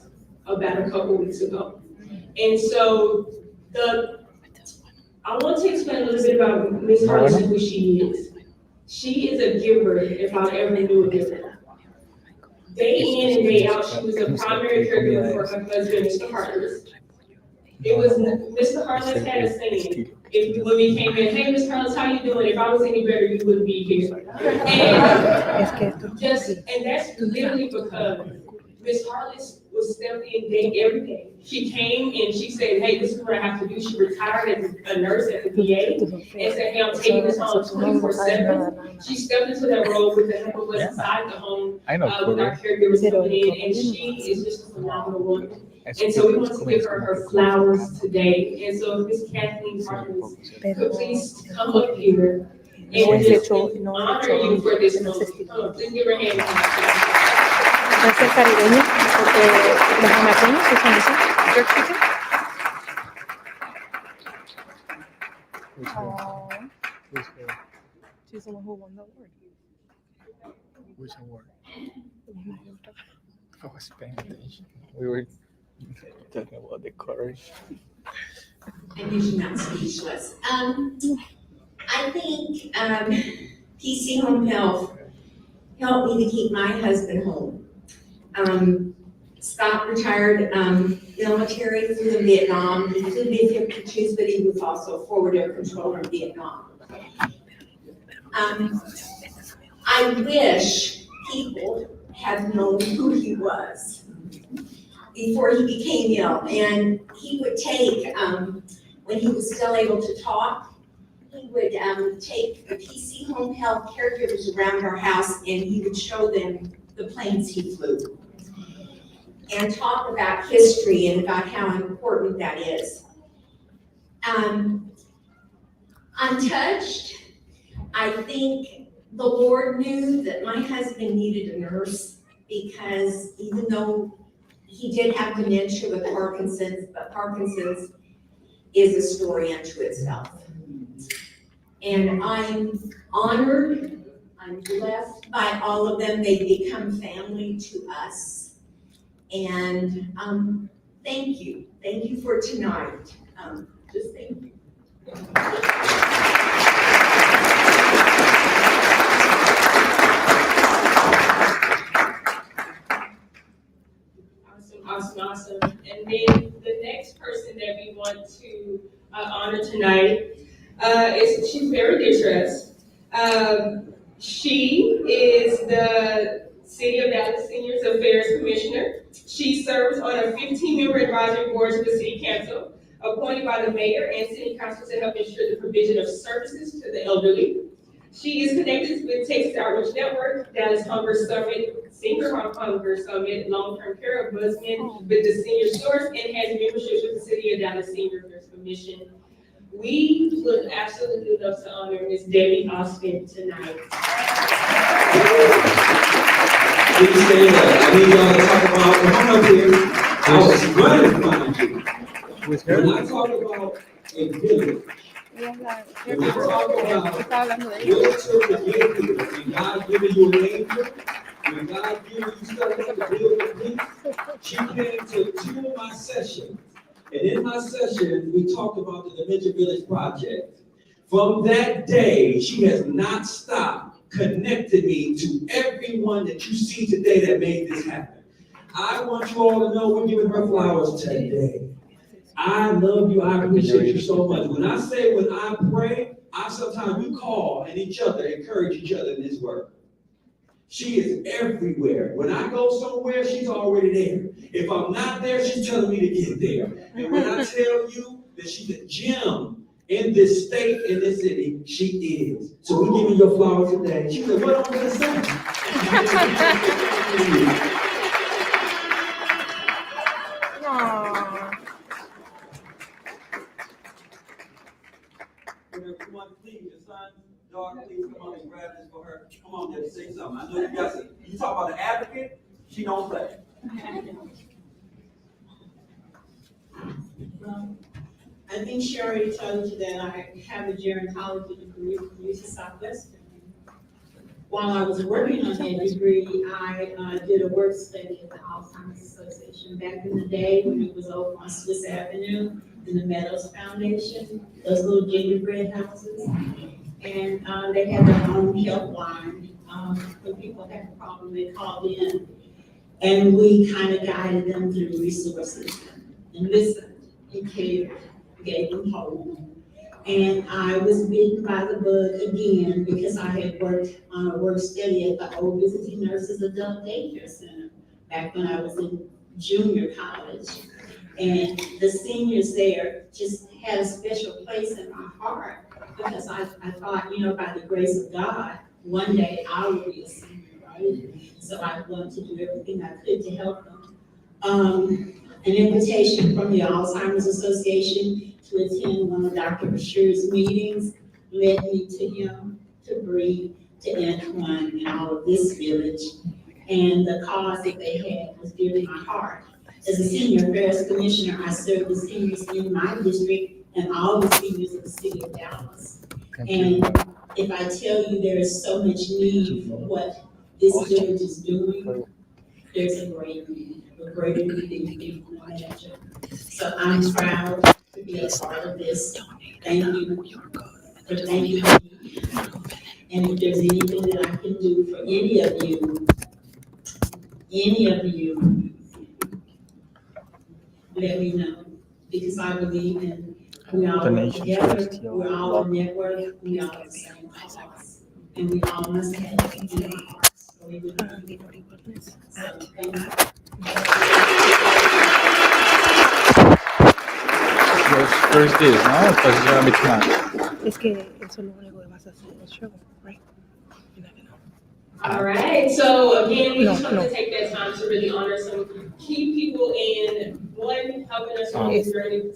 about a couple weeks ago. And so I want to explain a little bit about Ms. Harless and who she is. She is a giver, if I ever knew a giver. Day in and day out, she was a primary caregiver for her husband, Mr. Harless. It was, Mr. Harless had a saying, when we came in, hey, Mr. Harless, how you doing? If I was any better, you wouldn't be here. And that's literally because Ms. Harless was stepping in day every day. She came and she said, hey, this is what I have to do. She retired as a nurse at the VA and said, hey, I'm taking this home 24/7. She stepped into that role with the help of us inside the home with our caregivers coming in, and she is just a phenomenal woman. And so we want to give her flowers today. And so if Ms. Kathleen Harless could please come up here and just honor you for this moment. Please give her a hand. Va a ser caribeño porque los jamaqueños usan eso. Jerk chicken. She's the one who won the award. Which award? I was paying attention. We were talking about the courage. I'm usually not speechless. I think PC Home Health helped me to keep my husband home. Scott retired military, flew in Vietnam. He flew B-52s, but he was also forward air controller in Vietnam. I wish people had known who he was before he became ill. And he would take, when he was still able to talk, he would take the PC Home Health caregivers around our house and he would show them the planes he flew and talk about history and about how important that is. I'm touched. I think the Lord knew that my husband needed a nurse because even though he did have dementia with Parkinson's, but Parkinson's is a story unto itself. And I'm honored, I'm blessed by all of them. They become family to us. And thank you. Thank you for tonight. Just thank you. Awesome. And then the next person that we want to honor tonight she's very dear to us. She is the City of Dallas Seniors Affairs Commissioner. She serves on a 15-member advisory board to the City Council, appointed by the mayor and City Council to help ensure the provision of services to the elderly. She is connected with Texas Outreach Network, Dallas Hunger Summit, Senior Hunger Summit, Long-Term Care Ombudsman with the Senior Source, and has memberships with the City of Dallas Senior Affairs Commission. We would absolutely love to honor Ms. Debbie Austin tonight. Please stand up. I need y'all to talk about, come on up here. I was running from you. When I talk about a village, when I talk about what it took to get here, when God giving you an angel, when God giving you stuff to build with me, she came to 2 of my sessions. And in my session, we talked about the Dementia Village Project. From that day, she has not stopped connecting me to everyone that you see today that made this happen. I want you all to know we're giving her flowers today. I love you. I appreciate you so much. When I say, when I pray, sometimes we call and each other, encourage each other in this work. She is everywhere. When I go somewhere, she's already there. If I'm not there, she's telling me to get there. And when I tell you that she's a gem in this state, in this city, she is. So we're giving your flowers today. She said, what am I going to say? Everyone, please, your son, daughter, please come on and grab this for her. Come on there, say something. I know you got some. You talk about the advocate, she don't play. Well, I think she already told you that I have a gerontology degree from UC Southwestern. while I was working on that degree, I did a work study at the Alzheimer's Association back in the day when it was over on Swiss Avenue in the Meadows Foundation, those little gingerbread houses. And they had their own helpline. When people had a problem, they called in. And we kind of guided them through resources and listened and cared, gave them hope. And I was bitten by the bug again because I had worked on a work study at the Old Visiting Nurses Adult Daycare Center back when I was in junior college. And the seniors there just had a special place in my heart because I thought, by the grace of God, one day I will be a senior, right? So I wanted to do everything I could to help them. An invitation from the Alzheimer's Association to attend one of Dr. Bashir's meetings led me to him, to Bree, to Antoine, and all of this village. And the cause that they had was dear to my heart. As a senior affairs commissioner, I served the seniors in my district and all the seniors in the city of Dallas. And if I tell you there is so much need for what this village is doing, there's a great need, a greater need than you can imagine. So I'm proud to be a part of this. Thank you for thanking me. And if there's anything that I can do for any of you, let me know. Because I believe in we all work together, we're all a network, we all have the same cause. And we all must have it in our hearts. So we would be so thank you. First this, ¿no? Pues ya mezclando. Es que eso es lo único que vas a hacer en el show, right? All right, so again, we just want to take that time to really honor some key people in one, helping us on this journey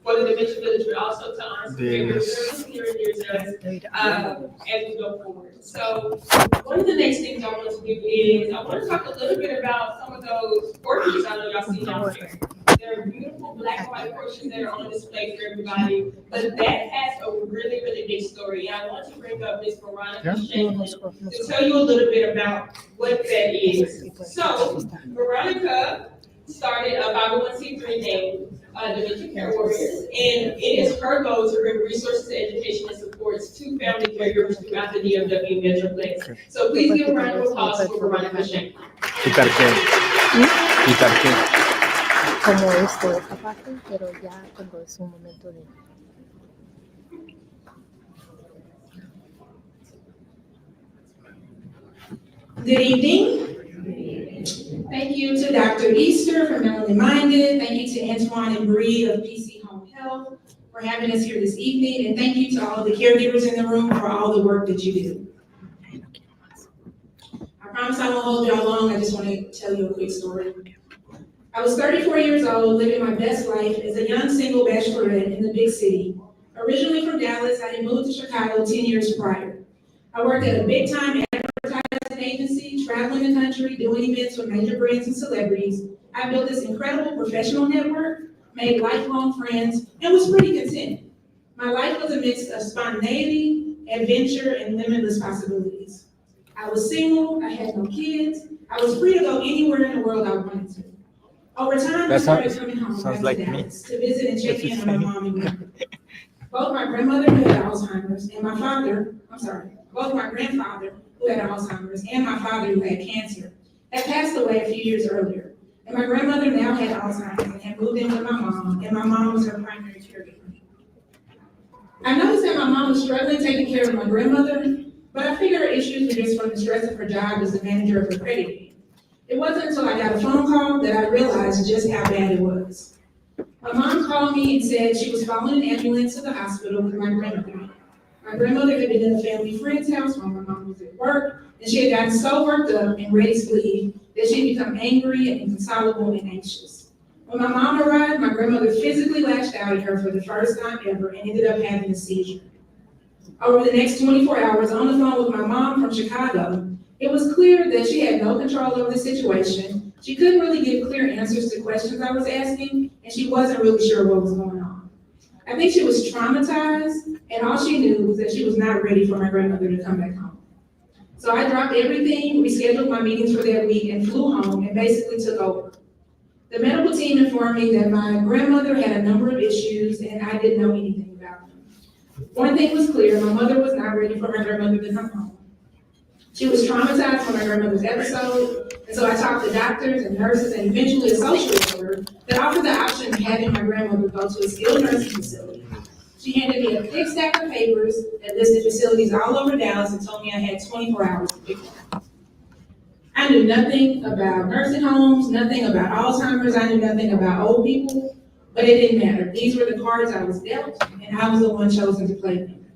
for the Dementia Village, but also to honor some caregivers here and near to us as we go forward. So one of the next things I want to do is I want to talk a little bit about some of those portraits I know y'all see down here. There are beautiful black and white portraits that are on display for everybody, but that has a really, really big story. And I want to bring up Ms. Veronica Shanklin to tell you a little bit about what that is. So Veronica started a 501c3 named Dementia Care Warriors, and it is her goal to bring resources, education, and supports to family caregivers throughout the DFW Metroplex. So please give a round of applause for Veronica Shanklin. Como esto, esta parte, pero ya cuando es un momento de... Good evening. Thank you to Dr. Easter from Mentally Minded. Thank you to Antoine and Bree of PC Home Health for having us here this evening. And thank you to all the caregivers in the room for all the work that you do. I promise I won't hold y'all long. I just want to tell you a quick story. I was 34 years old, living my best life as a young single bachelorette in the big city. Originally from Dallas, I had moved to Chicago 10 years prior. I worked at a big-time advertising agency, traveling the country, doing events with major brands and celebrities. I built this incredible professional network, made lifelong friends, and was pretty content. My life was a mix of spontaneity, adventure, and limitless possibilities. I was single, I had no kids, I was free to go anywhere in the world I wanted to. Over time, I started coming home back to Dallas to visit and check in on my mom and grandma. Both my grandmother who had Alzheimer's and both my grandfather who had Alzheimer's and my father who had cancer had passed away a few years earlier. And my grandmother now had Alzheimer's and had moved in with my mom, and my mom was her primary caregiver. I noticed that my mom was struggling taking care of my grandmother, but I figured her issues were just from the stress of her job as the manager of her credit union. It wasn't until I got a phone call that I realized just how bad it was. My mom called me and said she was following an ambulance to the hospital with my grandmother. My grandmother had been in a family friend's house while my mom was at work, and she had gotten so worked up and ready to leave that she had become angry and inconsolable and anxious. When my mom arrived, my grandmother physically lashed out at her for the first time ever and ended up having a seizure. Over the next 24 hours on the phone with my mom from Chicago, it was clear that she had no control over the situation. She couldn't really give clear answers to questions I was asking, and she wasn't really sure what was going on. I think she was traumatized, and all she knew was that she was not ready for my grandmother to come back home. So I dropped everything, rescheduled my meetings for that week, and flew home and basically took over. The medical team informed me that my grandmother had a number of issues and I didn't know anything about them. One thing was clear, my mother was not ready for my grandmother to come home. She was traumatized from my grandmother's episode, and so I talked to doctors and nurses and eventually a social worker that offered the option of having my grandmother go to a skilled nursing facility. She handed me a thick stack of papers that listed facilities all over Dallas and told me I had 24 hours to pick one. I knew nothing about nursing homes, nothing about Alzheimer's, I knew nothing about old people, but it didn't matter. These were the cards I was dealt, and I was the one chosen to play them.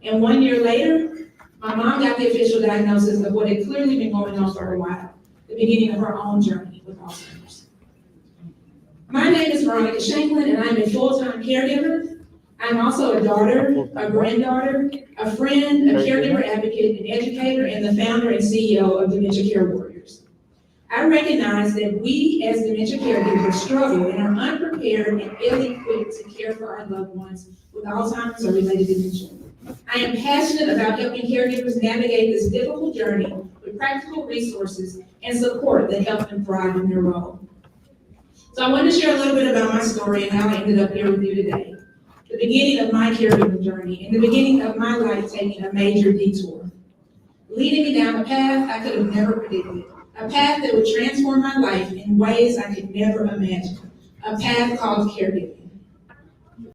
And 1 year later, my mom got the official diagnosis of what had clearly been going on for a while, the beginning of her own journey with Alzheimer's. My name is Veronica Shanklin, and I'm a full-time caregiver. I'm also a daughter, a granddaughter, a friend, a caregiver advocate, an educator, and the founder and CEO of Dementia Care Warriors. I recognize that we as dementia caregivers struggle and are unprepared and ill-equipped to care for our loved ones with Alzheimer's or related dementia. I am passionate about helping caregivers navigate this difficult journey with practical resources and support that help them thrive in their role. So I wanted to share a little bit about my story and how I ended up here with you today. The beginning of my caregiving journey and the beginning of my life taking a major detour, leading me down a path I could have never predicted, a path that would transform my life in ways I could never imagine, a path called caregiving.